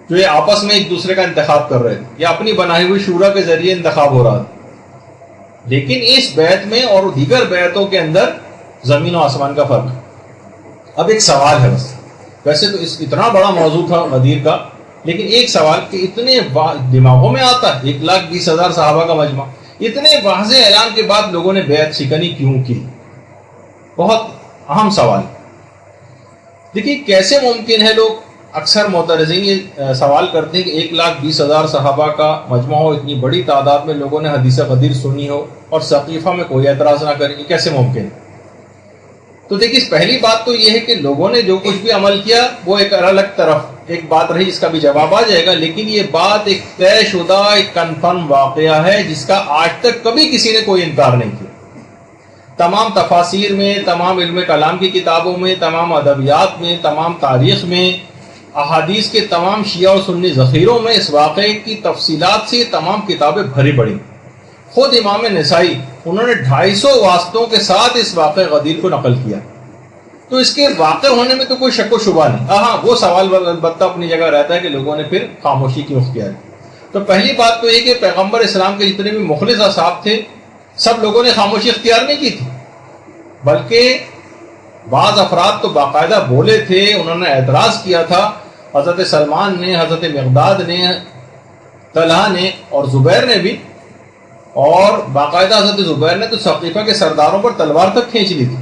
Speaker 5: جو یہ آپس میں ایک دوسرے کا انتخاب کر رہے تھے یا اپنی بنائی ہوئی شورا کے ذریعے انتخاب ہو رہا تھا. لیکن اس بیعت میں اور دیگر بیعتوں کے اندر زمین و آسمان کا فرق ہے. اب ایک سوال ہے، بس ویسے تو اتنا بڑا موضوع تھا غدیر کا، لیکن ایک سوال کہ اتنے دماغوں میں آتا ہے 1,20,000 صحابہ کا مجمع، اتنے واضح اعلان کے بعد لوگوں نے بیعت شکنی کیوں کی؟ بہت اہم سوال. دیکھیے کیسے ممکن ہے، لوگ اکثر معترضین یہ سوال کرتے ہیں کہ 1,20,000 صحابہ کا مجمع ہو، اتنی بڑی تعداد میں لوگوں نے حدیث غدیر سنی ہو اور ثقیفہ میں کوئی اعتراض نہ کرے، یہ کیسے ممکن ہے؟ تو دیکھیے پہلی بات تو یہ ہے کہ لوگوں نے جو کچھ بھی عمل کیا وہ ایک الگ طرف ایک بات رہی، جس کا بھی جواب آ جائے گا، لیکن یہ بات ایک طے شدہ ایک کنفرم واقعہ ہے جس کا آج تک کبھی کسی نے کوئی انکار نہیں کیا. تمام تفاسیر میں، تمام علم کلام کی کتابوں میں، تمام ادبیات میں، تمام تاریخ میں، احادیث کے تمام شیعہ و سنی ذخیروں میں اس واقعے کی تفصیلات سے یہ تمام کتابیں بھری پڑی. خود امام نسائی انہوں نے 250 واسطوں کے ساتھ اس واقعہ غدیر کو نقل کیا. تو اس کے واقع ہونے میں تو کوئی شک و شبہ نہیں. ہاں وہ سوال البتہ اپنی جگہ رہتا ہے کہ لوگوں نے پھر خاموشی کیوں اختیار کی. تو پہلی بات تو یہ کہ پیغمبر اسلام کے جتنے بھی مخلص اصحاب تھے سب لوگوں نے خاموشی اختیار نہیں کی تھی، بلکہ بعض افراد تو باقاعدہ بولے تھے، انہوں نے اعتراض کیا تھا. حضرت سلمان نے، حضرت مقداد نے، طلحہ نے اور زبیر نے بھی، اور باقاعدہ حضرت زبیر نے تو ثقیفہ کے سرداروں پر تلوار تک کھینچ لی تھی.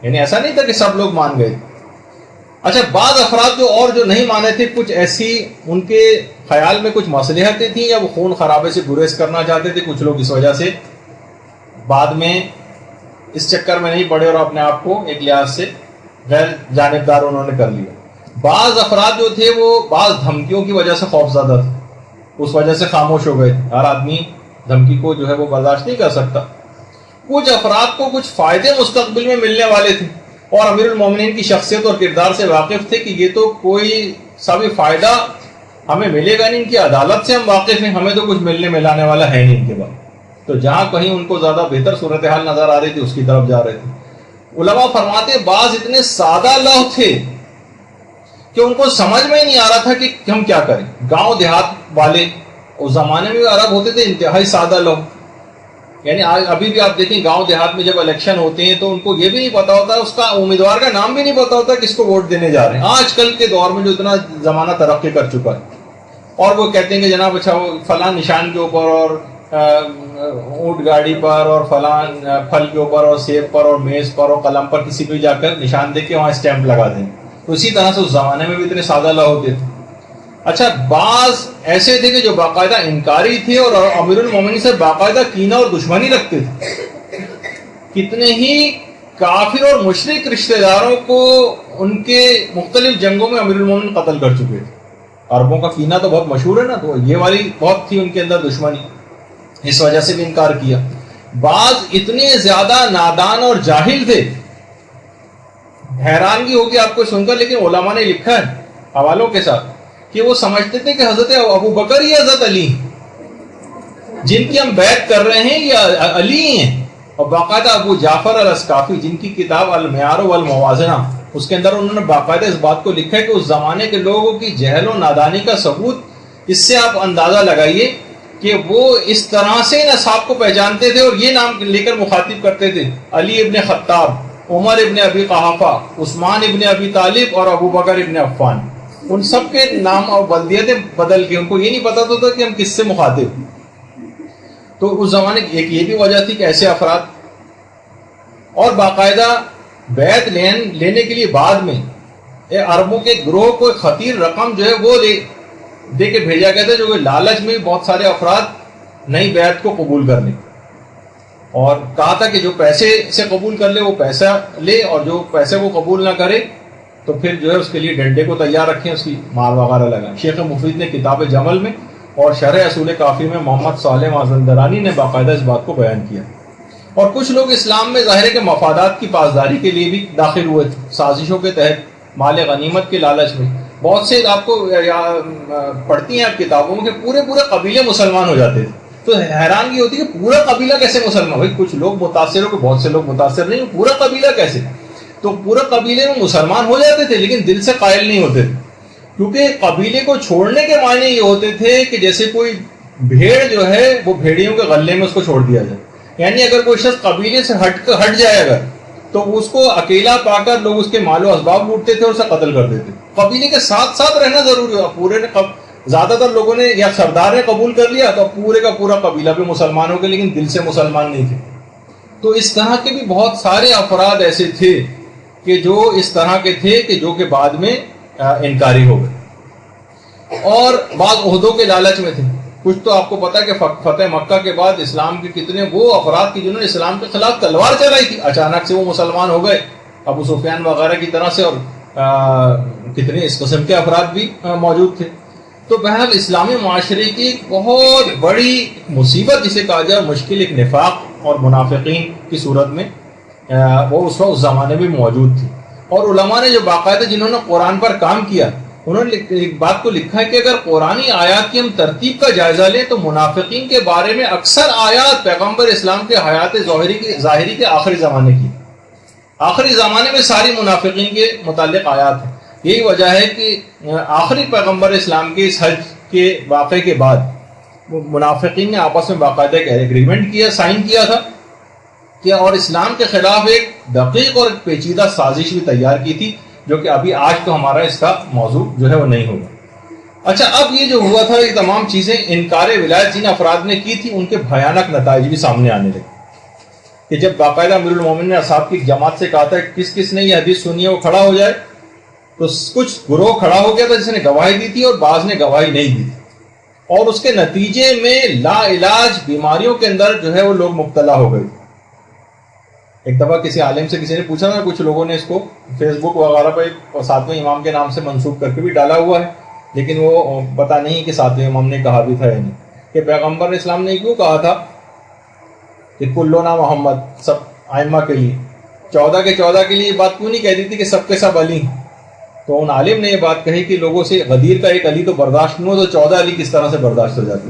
Speaker 5: یعنی ایسا نہیں تھا کہ سب لوگ مان گئے. اچھا بعض افراد جو نہیں مانے تھے، کچھ ایسی ان کے خیال میں کچھ مصلحتیں تھیں یا وہ خون خرابے سے گریز کرنا چاہتے تھے. کچھ لوگ اس وجہ سے بعد میں اس چکر میں نہیں پڑے اور اپنے آپ کو ایک لحاظ سے غیر جانبدار انہوں نے کر لیا. بعض افراد جو تھے وہ بعض دھمکیوں کی وجہ سے خوف زدہ تھے، اس وجہ سے خاموش ہو گئے. ہر آدمی دھمکی کو جو ہے وہ برداشت نہیں کر سکتا. کچھ افراد کو کچھ فائدے مستقبل میں ملنے والے تھے اور امیر المومنین کی شخصیت اور کردار سے واقف تھے کہ یہ تو کوئی سا بھی فائدہ ہمیں ملے گا نہیں، ان کی عدالت سے ہم واقف ہیں، ہمیں تو کچھ ملنے ملانے والا ہے نہیں ان کے بعد. تو جہاں کہیں ان کو زیادہ بہتر صورتحال نظر آ رہی تھی اس کی طرف جا رہے تھے. علماء فرماتے بعض اتنے سادہ لوح تھے کہ ان کو سمجھ میں نہیں آ رہا تھا کہ ہم کیا کریں. گاؤں دیہات والے اس زمانے میں عرب ہوتے تھے انتہائی سادہ لوگ. یعنی ابھی بھی آپ دیکھیں گاؤں دیہات میں جب الیکشن ہوتے ہیں تو ان کو یہ بھی نہیں پتا ہوتا، اس کا امیدوار کا نام بھی نہیں پتا ہوتا کس کو ووٹ دینے جا رہے ہیں. آج کل کے دور میں جو اتنا زمانہ ترقی کر چکا ہے اور وہ کہتے ہیں کہ جناب اچھا وہ فلاں نشان کے اوپر اور اونٹ گاڑی پر اور فلاں پھل کے اوپر اور سیب پر اور میز پر اور قلم پر کسی بھی جا کر نشان دے کے وہاں اسٹیمپ لگا دیں. تو اسی طرح سے اس زمانے میں بھی اتنے سادہ لوگ ہوتے تھے. اچھا بعض ایسے تھے کہ جو باقاعدہ انکاری تھے اور امیر المومنین سے باقاعدہ کینہ اور دشمنی رکھتے تھے. کتنے ہی کافر اور مشرک رشتہ داروں کو ان کے مختلف جنگوں میں امیر المومنین قتل کر چکے تھے. عربوں کا کینہ تو بہت مشہور ہے نا, تو یہ والی بہت تھی ان کے اندر دشمنی, اس وجہ سے بھی انکار کیا. بعض اتنے زیادہ نادان اور جاہل تھے, حیرانگی ہوگی آپ کو سن کر, لیکن علماء نے لکھا ہے حوالوں کے ساتھ کہ وہ سمجھتے تھے کہ حضرت ابو بکر یا حضرت علی جن کی ہم بیعت کر رہے ہیں یہ علی ہیں. اور باقاعدہ ابو جعفر الاسقافی جن کی کتاب المعیار والموازنہ, اس کے اندر انہوں نے باقاعدہ اس بات کو لکھا ہے کہ اس زمانے کے لوگوں کی جہل و نادانی کا ثبوت اس سے آپ اندازہ لگائیے کہ وہ اس طرح سے ان اصحاب کو پہچانتے تھے اور یہ نام لے کر مخاطب کرتے تھے: علی ابن خطاب، عمر ابن ابی قحافہ، عثمان ابن ابی طالب اور ابو بکر ابن عفان. ان سب کے نام اور بلدیتیں بدل کے ان کو یہ نہیں پتا تھا کہ ہم کس سے مخاطب. تو اس زمانے کی ایک یہ بھی وجہ تھی کہ ایسے افراد, اور باقاعدہ بیعت لینے کے لیے بعد میں عربوں کے گروہ کو خطیر رقم جو ہے وہ دے کے بھیجا گیا تھا, جو کہ لالچ میں بہت سارے افراد نئی بیعت کو قبول کر لیں, اور کہا تھا کہ جو پیسے سے قبول کر لے وہ پیسہ لے, اور جو پیسے کو قبول نہ کرے تو پھر جو ہے اس کے لیے ڈنڈے کو تیار رکھیں, اس کی مار وغیرہ لگائیں. شیخ مفید نے کتاب جمل میں اور شرح اصول کافی میں محمد صالح مازندرانی نے باقاعدہ اس بات کو بیان کیا. اور کچھ لوگ اسلام میں ظاہر ہے کہ مفادات کی پاسداری کے لیے بھی داخل ہوئے تھے, سازشوں کے تحت مال غنیمت کے لالچ میں. بہت سے آپ کو پڑھتی ہیں آپ کتابوں میں کہ پورے قبیلے مسلمان ہو جاتے تھے, تو حیرانگی ہوتی ہے کہ پورا قبیلہ کیسے مسلمان. بھائی کچھ لوگ متاثر ہو کہ بہت سے لوگ متاثر نہیں, پورا قبیلہ کیسے؟ تو پورے قبیلے میں مسلمان ہو جاتے تھے لیکن دل سے قائل نہیں ہوتے تھے, کیونکہ قبیلے کو چھوڑنے کے معنی یہ ہوتے تھے کہ جیسے کوئی بھیڑ جو ہے وہ بھیڑیوں کے غلے میں اس کو چھوڑ دیا جائے. یعنی اگر کوئی شخص قبیلے سے ہٹ جائے اگر, تو اس کو اکیلا پا کر لوگ اس کے مال و اسباب لوٹتے تھے اور اسے قتل کر دیتے. قبیلے کے ساتھ رہنا ضروری ہوا. پورے نے زیادہ تر لوگوں نے یا سردار نے قبول کر لیا تو پورے کا پورا قبیلہ بھی مسلمان ہو گیا, لیکن دل سے مسلمان نہیں تھے. تو اس طرح کے بھی بہت سارے افراد ایسے تھے کہ جو اس طرح کے تھے کہ جو کہ بعد میں انکاری ہو گئے, اور بعض عہدوں کے لالچ میں تھے. کچھ تو آپ کو پتا کہ فتح مکہ کے بعد اسلام کے کتنے وہ افراد کی جنہوں نے اسلام کے خلاف تلوار چلائی تھی, اچانک سے وہ مسلمان ہو گئے, ابو سفیان وغیرہ کی طرح سے, اور کتنے اس قسم کے افراد بھی موجود تھے. تو بہرحال اسلامی معاشرے کی ایک بہت بڑی مصیبت جسے کہا جائے, مشکل, ایک نفاق اور منافقین کی صورت میں وہ اس وقت اس زمانے میں موجود تھی. اور علماء نے جو باقاعدہ جنہوں نے قرآن پر کام کیا, انہوں نے ایک بات کو لکھا ہے کہ اگر قرآنی آیات کی ہم ترتیب کا جائزہ لیں تو منافقین کے بارے میں اکثر آیات پیغمبر اسلام کے حیات ظاہری کے آخری زمانے کی, آخری زمانے میں ساری منافقین کے متعلق آیات ہیں. یہی وجہ ہے کہ آخری پیغمبر اسلام کے اس حج کے واقعے کے بعد منافقین نے آپس میں باقاعدہ ایک ایگریمنٹ کیا, سائن کیا تھا کہ, اور اسلام کے خلاف ایک دقیق اور پیچیدہ سازش بھی تیار کی تھی, جو کہ ابھی آج تو ہمارا اس کا موضوع جو ہے وہ نہیں ہوگا. اچھا, اب یہ جو ہوا تھا یہ تمام چیزیں انکار ولایت جن افراد نے کی تھی ان کے بھیانک نتائج بھی سامنے آنے لگے. کہ جب باقاعدہ امیر المومنین نے اصحاب کی جماعت سے کہا تھا کس کس نے یہ حدیث سنی ہے وہ کھڑا ہو جائے, تو کچھ گروہ کھڑا ہو گیا تھا جس نے گواہی دی تھی اور بعض نے گواہی نہیں دی تھی, اور اس کے نتیجے میں لا علاج بیماریوں کے اندر جو ہے وہ لوگ مبتلا ہو گئے. ایک دفعہ کسی عالم سے کسی نے پوچھا نا, کچھ لوگوں نے اس کو فیس بک وغیرہ پہ ساتویں امام کے نام سے منسوخ کر کے بھی ڈالا ہوا ہے, لیکن وہ پتہ نہیں کہ ساتویں امام نے کہا بھی تھا یا نہیں, کہ پیغمبر اسلام نے کیوں کہا تھا کہ کلنا محمد, سب ائمہ کے لیے 14 کے 14 کے لیے یہ بات کیوں نہیں کہہ دی تھی کہ سب کے سب علی. تو ان عالم نے یہ بات کہی کہ لوگوں سے غدیر کا ایک علی تو برداشت نہیں ہو, تو 14 علی کس طرح سے برداشت ہو جاتی.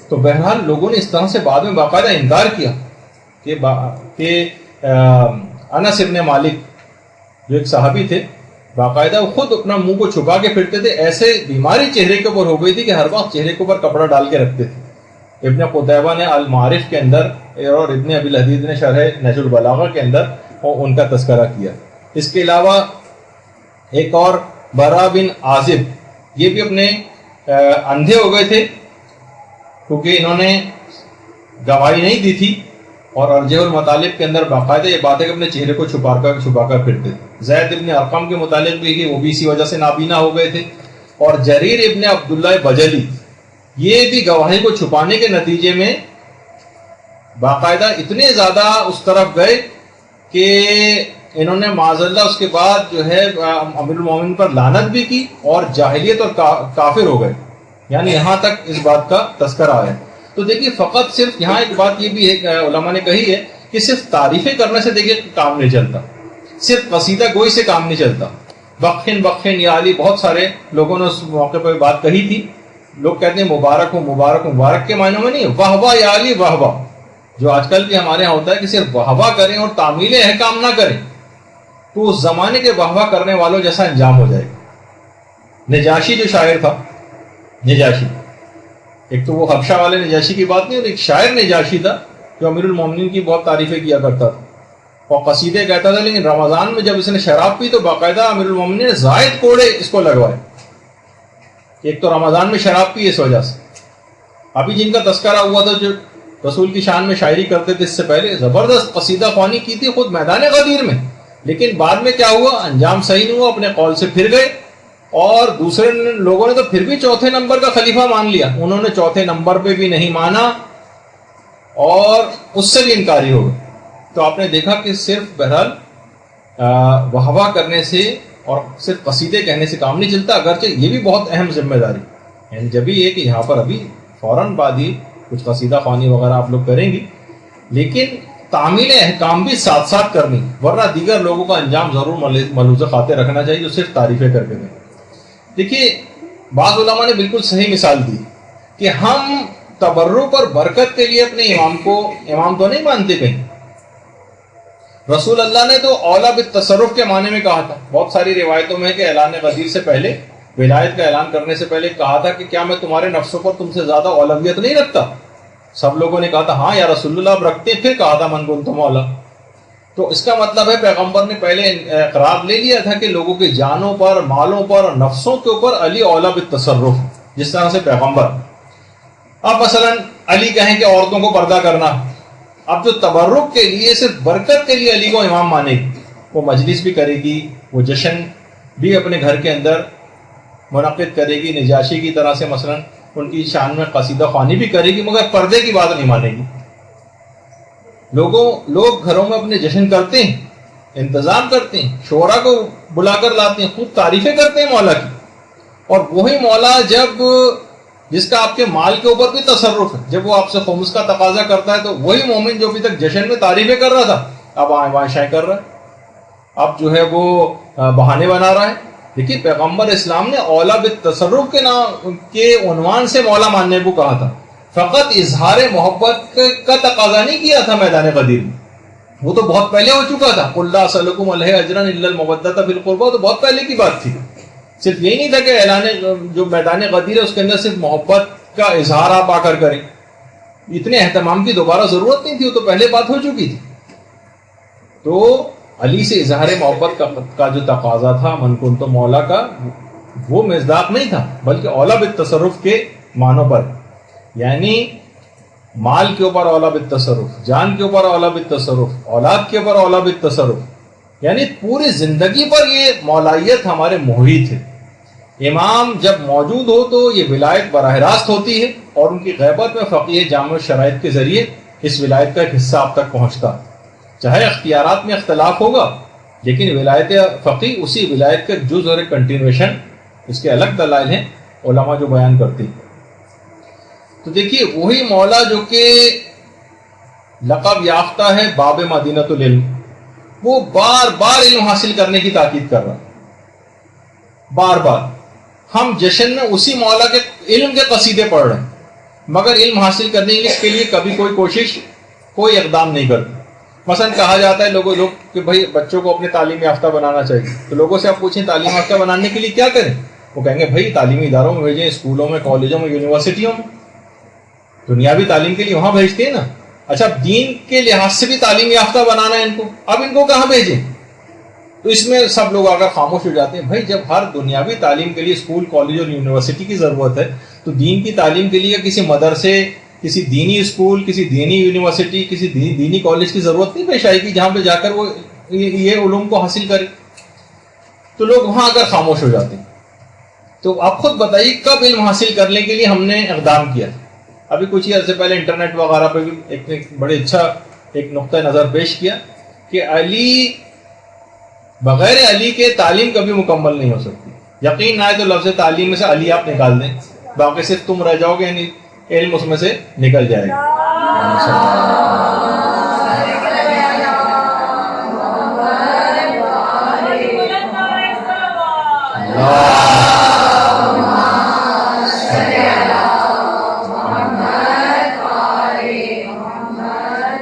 Speaker 5: تو بہرحال لوگوں نے اس طرح سے بعد میں باقاعدہ انکار کیا کہ انس ابن مالک جو ایک صحابی تھے, باقاعدہ وہ خود اپنا منہ کو چھپا کے پھرتے تھے, ایسے بیماری چہرے کے اوپر ہو گئی تھی کہ ہر وقت چہرے کے اوپر کپڑا ڈال کے رکھتے تھے. ابن قتیبہ نے المعارف کے اندر اور ابن ابی الحدید نے شرح نہج البلاغہ کے اندر ان کا تذکرہ کیا. اس کے علاوہ ایک اور برا بن عازب, یہ بھی اپنے اندھے ہو گئے تھے کیونکہ انہوں نے گواہی نہیں دی تھی, اور ارجح المطالب کے اندر باقاعدہ یہ بات ہے کہ اپنے چہرے کو چھپا کر پھرتے تھے. زید ابن ارقم کے متعلق بھی وہ بھی اسی وجہ سے نابینا ہو گئے تھے. اور جریر ابن عبداللہ بجلی, یہ بھی گواہی کو چھپانے کے نتیجے میں باقاعدہ اتنے زیادہ اس طرف گئے کہ انہوں نے معاذ اللہ اس کے بعد جو ہے امیر المومنین پر لعنت بھی کی اور جاہلیت اور کافر ہو گئے، یعنی یہاں تک اس بات کا تذکرہ آیا۔ تو دیکھیے فقط صرف یہاں ایک بات یہ بھی ہے علماء نے کہی ہے کہ صرف تعریفیں کرنے سے دیکھیے کام نہیں چلتا، صرف قصیدہ گوئی سے کام نہیں چلتا۔ بخن بخن یا علی، بہت سارے لوگوں نے اس موقع پہ بات کہی تھی، لوگ کہتے ہیں مبارک ہو مبارک ہو، مبارک کے معنوں میں نہیں، واہ واہ یا علی واہ واہ، جو آج کل بھی ہمارے یہاں ہوتا ہے کہ صرف واہ واہ کریں اور تعمیل احکام نہ کریں، تو اس زمانے کے واہ واہ کرنے والوں جیسا انجام ہو جائے گا۔ نجاشی جو شاعر تھا، نجاشی، ایک تو وہ حبشہ والے نجاشی کی بات نہیں، اور ایک شاعر نجاشی تھا جو امیر المومنین کی بہت تعریفیں کیا کرتا تھا اور قصیدے کہتا تھا، لیکن رمضان میں جب اس نے شراب پی تو باقاعدہ امیر المومنین نے زائد کوڑے اس کو لگوائے۔ ایک تو رمضان میں شراب پی اس وجہ سے، ابھی جن کا تذکرہ ہوا تھا جو رسول کی شان میں شاعری کرتے تھے، اس سے پہلے زبردست قصیدہ خوانی کی تھی خود میدان غدیر میں، لیکن بعد میں کیا ہوا، انجام صحیح نہیں ہوا، اپنے قول سے پھر گئے، اور دوسرے لوگوں نے تو پھر بھی چوتھے نمبر کا خلیفہ مان لیا، انہوں نے چوتھے نمبر پہ بھی نہیں مانا اور اس سے بھی انکاری ہو گئے۔ تو آپ نے دیکھا کہ صرف بہرحال واہ واہ کرنے سے اور صرف قصیدے کہنے سے کام نہیں چلتا، اگرچہ یہ بھی بہت اہم ذمہ داری، یعنی جب یہ کہ یہاں پر ابھی فوراً بعد ہی کچھ قصیدہ خوانی وغیرہ آپ لوگ کریں گی، لیکن تعمیل احکام بھی ساتھ ساتھ کرنی، ورنہ دیگر لوگوں کا انجام ضرور ملحوظ خاطر رکھنا چاہیے جو صرف تعریفیں کر کے دیں۔ دیکھیے بعض علماء نے بالکل صحیح مثال دی کہ ہم تبرک اور برکت کے لیے اپنے امام کو امام تو نہیں مانتے کہیں، رسول اللہ نے تو اولا بالتصرف کے معنی میں کہا تھا، بہت ساری روایتوں میں ہے کہ اعلان غدیر سے پہلے، ولایت کا اعلان کرنے سے پہلے کہا تھا کہ کیا میں تمہارے نفسوں پر تم سے زیادہ اولویت نہیں رکھتا؟ سب لوگوں نے کہا تھا ہاں یا رسول اللہ اب رکھتے، پھر کہا تھا من کنت مولا۔ تو اس کا مطلب ہے پیغمبر نے پہلے اقرار لے لیا تھا کہ لوگوں کی جانوں پر، مالوں پر اور نفسوں کے اوپر علی اولا بالتصرف، جس طرح سے پیغمبر۔ اب مثلا علی کہیں کہ عورتوں کو پردہ کرنا، اب جو تبرک کے لیے صرف برکت کے لیے علی کو امام مانے گی، وہ مجلس بھی کرے گی، وہ جشن بھی اپنے گھر کے اندر منعقد کرے گی، نجاشی کی طرح سے مثلا ان کی شان میں قصیدہ خوانی بھی کرے گی، مگر پردے کی بات نہیں مانے گی۔ لوگ گھروں میں اپنے جشن کرتے ہیں، انتظام کرتے ہیں، شعراء کو بلا کر لاتے ہیں، خوب تعریفیں کرتے ہیں مولا کی، اور وہی مولا جس کا آپ کے مال کے اوپر بھی تصرف ہے، جب وہ آپ سے خمس کا تقاضا کرتا ہے تو وہی مومن جو ابھی تک جشن میں تعریفیں کر رہا تھا اب آئیں بائیں شائیں کر رہا ہے، اب جو ہے وہ بہانے بنا رہا ہے۔ دیکھیے پیغمبر اسلام نے اولا بالتصرف کے عنوان سے مولا ماننے کو کہا تھا، فقط اظہار محبت کا تقاضا نہیں کیا تھا میدان غدیر میں، وہ تو بہت پہلے ہو چکا تھا، قل لا اسألکم علیہ اجرا الا المودۃ فی القربى، تو بہت پہلے کی بات تھی۔ صرف یہی نہیں تھا کہ اعلان جو میدان غدیر ہے اس کے اندر صرف محبت کا اظہار آپ آ کر کریں، اتنے اہتمام کی دوبارہ ضرورت نہیں تھی، وہ تو پہلے بات ہو چکی تھی۔ تو علی سے اظہار محبت کا جو تقاضا تھا من کنت مولا کا، وہ مصداق نہیں تھا، بلکہ اولا بالتصرف کے معنوں پر، یعنی مال کے اوپر اولا بالتصرف، جان کے اوپر اولا بالتصرف، اولاد کے اوپر اولا بالتصرف، یعنی پوری زندگی پر یہ مولائیت ہمارے محیط ہے۔ امام جب موجود ہو تو یہ ولایت براہ راست ہوتی ہے، اور ان کی غیبت میں فقیہ جامع شرائط کے ذریعے اس ولایت کا ایک حصہ آپ تک پہنچتا، چاہے اختیارات میں اختلاف ہوگا، لیکن ولایت فقیہ اسی ولایت کا جز اور ایک کنٹینویشن، اس کے الگ دلائل ہیں علماء جو بیان کرتے ہیں۔ تو دیکھیے وہی مولا جو کہ لقب یافتہ ہے باب مدینۃ العلم، وہ بار بار علم حاصل کرنے کی تاکید کر رہا ہے، بار بار۔ ہم جشن میں اسی مولا کے علم کے قصیدے پڑھ رہے ہیں، مگر علم حاصل کرنے کے لیے کبھی کوئی کوشش، کوئی اقدام نہیں کرتے۔ مثلا کہا جاتا ہے لوگ کہ بھائی بچوں کو اپنے تعلیم یافتہ بنانا چاہیے، تو لوگوں سے آپ پوچھیں تعلیم یافتہ بنانے کے لیے کیا کریں، وہ کہیں گے بھائی تعلیمی اداروں میں بھیجیں، اسکولوں میں، کالجوں میں، یونیورسٹیوں میں، دنیاوی تعلیم کے لیے وہاں بھیجتے ہیں نا۔ اچھا دین کے لحاظ سے بھی تعلیم یافتہ بنانا ہے ان کو، اب ان کو کہاں بھیجیں؟ تو اس میں سب لوگ اگر خاموش ہو جاتے ہیں۔ بھائی جب ہر دنیاوی تعلیم کے لیے اسکول، کالج اور یونیورسٹی کی ضرورت ہے، تو دین کی تعلیم کے لیے کسی مدرسے، کسی دینی اسکول، کسی دینی یونیورسٹی، کسی دینی کالج کی ضرورت نہیں پیش آئے گی جہاں پہ جا کر وہ یہ علوم کو حاصل کرے۔ تو لوگ وہاں اگر خاموش ہو جاتے ہیں، تو آپ خود بتائیے کب علم حاصل کرنے کے لیے ہم نے اقدام کیا؟ ابھی کچھ ہی عرصے پہلے انٹرنیٹ وغیرہ پہ بھی ایک بڑے اچھا ایک نقطۂ نظر پیش کیا کہ علی بغیر علی کے تعلیم کبھی مکمل نہیں ہو سکتی. یقین نہ آئے تو لفظ تعلیم میں سے علی آپ نکال دیں, باقی صرف تم رہ جاؤ گے, یعنی علم اس میں سے نکل جائے گا.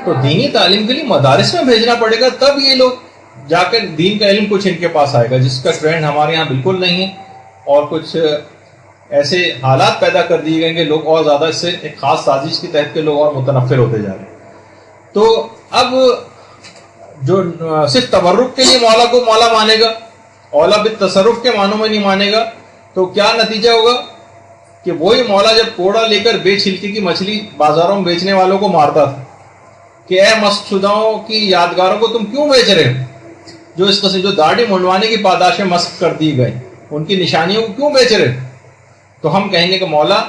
Speaker 5: تو دینی تعلیم کے لیے مدارس میں بھیجنا پڑے گا, تب یہ لوگ جا کر دین کا علم کچھ ان کے پاس آئے گا, جس کا ٹرینڈ ہمارے یہاں بالکل نہیں ہے. اور کچھ ایسے حالات پیدا کر دیے گئے کہ لوگ اور زیادہ اس سے ایک خاص سازش کے تحت کے لوگ اور متنفر ہوتے جا رہے ہیں. تو اب جو صرف تبرک کے لیے مولا کو مولا مانے گا, اولا بالتصرف کے معنوں میں نہیں مانے گا, تو کیا نتیجہ ہوگا کہ وہی مولا جب کوڑا لے کر بے چھلکے کی مچھلی بازاروں میں بیچنے والوں کو مارتا تھا کہ اے مسخ شداؤں کی یادگاروں کو تم کیوں بیچ رہے ہو, جو اس قسم جو داڑھی منڈوانے کی پاداشیں مسخ کر دی گئی ان کی نشانیوں کو کیوں بیچ رہے ہو, تو ہم کہیں گے کہ مولا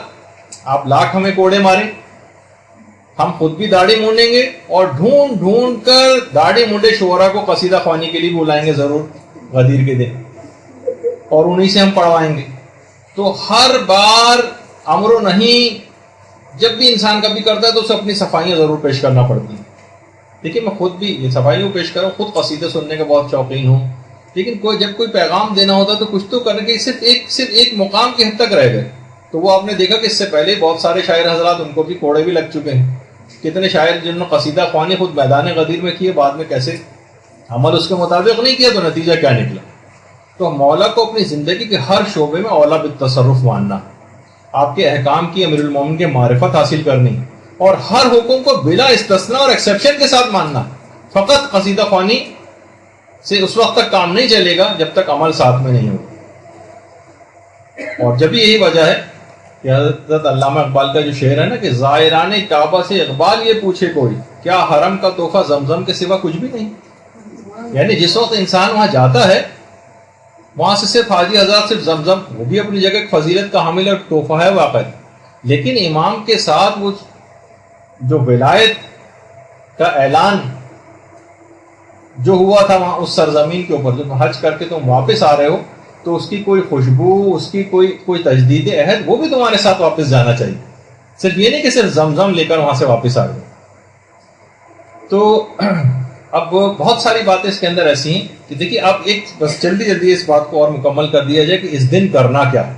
Speaker 5: آپ لاکھ ہمیں کوڑے مارے, ہم خود بھی داڑھی مونڈیں گے اور ڈھونڈ ڈھونڈ کر داڑھی منڈے شعراء کو قصیدہ خوانی کے لیے بلائیں گے ضرور غدیر کے دن, اور انہی سے ہم پڑھوائیں گے. تو ہر بار امر و نہیں جب بھی انسان کبھی کرتا ہے تو اسے اپنی صفائیاں ضرور پیش کرنا پڑتی ہیں. دیکھیے میں خود بھی یہ صفائیوں پیش کروں, خود قصیدے سننے کا بہت شوقین ہوں, لیکن جب کوئی پیغام دینا ہوتا تو کچھ تو کرنے کے صرف ایک مقام کی حد تک رہ گئے. تو وہ آپ نے دیکھا کہ اس سے پہلے بہت سارے شاعر حضرات ان کو بھی کوڑے بھی لگ چکے ہیں. کتنے شاعر جنہوں نے قصیدہ خوانی خود میدان غدیر میں کیے, بعد میں کیسے عمل اس کے مطابق نہیں کیا تو نتیجہ کیا نکلا. تو مولا کو اپنی زندگی کے ہر شعبے میں اولا بالتصرف ماننا, آپ کے احکام کی امیر المومن کے معرفت حاصل کرنی, اور ہر حکم کو بلا استثناء اور ایکسیپشن کے ساتھ ماننا. فقط قصیدہ خوانی سے اس وقت تک کام نہیں چلے گا جب تک عمل ساتھ میں نہیں ہوگا. اور جب یہی وجہ ہے کہ حضرت علامہ اقبال کا جو شعر ہے نا کہ زائران کعبہ سے اقبال یہ پوچھے کوئی کیا حرم کا تحفہ زمزم کے سوا کچھ بھی نہیں. یعنی جس وقت انسان وہاں جاتا ہے وہاں سے صرف حاجی حضرات صرف زمزم, وہ بھی اپنی جگہ فضیلت کا حامل اور تحفہ ہے واقع, لیکن امام کے ساتھ وہ جو ولایت کا اعلان جو ہوا تھا وہاں اس سرزمین کے اوپر, جب حج کر کے تم واپس آ رہے ہو تو اس کی کوئی خوشبو, اس کی کوئی تجدید عہد وہ بھی تمہارے ساتھ واپس جانا چاہیے. صرف یہ نہیں کہ صرف زمزم لے کر وہاں سے واپس آ گئے. تو اب بہت ساری باتیں اس کے اندر ایسی ہیں کہ دیکھیے آپ ایک بس جلدی اس بات کو اور مکمل کر دیا جائے کہ اس دن کرنا کیا ہے.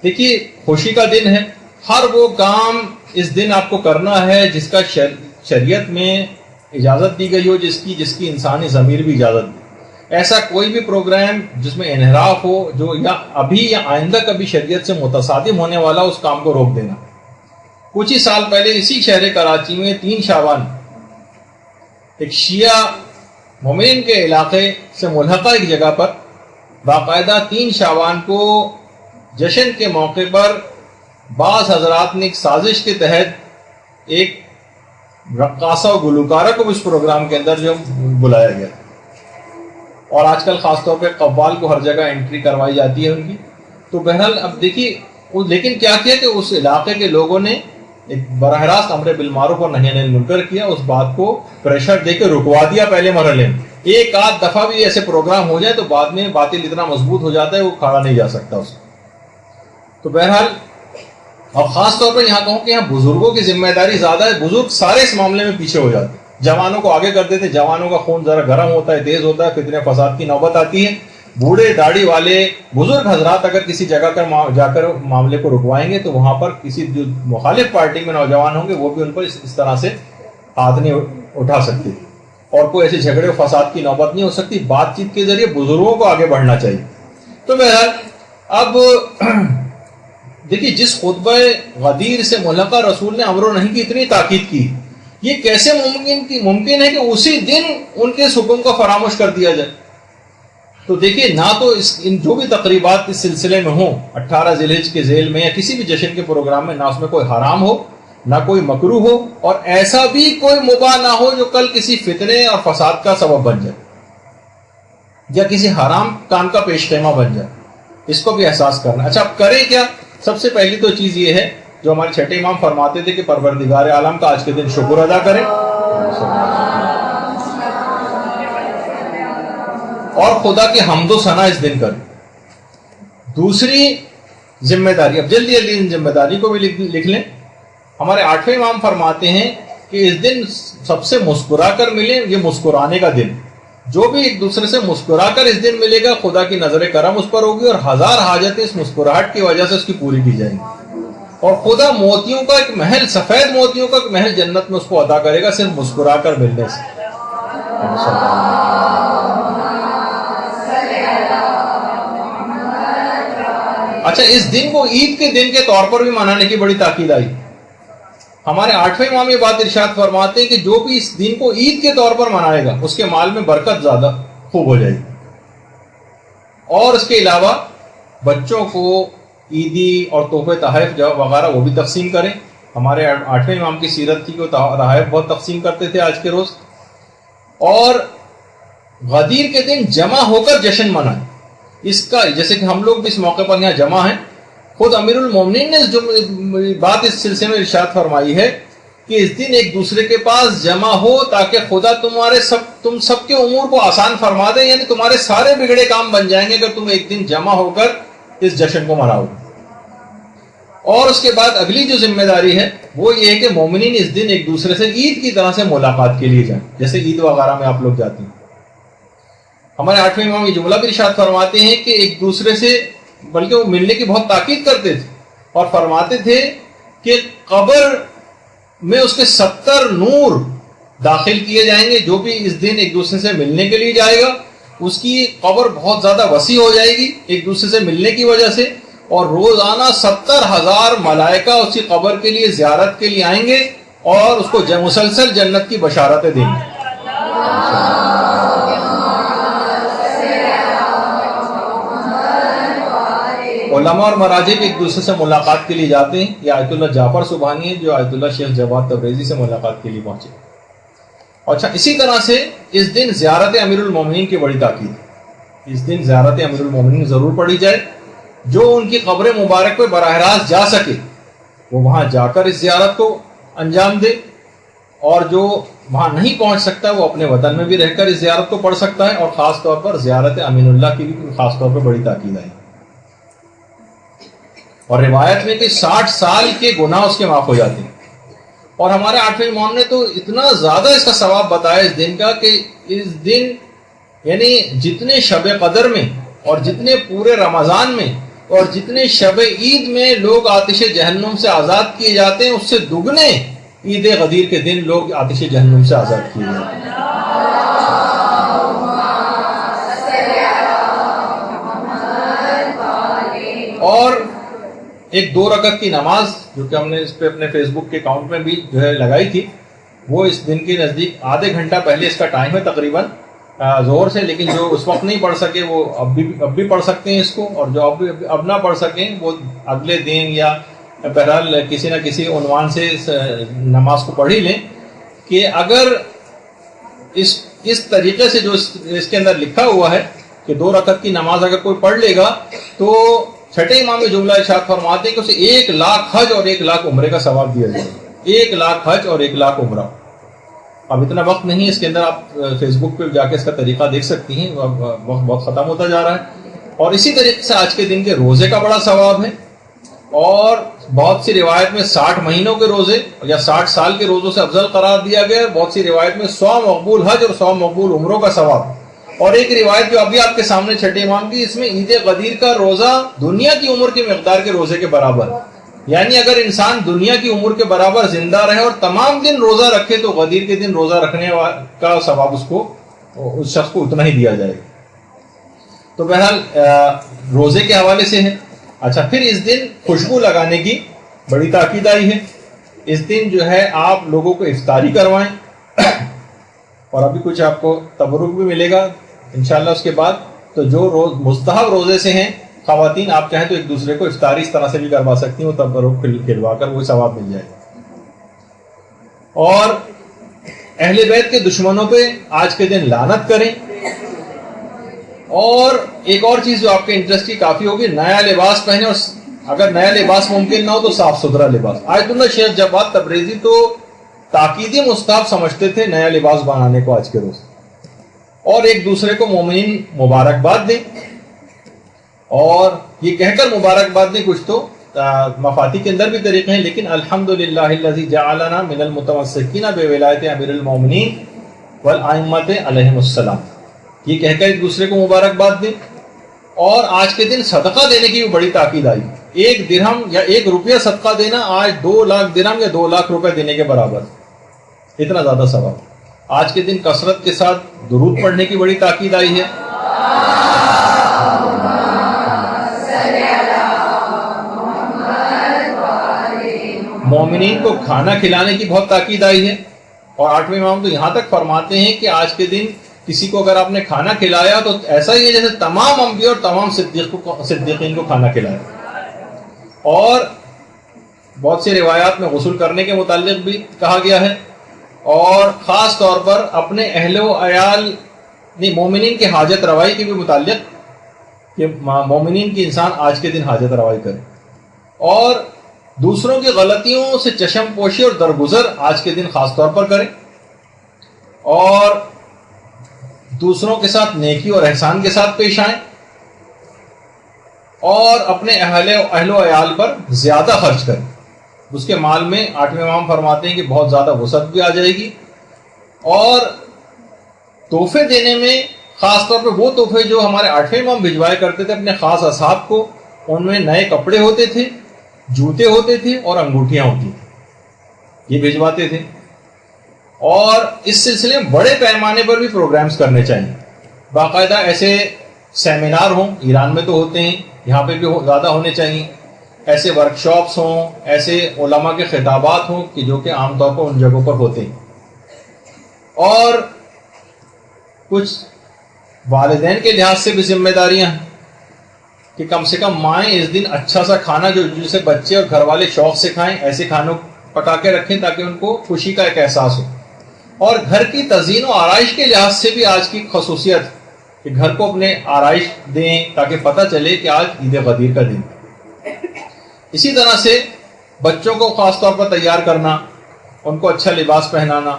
Speaker 5: دیکھیے خوشی کا دن ہے, ہر وہ کام اس دن آپ کو کرنا ہے جس کا شریعت میں اجازت دی گئی ہو, جس کی انسانی ضمیر بھی اجازت دی. ایسا کوئی بھی پروگرام جس میں انحراف ہو, جو یا ابھی یا آئندہ کبھی شریعت سے متصادم ہونے والا, اس کام کو روک دینا. کچھ ہی سال پہلے اسی شہر کراچی میں 3 شعبان ایک شیعہ مومن کے علاقے سے ملحقہ ایک جگہ پر باقاعدہ 3 شعبان کو جشن کے موقع پر بعض حضرات نے ایک سازش کے تحت ایک رقاصہ و گلوکارہ کو اس پروگرام کے اندر جو بلایا گیا, اور آج کل خاص طور پہ قوال کو ہر جگہ انٹری کروائی جاتی ہے ان کی. تو بہرحال اب دیکھیے لیکن کیا کیا کہ اس علاقے کے لوگوں نے ایک براہ راست امر بالمعروف اور نہی عن المنکر کیا, اس بات کو پریشر دے کے رکوا دیا پہلے مرحلے میں. ایک آدھ دفعہ بھی ایسے پروگرام ہو جائے تو بعد میں باطل اتنا مضبوط ہو جاتا ہے وہ کھڑا نہیں جا سکتا اس کو. تو بہرحال اب خاص طور پر یہاں کہوں کہ یہاں بزرگوں کی ذمہ داری زیادہ ہے. بزرگ سارے اس معاملے میں پیچھے ہو جاتے ہیں, جوانوں کو آگے کر دیتے, جوانوں کا خون ذرا گرم ہوتا ہے, تیز ہوتا ہے, فتنے فساد کی نوبت آتی ہے. بوڑھے داڑھی والے بزرگ حضرات اگر کسی جگہ جا کر معاملے کو رکوائیں گے تو وہاں پر کسی جو مخالف پارٹی میں نوجوان ہوں گے وہ بھی ان پر اس طرح سے ہاتھ نہیں اٹھا سکتے, اور کوئی ایسے جھگڑے و فساد کی نوبت نہیں ہو سکتی. بات چیت کے ذریعے بزرگوں کو آگے بڑھنا چاہیے. تو بہرحال اب دیکھیے جس خطبہ غدیر سے ملحقہ رسول نے امر و نہی کی اتنی تاکید کی, یہ کیسے ممکن ہے کہ اسی دن ان کے اس حکم کو فراموش کر دیا جائے. تو دیکھیے نہ تو ان جو بھی تقریبات اس سلسلے میں ہوں 18 ذی الحجہ کے ذیل میں یا کسی بھی جشن کے پروگرام میں, نہ اس میں کوئی حرام ہو نہ کوئی مکروہ ہو, اور ایسا بھی کوئی مباح نہ ہو جو کل کسی فتنے اور فساد کا سبب بن جائے یا کسی حرام کام کا پیش خیمہ بن جائے. اس کو بھی احساس کرنا. اچھا اب کریں کیا؟ سب سے پہلی تو چیز یہ ہے جو ہمارے چھٹے امام فرماتے تھے کہ پروردگار عالم کا آج کے دن شکر ادا کریں. اور خدا کی حمد و ثنا اس دن کریں. دوسری ذمہ داری، اب جلدی جلدی ان ذمہ داری کو بھی لکھ لیں. ہمارے 8ویں امام فرماتے ہیں کہ اس دن سب سے مسکرا کر ملیں، یہ مسکرانے کا دن. جو بھی ایک دوسرے سے مسکرا کر اس دن ملے گا خدا کی نظر کرم اس پر ہوگی اور 1000 حاجتیں اس مسکراہٹ کی وجہ سے اس کی پوری کی جائیں گی. اور خدا موتیوں کا ایک محل، سفید موتیوں کا ایک محل جنت میں اس کو عطا کرے گا صرف مسکرا کر ملنے سے. اچھا، اس دن کو عید کے دن کے طور پر بھی منانے کی بڑی تاکید آئی. ہمارے 8ویں امام یہ بات ارشاد فرماتے ہیں کہ جو بھی اس دن کو عید کے طور پر منائے گا اس کے مال میں برکت زیادہ خوب ہو جائے گی. اور اس کے علاوہ بچوں کو عیدی اور تحفے تحائف وغیرہ وہ بھی تقسیم کریں. ہمارے 8ویں امام کی سیرت تھی کہ وہ تحائف بہت تقسیم کرتے تھے آج کے روز. اور غدیر کے دن جمع ہو کر جشن منائیں. اس کا جیسے کہ ہم لوگ بھی اس موقع پر یہاں جمع ہیں، خود امیر المومنین نے جو بات اس سلسلے میں ارشاد فرمائی ہے کہ اس دن ایک دوسرے کے پاس جمع ہو تاکہ خدا تم سب کے امور کو آسان فرما دے، یعنی تمہارے سارے بگڑے کام بن جائیں گے اگر تم ایک دن جمع ہو کر اس جشن کو مناؤ. اور اس کے بعد اگلی جو ذمہ داری ہے وہ یہ ہے کہ مومنین اس دن ایک دوسرے سے عید کی طرح سے ملاقات کے لیے جائیں، جیسے عید وغیرہ میں آپ لوگ جاتے ہیں. ہمارے 8ویں امام یہ جملہ بھی ارشاد فرماتے ہیں کہ ایک دوسرے سے بلکہ وہ ملنے کی بہت تاکید کرتے تھے اور فرماتے تھے کہ قبر میں اس کے 70 نور داخل کیے جائیں گے. جو بھی اس دن ایک دوسرے سے ملنے کے لیے جائے گا اس کی قبر بہت زیادہ وسیع ہو جائے گی ایک دوسرے سے ملنے کی وجہ سے، اور روزانہ 70,000 ملائکہ اس کی قبر کے لیے زیارت کے لیے آئیں گے اور اس کو مسلسل جنت کی بشارتیں دیں گے. علماء اور مراجع بھی ایک دوسرے سے ملاقات کے لیے جاتے ہیں. یہ آیت اللہ جعفر سبحانی ہے جو آیت اللہ شیخ جواد تبریزی سے ملاقات کے لیے پہنچے. اچھا، اسی طرح سے اس دن زیارت امیر المومنین کی بڑی تاکید ہے. اس دن زیارت امیر المومنین ضرور پڑھی جائے. جو ان کی قبر مبارک پہ براہ راست جا سکے وہ وہاں جا کر اس زیارت کو انجام دے، اور جو وہاں نہیں پہنچ سکتا وہ اپنے وطن میں بھی رہ کر اس زیارت کو پڑھ سکتا ہے. اور خاص طور پر زیارت امین اللہ کی بھی خاص طور پر بڑی تاکید آئی. اور روایت میں کہ 60 سال کے گناہ اس کے معاف ہو جاتے ہیں. اور ہمارے 8ویں امام نے تو اتنا زیادہ اس کا ثواب بتایا اس دن کا کہ اس دن یعنی جتنے شب قدر میں اور جتنے پورے رمضان میں اور جتنے شب عید میں لوگ آتش جہنم سے آزاد کیے جاتے ہیں اس سے دگنے عید غدیر کے دن لوگ آتش جہنم سے آزاد کیے جاتے ہیں. اور ایک 2 رکعت کی نماز جو کہ ہم نے اس پہ اپنے فیس بک کے اکاؤنٹ میں بھی جو ہے لگائی تھی، وہ اس دن کے نزدیک آدھے گھنٹہ پہلے اس کا ٹائم ہے تقریباً زور سے، لیکن جو اس وقت نہیں پڑھ سکے وہ اب بھی پڑھ سکتے ہیں اس کو، اور جو اب نہ پڑھ سکیں وہ اگلے دن یا بہرحال کسی نہ کسی عنوان سے اس نماز کو پڑھ ہی لیں. کہ اگر اس طریقے سے جو اس کے اندر لکھا ہوا ہے کہ 2 رکعت کی نماز اگر کوئی پڑھ لے گا تو 6 امام جملہ ارشاد فرماتے ہیں کہ اسے 1 لاکھ حج اور 1 لاکھ عمرے کا ثواب دیا جائے گا. 1 لاکھ حج اور 1 لاکھ عمرہ. اب اتنا وقت نہیں اس کے اندر، آپ فیس بک پہ جا کے اس کا طریقہ دیکھ سکتی ہیں، وقت بہت ختم ہوتا جا رہا ہے. اور اسی طریقے سے آج کے دن کے روزے کا بڑا ثواب ہے. اور بہت سی روایت میں 60 مہینوں کے روزے یا 60 سال کے روزوں سے افضل قرار دیا گیا ہے. بہت سی روایت میں 100 مقبول حج اور 100 مقبول عمروں کا ثواب. اور ایک روایت جو ابھی آپ کے سامنے 6 امام کی، اس میں عید غدیر کا روزہ دنیا کی عمر کی مقدار کے روزے کے برابر، یعنی اگر انسان دنیا کی عمر کے برابر زندہ رہے اور تمام دن روزہ رکھے تو غدیر کے دن روزہ رکھنے کا ثواب اس شخص کو اتنا ہی دیا جائے گا. تو بہرحال روزے کے حوالے سے ہے. اچھا، پھر اس دن خوشبو لگانے کی بڑی تاکید آئی ہے. اس دن جو ہے آپ لوگوں کو افطاری کروائیں، اور ابھی کچھ آپ کو تبرک بھی ملے گا انشاءاللہ اس کے بعد. تو جو مستحب روزے سے ہیں خواتین، آپ چاہیں تو ایک دوسرے کو افطاری اس طرح سے بھی کروا سکتی ہیں، وہ تبرک کھلوا کر وہ ثواب مل جائے گا. اور اہل بیت کے دشمنوں پہ آج کے دن لعنت کریں. اور ایک اور چیز جو آپ کے انٹرسٹ کی کافی ہوگی، نیا لباس پہنے، اور اگر نیا لباس ممکن نہ ہو تو صاف ستھرا لباس. آیت اللہ شیخ جواد تبریزی تو تاکیدی مستحب سمجھتے تھے نیا لباس بنانے کو آج کے روز. اور ایک دوسرے کو مومنین مبارکباد دیں، اور یہ کہہ کر مبارکباد دیں. کچھ تو مفاتی کے اندر بھی طریقے ہیں، لیکن الحمدللہ الذی جعلنا من المتمسکین بولایت امیر المومنین والائمۃ علیہم السلام، یہ کہہ کر ایک دوسرے کو مبارکباد دیں. اور آج کے دن صدقہ دینے کی بھی بڑی تاکید آئی. 1 درہم یا 1 روپیہ صدقہ دینا آج 2 لاکھ درہم یا 2 لاکھ روپے دینے کے برابر، اتنا زیادہ ثواب. آج کے دن کثرت کے ساتھ درود پڑھنے کی بڑی تاکید آئی ہے. مومنین کو کھانا کھلانے کی بہت تاکید آئی ہے. اور 8ویں امام تو یہاں تک فرماتے ہیں کہ آج کے دن کسی کو اگر آپ نے کھانا کھلایا تو ایسا ہی ہے جیسے تمام انبیاء اور تمام صدیقین کو کھانا کھلایا. اور بہت سی روایات میں غسل کرنے کے متعلق بھی کہا گیا ہے، اور خاص طور پر اپنے اہل و عیال مومنین کی حاجت روائی کے بھی متعلق کہ مومنین کی انسان آج کے دن حاجت روائی کرے، اور دوسروں کی غلطیوں سے چشم پوشی اور درگزر آج کے دن خاص طور پر کرے، اور دوسروں کے ساتھ نیکی اور احسان کے ساتھ پیش آئیں، اور اپنے اہل و عیال پر زیادہ خرچ کریں. اس کے مال میں 8ویں امام فرماتے ہیں کہ بہت زیادہ وسعت بھی آ جائے گی. اور تحفے دینے میں خاص طور پہ وہ تحفے جو ہمارے 8ویں امام بھجوایا کرتے تھے اپنے خاص اصحاب کو، ان میں نئے کپڑے ہوتے تھے، جوتے ہوتے تھے اور انگوٹھیاں ہوتی تھیں، یہ بھجواتے تھے. اور اس سلسلے میں بڑے پیمانے پر بھی پروگرامز کرنے چاہیے. باقاعدہ ایسے سیمینار ہوں، ایران میں تو ہوتے ہیں، یہاں پہ بھی زیادہ ہونے چاہیے. ایسے ورکشاپس ہوں، ایسے علماء کے خطابات ہوں کہ جو کہ عام طور پر ان جگہوں پر ہوتے ہیں. اور کچھ والدین کے لحاظ سے بھی ذمہ داریاں ہیں کہ کم سے کم مائیں اس دن اچھا سا کھانا جسے بچے اور گھر والے شوق سے کھائیں، ایسے کھانوں پکا کے رکھیں تاکہ ان کو خوشی کا ایک احساس ہو. اور گھر کی تزئین و آرائش کے لحاظ سے بھی آج کی خصوصیت کہ گھر کو اپنے آرائش دیں تاکہ پتہ چلے کہ آج عید غدیر کا دن. اسی طرح سے بچوں کو خاص طور پر تیار کرنا، ان کو اچھا لباس پہنانا.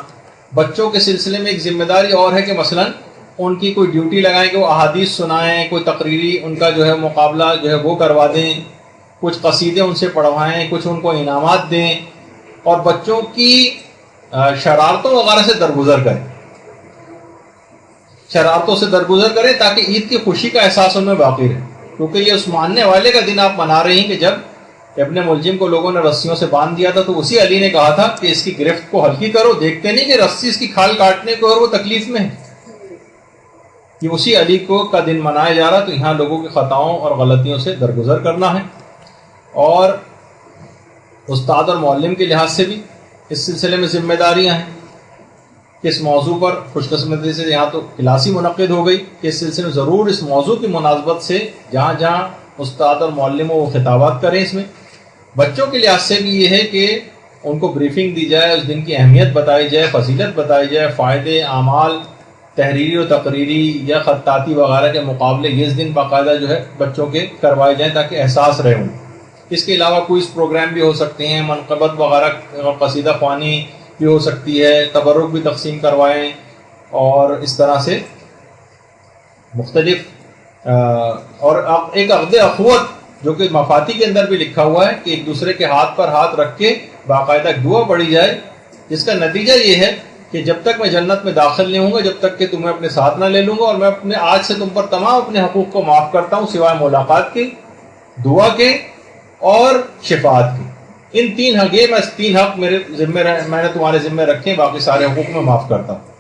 Speaker 5: بچوں کے سلسلے میں ایک ذمہ داری اور ہے کہ مثلاً ان کی کوئی ڈیوٹی لگائیں کہ وہ احادیث سنائیں، کوئی تقریری ان کا جو ہے مقابلہ جو ہے وہ کروا دیں، کچھ قصیدے ان سے پڑھوائیں، کچھ ان کو انعامات دیں، اور بچوں کی شرارتوں وغیرہ سے درگزر کریں تاکہ عید کی خوشی کا احساس ان میں باقی رہے. کیونکہ یہ اس ماننے والے کا دن آپ منا رہے ہیں کہ جب ابن ملجم کو لوگوں نے رسیوں سے باندھ دیا تھا تو اسی علی نے کہا تھا کہ اس کی گرفت کو ہلکی کرو، دیکھتے نہیں کہ رسی اس کی کھال کاٹنے کو اور وہ تکلیف میں ہے. یہ اسی علی کو کا دن منایا جا رہا، تو یہاں لوگوں کی خطاؤں اور غلطیوں سے درگزر کرنا ہے. اور استاد اور معلم کے لحاظ سے بھی اس سلسلے میں ذمہ داریاں ہیں کہ اس موضوع پر خوش قسمتی سے یہاں تو کلاس ہی منعقد ہو گئی کہ اس سلسلے میں ضرور اس موضوع کی مناسبت سے جہاں جہاں استاد اور معلم وہ خطابات کریں. اس میں بچوں کے لحاظ سے بھی یہ ہے کہ ان کو بریفنگ دی جائے، اس دن کی اہمیت بتائی جائے، فضیلت بتائی جائے، فائدے، اعمال تحریری و تقریری یا خطاطی وغیرہ کے مقابلے یہ اس دن باقاعدہ جو ہے بچوں کے کروائے جائیں تاکہ احساس رہے ان. اس کے علاوہ کوئز پروگرام بھی ہو سکتے ہیں، منقبت وغیرہ قصیدہ خوانی بھی ہو سکتی ہے، تبرک بھی تقسیم کروائیں، اور اس طرح سے مختلف اور ایک عقد اخوت جو کہ مفاتی کے اندر بھی لکھا ہوا ہے کہ ایک دوسرے کے ہاتھ پر ہاتھ رکھ کے باقاعدہ دعا پڑھی جائے، جس کا نتیجہ یہ ہے کہ جب تک میں جنت میں داخل نہیں ہوں گا جب تک کہ تمہیں اپنے ساتھ نہ لے لوں گا، اور میں اپنے آج سے تم پر تمام اپنے حقوق کو معاف کرتا ہوں سوائے ملاقات کے، دعا کے اور شفاعت کے. ان 3 حق، یہ 3 حق میرے ذمہ میں نے تمہارے ذمہ رکھے، باقی سارے حقوق میں معاف کرتا ہوں.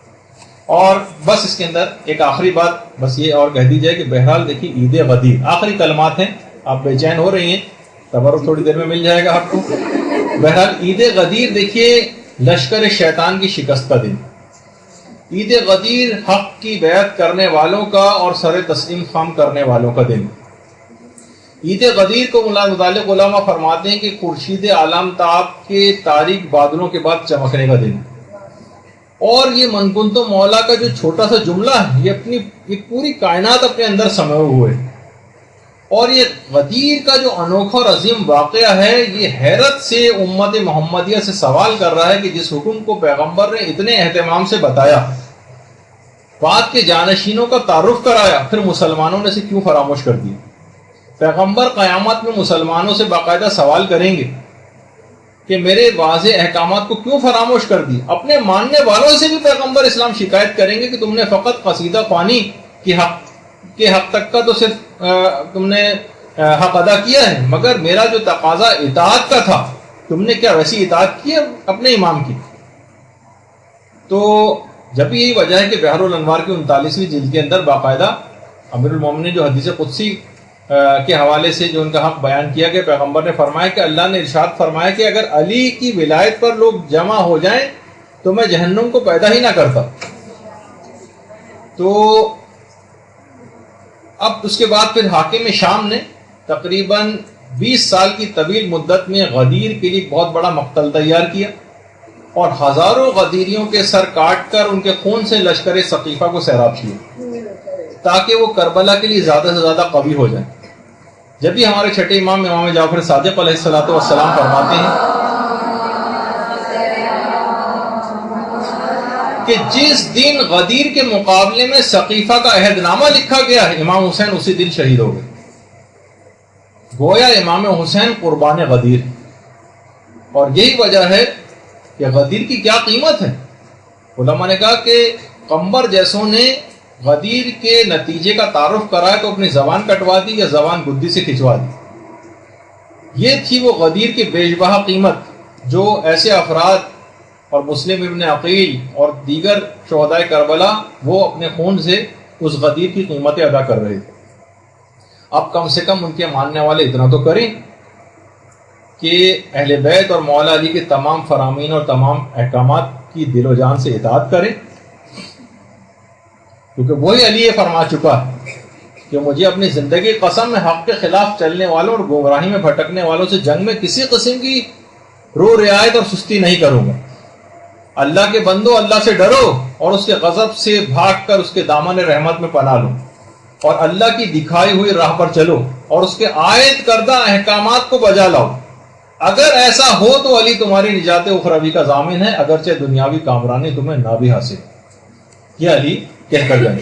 Speaker 5: اور بس اس کے اندر ایک آخری بات بس یہ اور کہہ دی جائے کہ بہرحال دیکھیے عید غدیر آخری کلمات ہیں، آپ بے چین ہو رہی ہیں، تبرک تھوڑی دیر میں مل جائے گا آپ کو. بہرحال عید غدیر دیکھیے لشکر شیطان کی شکست کا دن. عید غدیر حق کی بیعت کرنے والوں کا اور سر تسلیم خم کرنے والوں کا دن. عید غدیر کو متعلق علماء فرماتے ہیں کہ خورشید عالم تاب کے تاریک بادلوں کے بعد چمکنے کا دن. اور یہ من کنت مولا کا جو چھوٹا سا جملہ ہے یہ پوری کائنات اپنے اندر سمے ہوئے. اور یہ غدیر کا جو انوکھا اور عظیم واقعہ ہے یہ حیرت سے امت محمدیہ سے سوال کر رہا ہے کہ جس حکم کو پیغمبر نے اتنے اہتمام سے بتایا بعد کے جانشینوں کا تعارف کرایا، پھر مسلمانوں نے اسے کیوں فراموش کر دیا؟ پیغمبر قیامت میں مسلمانوں سے باقاعدہ سوال کریں گے کہ میرے واضح احکامات کو کیوں فراموش کر دی۔ اپنے ماننے والوں سے بھی پیغمبر اسلام شکایت کریں گے کہ تم نے فقط قصیدہ خوانی کے حق تک کا تو صرف تم نے حق ادا کیا ہے، مگر میرا جو تقاضا اطاعت کا تھا تم نے کیا ویسی اطاعت کی اپنے امام کی؟ تو جب یہی وجہ ہے کہ بحر الانوار کی 39ویں جلد کے اندر باقاعدہ امیر المومنین جو حدیث قدسی کے حوالے سے جو ان کا حق بیان کیا کہ پیغمبر نے فرمایا کہ اللہ نے ارشاد فرمایا کہ اگر علی کی ولایت پر لوگ جمع ہو جائیں تو میں جہنم کو پیدا ہی نہ کرتا۔ تو اب اس کے بعد پھر حاکم شام نے تقریباً 20 سال کی طویل مدت میں غدیر کے لیے بہت بڑا مقتل تیار کیا اور ہزاروں غدیریوں کے سر کاٹ کر ان کے خون سے لشکر ثقیفہ کو سیراب کیا تاکہ وہ کربلا کے لیے زیادہ سے زیادہ قوی ہو جائیں۔ جب بھی ہمارے چھٹے امام جعفر صادق علیہ السلام فرماتے ہیں کہ جس دن غدیر کے مقابلے میں ثقیفہ کا عہد نامہ لکھا گیا ہے امام حسین اسی دن شہید ہو گئے۔ گویا امام حسین قربان غدیر، اور یہی وجہ ہے کہ غدیر کی کیا قیمت ہے۔ علماء نے کہا کہ قمبر جیسوں نے غدیر کے نتیجے کا تعارف کرایا تو اپنی زبان کٹوا دی یا زبان گدی سے کھنچوا دی۔ یہ تھی وہ غدیر کی بیشبہ قیمت جو ایسے افراد اور مسلم ابن عقیل اور دیگر شہدائے کربلا وہ اپنے خون سے اس غدیر کی قیمتیں ادا کر رہے تھے۔ اب کم سے کم ان کے ماننے والے اتنا تو کریں کہ اہل بیت اور مولا علی کے تمام فرامین اور تمام احکامات کی دل و جان سے اطاعت کریں، کیونکہ وہی علی یہ فرما چکا ہے کہ مجھے اپنی زندگی قسم میں حق کے خلاف چلنے والوں اور گمراہی میں بھٹکنے والوں سے جنگ میں کسی قسم کی رو رعایت اور سستی نہیں کروں گا۔ اللہ کے بندو، اللہ سے ڈرو اور اس کے غضب سے بھاگ کر اس کے دامن رحمت میں پناہ لو اور اللہ کی دکھائی ہوئی راہ پر چلو اور اس کے عائد کردہ احکامات کو بجا لاؤ۔ اگر ایسا ہو تو علی تمہاری نجات اخروی کا ضامن ہے، اگرچہ دنیاوی کامرانی تمہیں نہ بھی حاصل۔ یہ علی کہہ کر جائے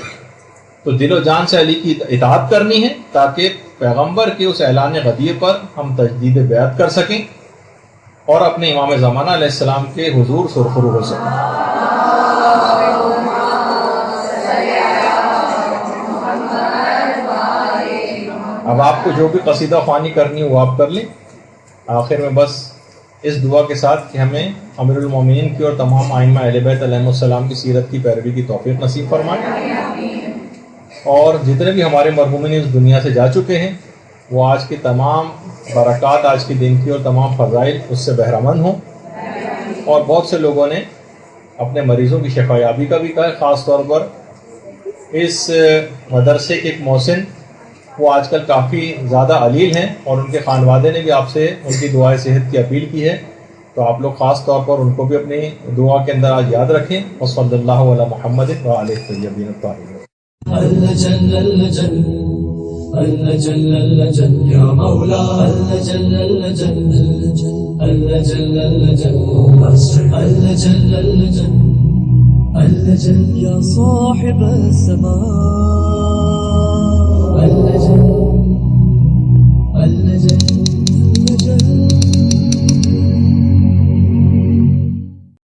Speaker 5: تو دل و جان سے علی کی اطاعت کرنی ہے تاکہ پیغمبر کے اس اعلان غدیر پر ہم تجدید بیعت کر سکیں اور اپنے امام زمانہ علیہ السلام کے حضور سرخرو ہو سکیں۔ اب آپ کو جو بھی قصیدہ خوانی کرنی وہ آپ کر لیں۔ آخر میں بس اس دعا کے ساتھ کہ ہمیں امیر المومنین کی اور تمام ائمہ اہل بیت علیہم السلام کی سیرت کی پیروی کی توفیق نصیب فرمائے، اور جتنے بھی ہمارے مرحومین اس دنیا سے جا چکے ہیں وہ آج کی تمام برکات، آج کے دن کی اور تمام فضائل اس سے بہرہ مند ہوں۔ اور بہت سے لوگوں نے اپنے مریضوں کی شفا یابی کا بھی کہا ہے، خاص طور پر اس مدرسے کے ایک محسن وہ آج کل کافی زیادہ علیل ہیں اور ان کے خانوادے نے بھی آپ سے ان کی دعائے صحت کی اپیل کی ہے، تو آپ لوگ خاص طور پر ان کو بھی اپنی دعا کے اندر آج یاد رکھیں۔ وصلی اللہ علی محمد وآلہ الطیبین الطاہرین۔
Speaker 6: اللجل اللجل اللجل اللجل یا مولا اللجل اللجل اللجل اللجل اللجل اللجل اللجل یا صاحب السماء اللجل